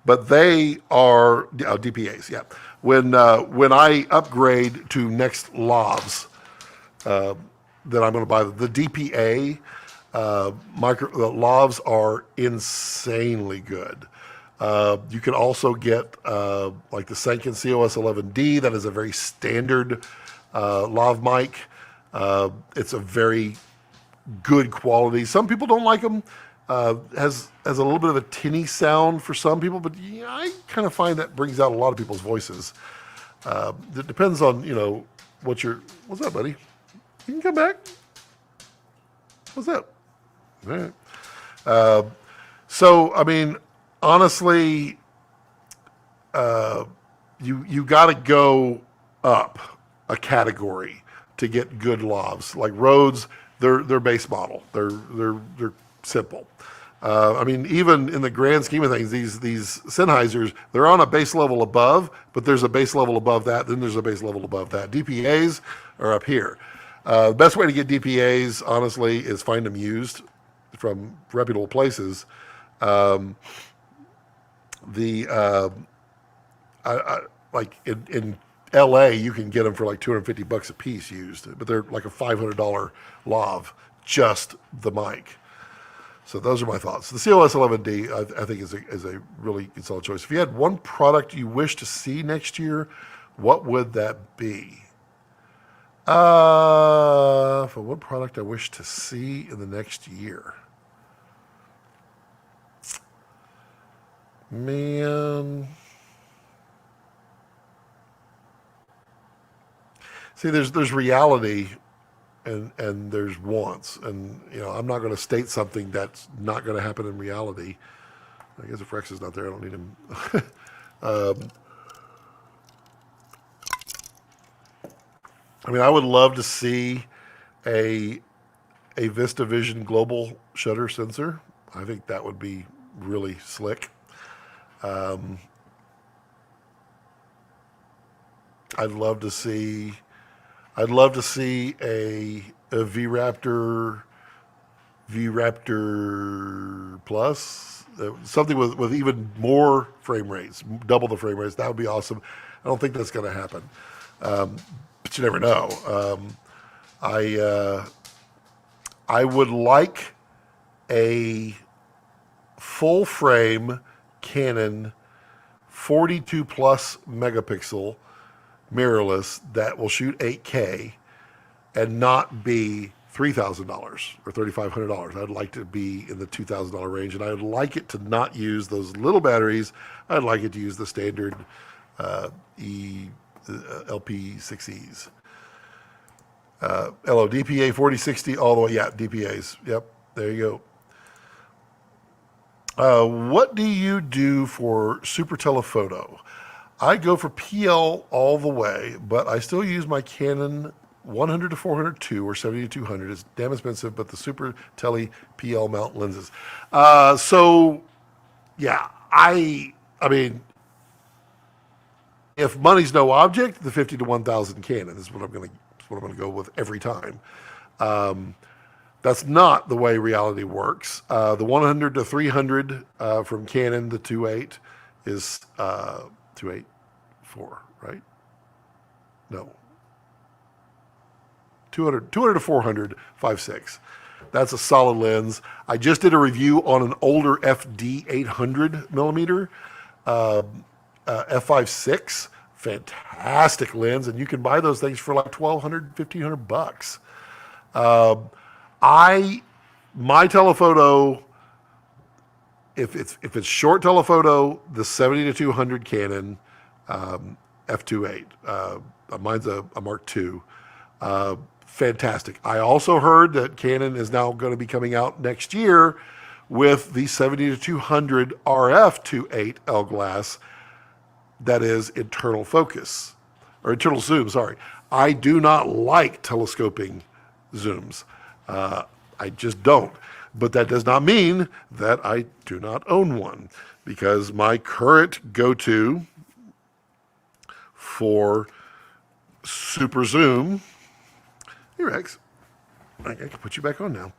But they are DPAs. Yeah. When I upgrade to next lavs, then I'm going to buy the DPA. The lavs are insanely good. You can also get like the Sanken COS 11D. That is a very standard lav mic. It's a very good quality. Some people don't like them. Has a little bit of a tinny sound for some people, but yeah, I kind of find that brings out a lot of people's voices. It depends on what's up, buddy? You can come back. What's up? All right. So I mean, honestly, you got to go up a category to get good lavs. Like Rhodes, they're base model. They're simple. I mean, even in the grand scheme of things, these Sennheisers, they're on a base level above, but there's a base level above that, then there's a base level above that. DPAs are up here. The best way to get DPAs, honestly, is find them used from reputable places. Like in LA, you can get them for like $250 a piece used, but they're like a $500 lav, just the mic. So those are my thoughts. The COS 11D, I think, is a really good solid choice. If you had one product you wish to see next year, what would that be? For one product I wish to see in the next year. Man. See, there's reality and there's wants, and I'm not going to state something that's not going to happen in reality. I guess if Rex is not there, I don't need him. I mean, I would love to see a VistaVision global shutter sensor. I think that would be really slick. I'd love to see a V-RAPTOR Plus, something with even more frame rates, double the frame rates. That would be awesome. I don't think that's going to happen. but you never know. I would like a full frame Canon 42 plus megapixel mirrorless that will shoot 8K and not be $3,000 or $3,500. I'd like to be in the $2,000 range, and I would like it to not use those little batteries. I'd like it to use the standard LP6Es. LO DPA 4060 all the way. Yeah, DPAs. Yep, there you go. What do you do for super telephoto? I go for PL all the way, but I still use my Canon 100 to 402 or 70 to 200. It's damn expensive, but the super tele PL mount lenses. So yeah, I mean, if money's no object, the 50 to 1000 Canon is what I'm going to go with every time. That's not the way reality works. The 100 to 300 from Canon, the 2.8 is 2.84, right? No. 200 to 400, 5.6. That's a solid lens. I just did a review on an older FD 800 millimeter, f5.6. Fantastic lens, and you can buy those things for like $1,200, $1,500. My telephoto, if it's short telephoto, the 70 to 200 Canon f2.8. Mine's a Mark II. Fantastic. I also heard that Canon is now going to be coming out next year with the 70 to 200 RF 2.8 L glass that is internal focus, or internal zoom, sorry. I do not like telescoping zooms. I just don't. But that does not mean that I do not own one, because my current go-to for super zoom, IRIX, I can put you back on now.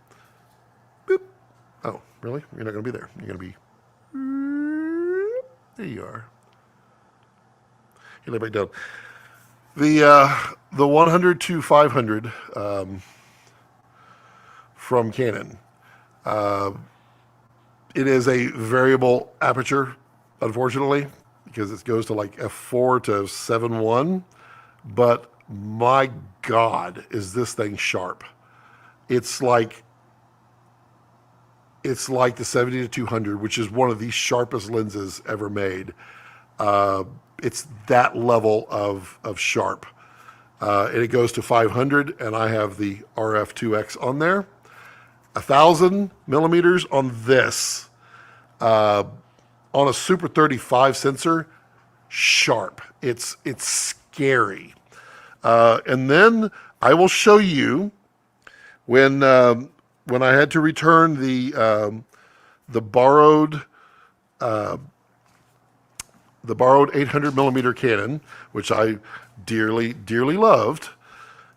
Boop. Oh, really? You're not going to be there. You're going to be, there you are. You lay back down. The 100 to 500 from Canon. It is a variable aperture, unfortunately, because it goes to like f4 to 7.1. But my God, is this thing sharp? It's like the 70 to 200, which is one of the sharpest lenses ever made. It's that level of sharp. And it goes to 500, and I have the RF2X on there. 1,000 millimeters on this, on a Super 35 sensor, sharp. It's scary. And then I will show you when I had to return the borrowed 800 millimeter Canon, which I dearly, dearly loved.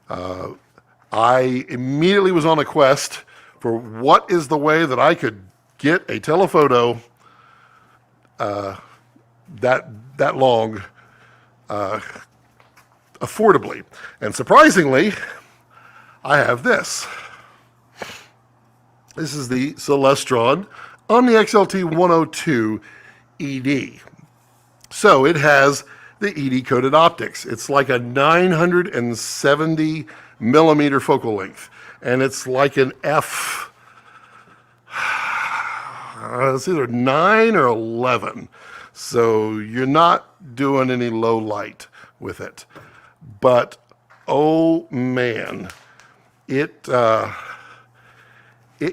I immediately was on a quest for what is the way that I could get a telephoto that long affordably. And surprisingly, I have this. This is the Celestron on the XLT 102 ED. So it has the ED coated optics. It's like a 970 millimeter focal length. And it's like an F, it's either 9 or 11. So you're not doing any low light with it. But, oh man, it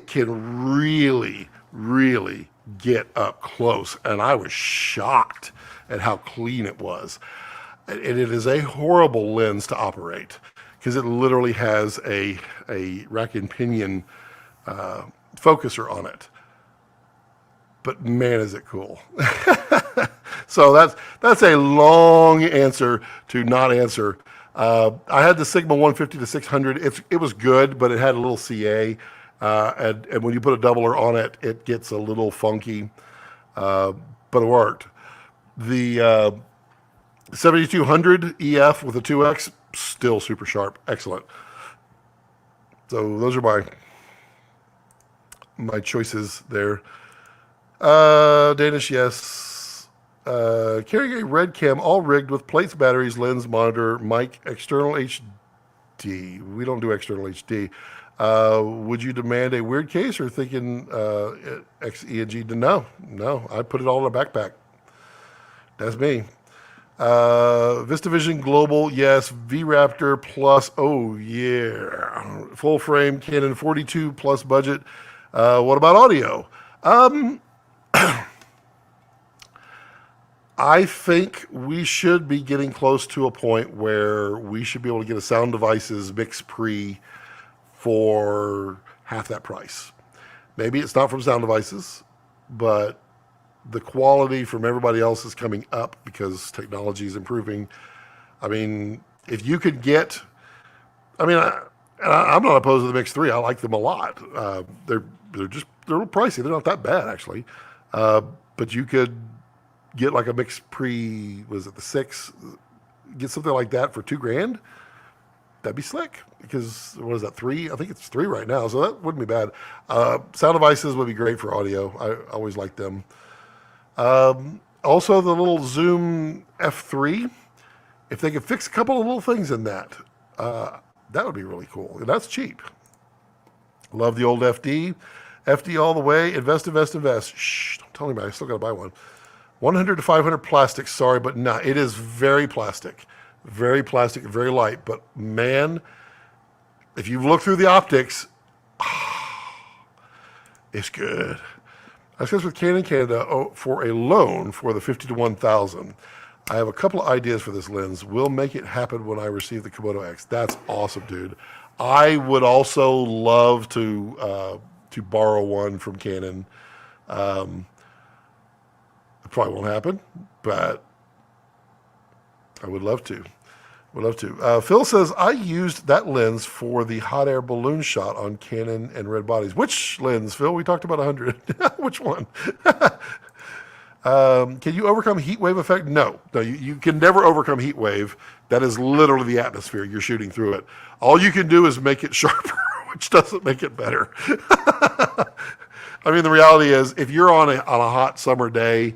can really, really get up close. And I was shocked at how clean it was. And it is a horrible lens to operate, because it literally has a rack and pinion focuser on it. But man, is it cool. So that's a long answer to not answer. I had the Sigma 150 to 600. It was good, but it had a little CA. And when you put a doubler on it, it gets a little funky. But it worked. The 7200 EF with a 2X, still super sharp. Excellent. So those are my choices there. Danish, yes. Carrying a red cam, all rigged with plates, batteries, lens, monitor, mic, external HD. We don't do external HD. Would you demand a weird case or thinking XENG? No. I put it all in a backpack. That's me. VistaVision Global, yes. V-RAPTOR Plus, oh yeah. Full frame Canon 42 plus budget. What about audio? I think we should be getting close to a point where we should be able to get a Sound Devices mix pre for half that price. Maybe it's not from Sound Devices, but the quality from everybody else is coming up because technology is improving. I mean, if you could get, I'm not opposed to the Mix 3. I like them a lot. They're a little pricey. They're not that bad actually, but you could get like a Mix Pre. Was it the 6? Get something like that for $2,000. That'd be slick because what is that, 3? I think it's 3 right now, so that wouldn't be bad. Sound Devices would be great for audio. I always like them. Also, the little Zoom F3, if they could fix a couple of little things in that, that would be really cool. And that's cheap. Love the old FD. FD all the way. Invest. Shh, don't tell anybody. I still got to buy one. 100 to 500 plastic. Sorry, but no, it is very plastic. Very plastic, very light. But man, if you look through the optics, it's good. I discussed with Canon Canada for a loan for the 50 to 1000. I have a couple of ideas for this lens. We'll make it happen when I receive the Komodo X. That's awesome, dude. I would also love to borrow one from Canon. It probably won't happen, but I would love to. Phil says, I used that lens for the hot air balloon shot on Canon and red bodies. Which lens, Phil? We talked about 100. Which one? Can you overcome heat wave effect? No, you can never overcome heat wave. That is literally the atmosphere. You're shooting through it. All you can do is make it sharper, which doesn't make it better. I mean, the reality is, if you're on a hot summer day,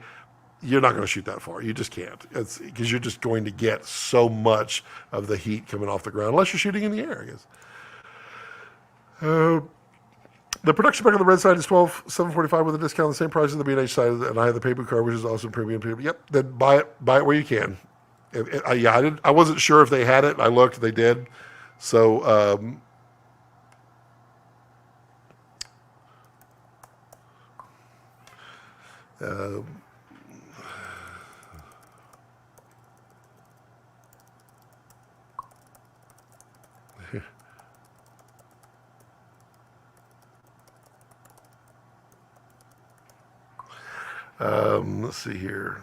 you're not going to shoot that far. You just can't. It's because you're just going to get so much of the heat coming off the ground, unless you're shooting in the air, I guess. The production pack on the red side is $12,745 with a discount, the same price as the B&H side, and I have the paper card, which is awesome, premium. Yep, then buy it where you can. I wasn't sure if they had it. I looked, they did. So, let's see here.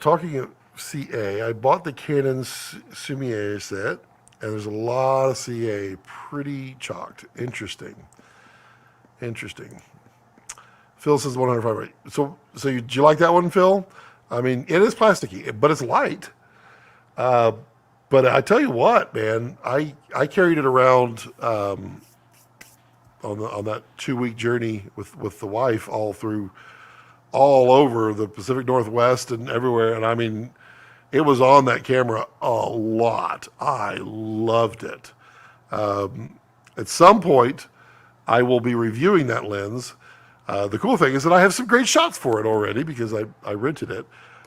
Talking of CA, I bought the Canon Sumier set, and there's a lot of CA, pretty chalked. Interesting. Phil says 105. Right. So do you like that one, Phil? I mean, it is plasticky, but it's light. But I tell you what, man, I carried it around on that 2-week journey with the wife all over the Pacific Northwest and everywhere. And I mean, it was on that camera a lot. I loved it. At some point, I will be reviewing that lens. The cool thing is that I have some great shots for it already because I rented it.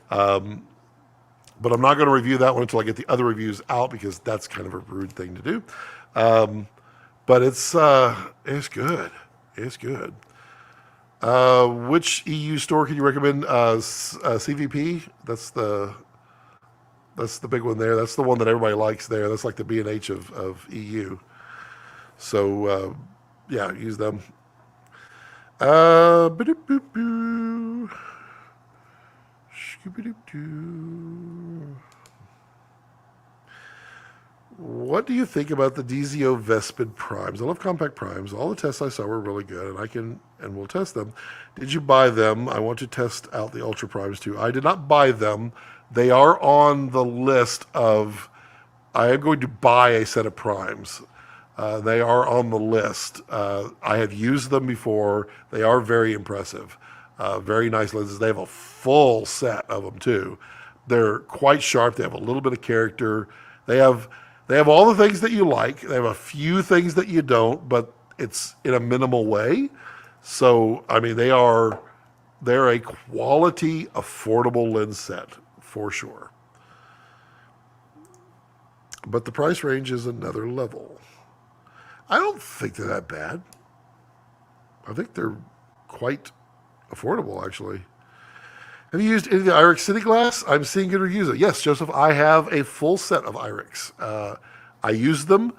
But I'm not going to review that one until I get the other reviews out because that's kind of a rude thing to do. But it's good. It's good. Which EU store can you recommend? CVP. That's the big one there. That's the one that everybody likes there. That's like the B&H of EU. So yeah, use them. Ba-doop-boop-boo. Scooby-doop-doo. What do you think about the DZO Vespid primes? I love compact primes. All the tests I saw were really good, and we'll test them. Did you buy them? I want to test out the Ultra primes too. I did not buy them. They are on the list of. I am going to buy a set of primes. They are on the list. I have used them before. They are very impressive. Very nice lenses. They have a full set of them too. They're quite sharp. They have a little bit of character. They have all the things that you like. They have a few things that you don't, but it's in a minimal way. So, I mean, they're a quality, affordable lens set for sure. But the price range is another level. I don't think they're that bad. I think they're quite affordable, actually. Have you used any of the IRIX Cine glass? I'm seeing good reviews. Yes, Joseph, I have a full set of IRIX. I use them.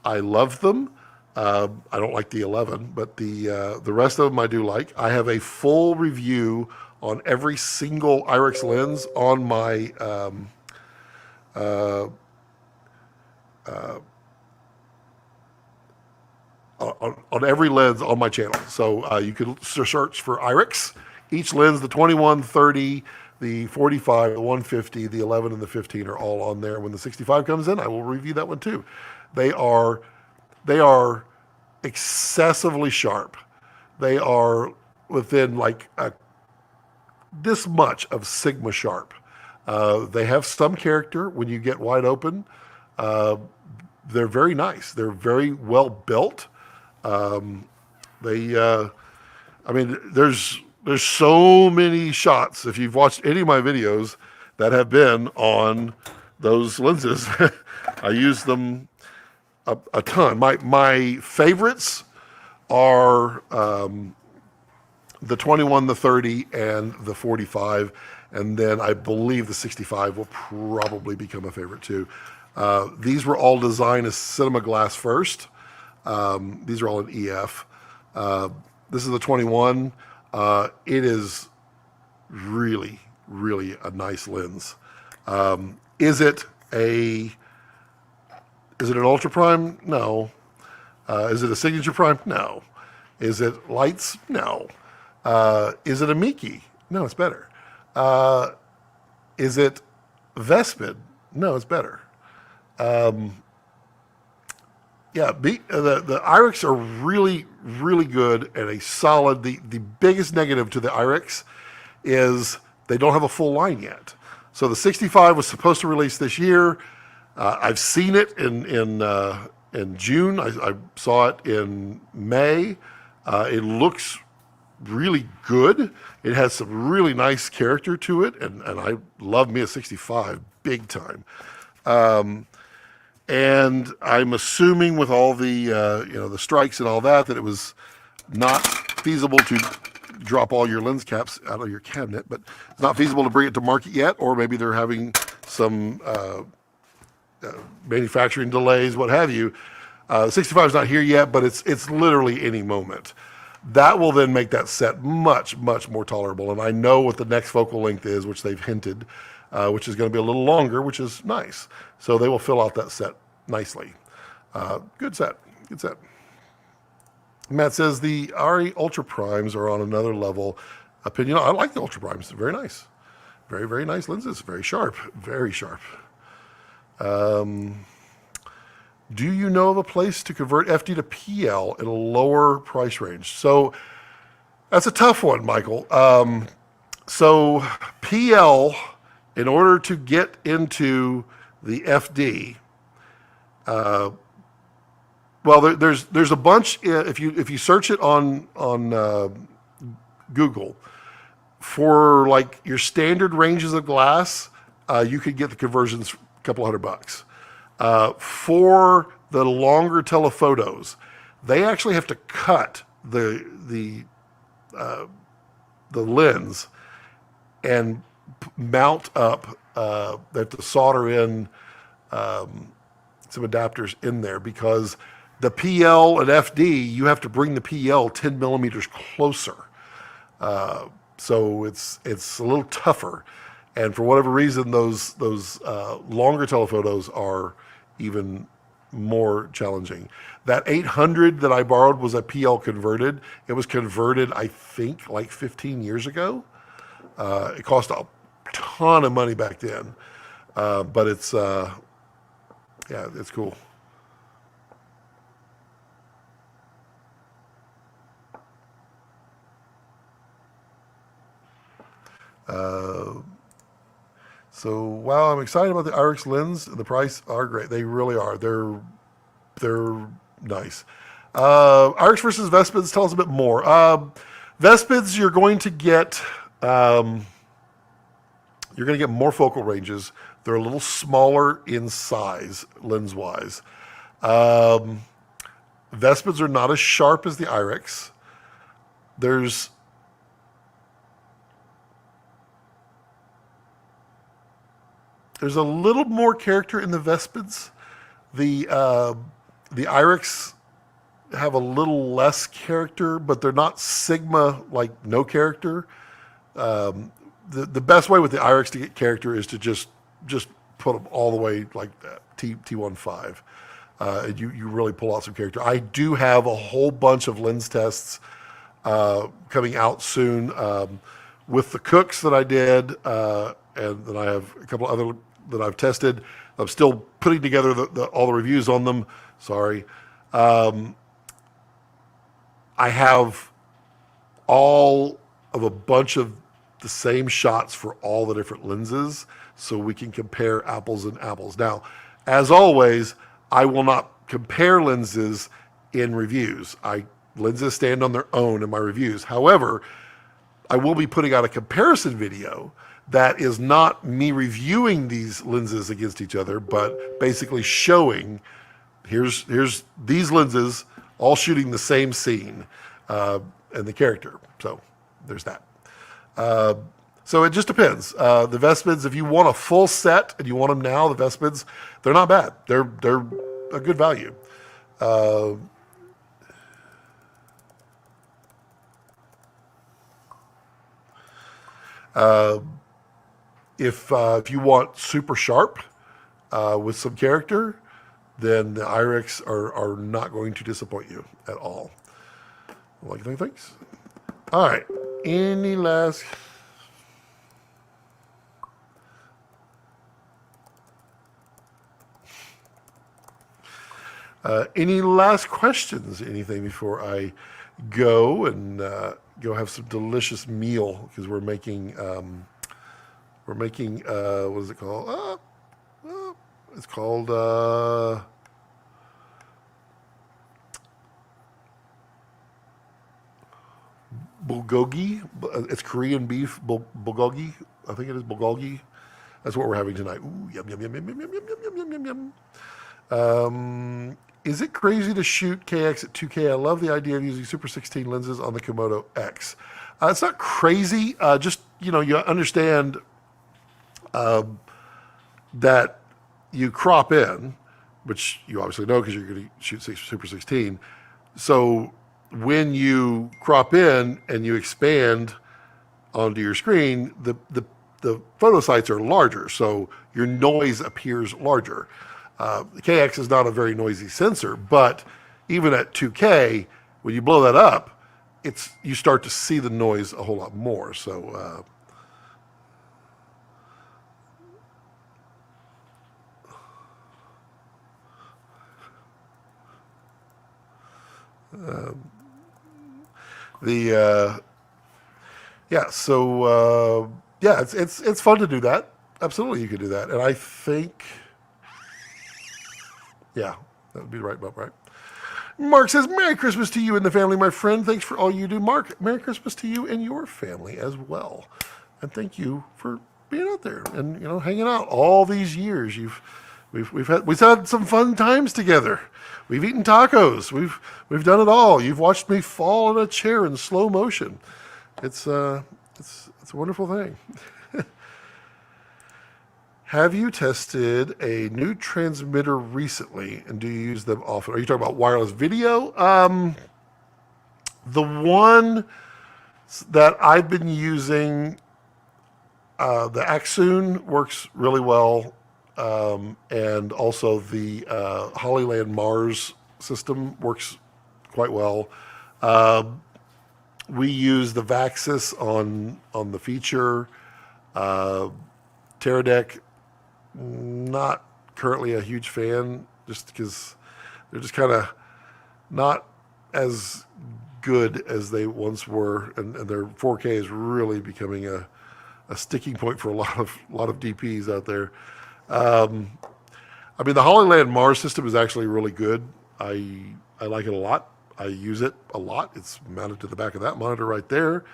I love them. I don't like the 11, but the rest of them I do like. I have a full review on every single IRIX lens on my on every lens on my channel. So you can search for IRIX. Each lens, the 21, 30, the 45, the 150, the 11, and the 15 are all on there. When the 65 comes in, I will review that one too. They are excessively sharp. They are within like this much of Sigma sharp. They have some character when you get wide open. They're very nice. They're very well built. I mean, there's so many shots, if you've watched any of my videos, that have been on those lenses. I use them a ton. My favorites are the 21, the 30, and the 45. And then I believe the 65 will probably become a favorite too. These were all designed as cinema glass first. These are all in EF. This is the 21. It is really, really a nice lens. Is it an ultra prime? No. Is it a signature prime? No. Is it lights? No. Is it a Miki? No, it's better. Is it Vespid? No, it's better. Yeah, the IRIX are really, really good and a solid. The biggest negative to the IRIX is they don't have a full line yet. So the 65 was supposed to release this year. I've seen it in June. I saw it in May. It looks really good. It has some really nice character to it, and I love me a 65 big time. And I'm assuming with all the the strikes and all that it was not feasible to drop all your lens caps out of your cabinet, but it's not feasible to bring it to market yet, or maybe they're having some manufacturing delays, what have you. 65 is not here yet, but it's literally any moment. That will then make that set much, much more tolerable. And I know what the next focal length is, which they've hinted, which is going to be a little longer, which is nice. So they will fill out that set nicely. Good set. Good set. Matt says the RE Ultra Primes are on another level. Opinion. I like the Ultra Primes. They're very nice. Very, very nice lenses. Very sharp. Very sharp. Do you know of a place to convert FD to PL in a lower price range? So that's a tough one, Michael. So PL, in order to get into the FD, well, there's a bunch. If you search it on Google for like your standard ranges of glass, you could get the conversions a couple $100. For the longer telephotos, they actually have to cut the lens and mount up. They have to solder in some adapters in there because the PL and FD, you have to bring the PL 10 millimeters closer. So it's a little tougher. And for whatever reason, those longer telephotos are even more challenging. That 800 that I borrowed was a PL converted. It was converted, I think, like 15 years ago. It cost a ton of money back then, but it's yeah, it's cool. So wow, I'm excited about the IRIX lens. The price are great. They really are. They're nice. IRIX versus Vespids. Tell us a bit more. Vespids, you're going to get more focal ranges. They're a little smaller in size, lens-wise. Vespids are not as sharp as the IRIX. There's a little more character in the Vespids. The IRIX have a little less character, but they're not Sigma, like no character. The best way with the IRIX to get character is to just put them all the way like that, T15. And you really pull out some character. I do have a whole bunch of lens tests coming out soon with the Cooks that I did, and then I have a couple other that I've tested. I'm still putting together all the reviews on them. Sorry. I have all of a bunch of the same shots for all the different lenses, so we can compare apples and apples. Now, as always, I will not compare lenses in reviews. Lenses stand on their own in my reviews. However, I will be putting out a comparison video that is not me reviewing these lenses against each other, but basically showing here's these lenses all shooting the same scene and the character. So there's that. So it just depends. The Vespids, if you want a full set and you want them now, the Vespids, they're not bad. They're a good value. If you want super sharp with some character, then the IRIX are not going to disappoint you at all. Like things. All right. Any last? Any last questions? Anything before I go and go have some delicious meal, because we're making what is it called? It's called bulgogi. It's Korean beef bulgogi. I think it is bulgogi. That's what we're having tonight. Ooh, yum yum yum yum yum yum yum yum yum yum. Is it crazy to shoot KX at 2K? I love the idea of using Super 16 lenses on the Komodo X. It's not crazy. Just, you understand that you crop in, which you obviously know because you're going to shoot Super 16. So when you crop in and you expand onto your screen, the photo sites are larger, so your noise appears larger. The KX is not a very noisy sensor, but even at 2K, when you blow that up, you start to see the noise a whole lot more. So it's fun to do that. Absolutely, you could do that, and I think. Yeah, that would be right about right. Mark says, Merry Christmas to you and the family, my friend. Thanks for all you do. Mark, Merry Christmas to you and your family as well. And thank you for being out there and, hanging out all these years. We've had some fun times together. We've eaten tacos. We've done it all. You've watched me fall in a chair in slow motion. It's a wonderful thing. Have you tested a new transmitter recently, and do you use them often? Are you talking about wireless video? The one that I've been using, the Axoon, works really well. and also the Hollyland Mars system works quite well. We use the Vaxis on the feature. Teradek, not currently a huge fan, just because they're just kind of not as good as they once were, and their 4K is really becoming a sticking point for a lot of DPs out there. I mean, the Hollyland Mars system is actually really good. I like it a lot. I use it a lot. It's mounted to the back of that monitor right there.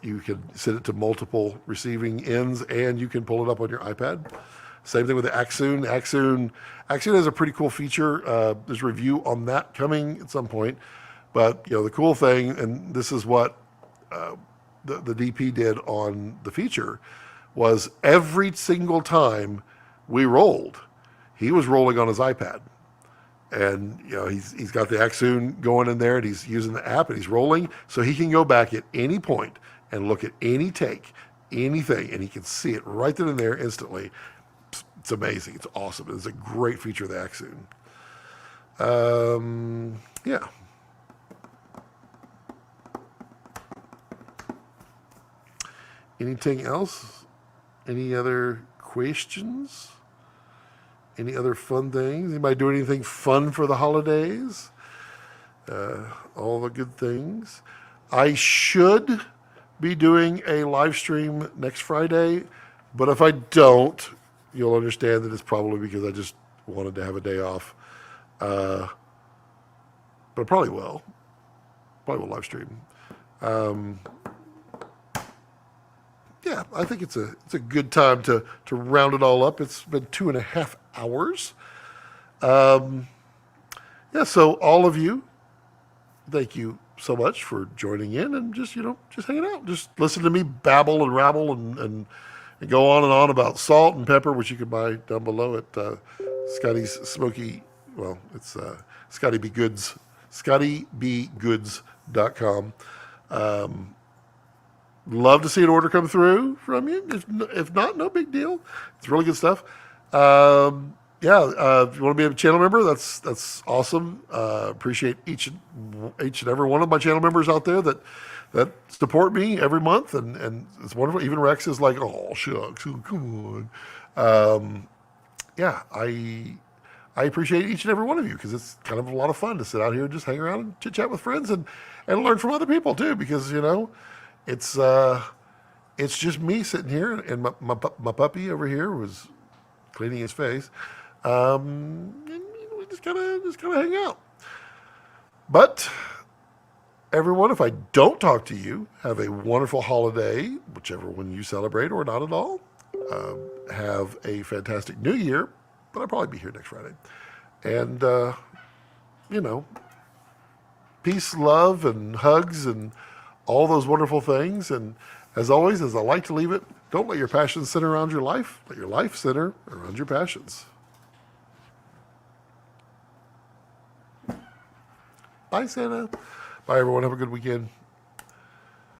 You can set it to multiple receiving ends, and you can pull it up on your iPad. Same thing with the Axoon. Axoon has a pretty cool feature. There's a review on that coming at some point. But the cool thing, and this is what the DP did on the feature, was every single time we rolled, he was rolling on his iPad. And he's got the Axoon going in there, and he's using the app, and he's rolling, so he can go back at any point and look at any take, anything, and he can see it right then and there instantly. It's amazing. It's awesome. It's a great feature of the Axoon. Yeah. Anything else? Any other questions? Any other fun things? Anybody do anything fun for the holidays? All the good things. I should be doing a live stream next Friday, but if I don't, you'll understand that it's probably because I just wanted to have a day off. But I probably will. Probably will live stream. Yeah, I think it's a good time to round it all up. It's been 2.5 hours. Yeah, so all of you, thank you so much for joining in and just hanging out. Just listen to me babble and rabble and go on and on about salt and pepper, which you can buy down below at Scotty's Smoky. Well, it's Scotty B Goods, ScottyBGoods.com. Love to see an order come through from you. If not, no big deal. It's really good stuff. If you want to be a channel member, that's awesome. Appreciate each and every one of my channel members out there that support me every month, and it's wonderful. Even Rex is like, oh shucks, oh, come on. I appreciate each and every one of you, because it's kind of a lot of fun to sit out here and just hang around and chit chat with friends and learn from other people too, because it's just me sitting here, and my puppy over here was cleaning his face. And we just kind of hang out. But everyone, if I don't talk to you, have a wonderful holiday, whichever one you celebrate or not at all. Have a fantastic New Year, but I'll probably be here next Friday. And peace, love, and hugs, and all those wonderful things. And as always, as I like to leave it, don't let your passions center around your life. Let your life center around your passions. Bye, Santa. Bye, everyone. Have a good weekend.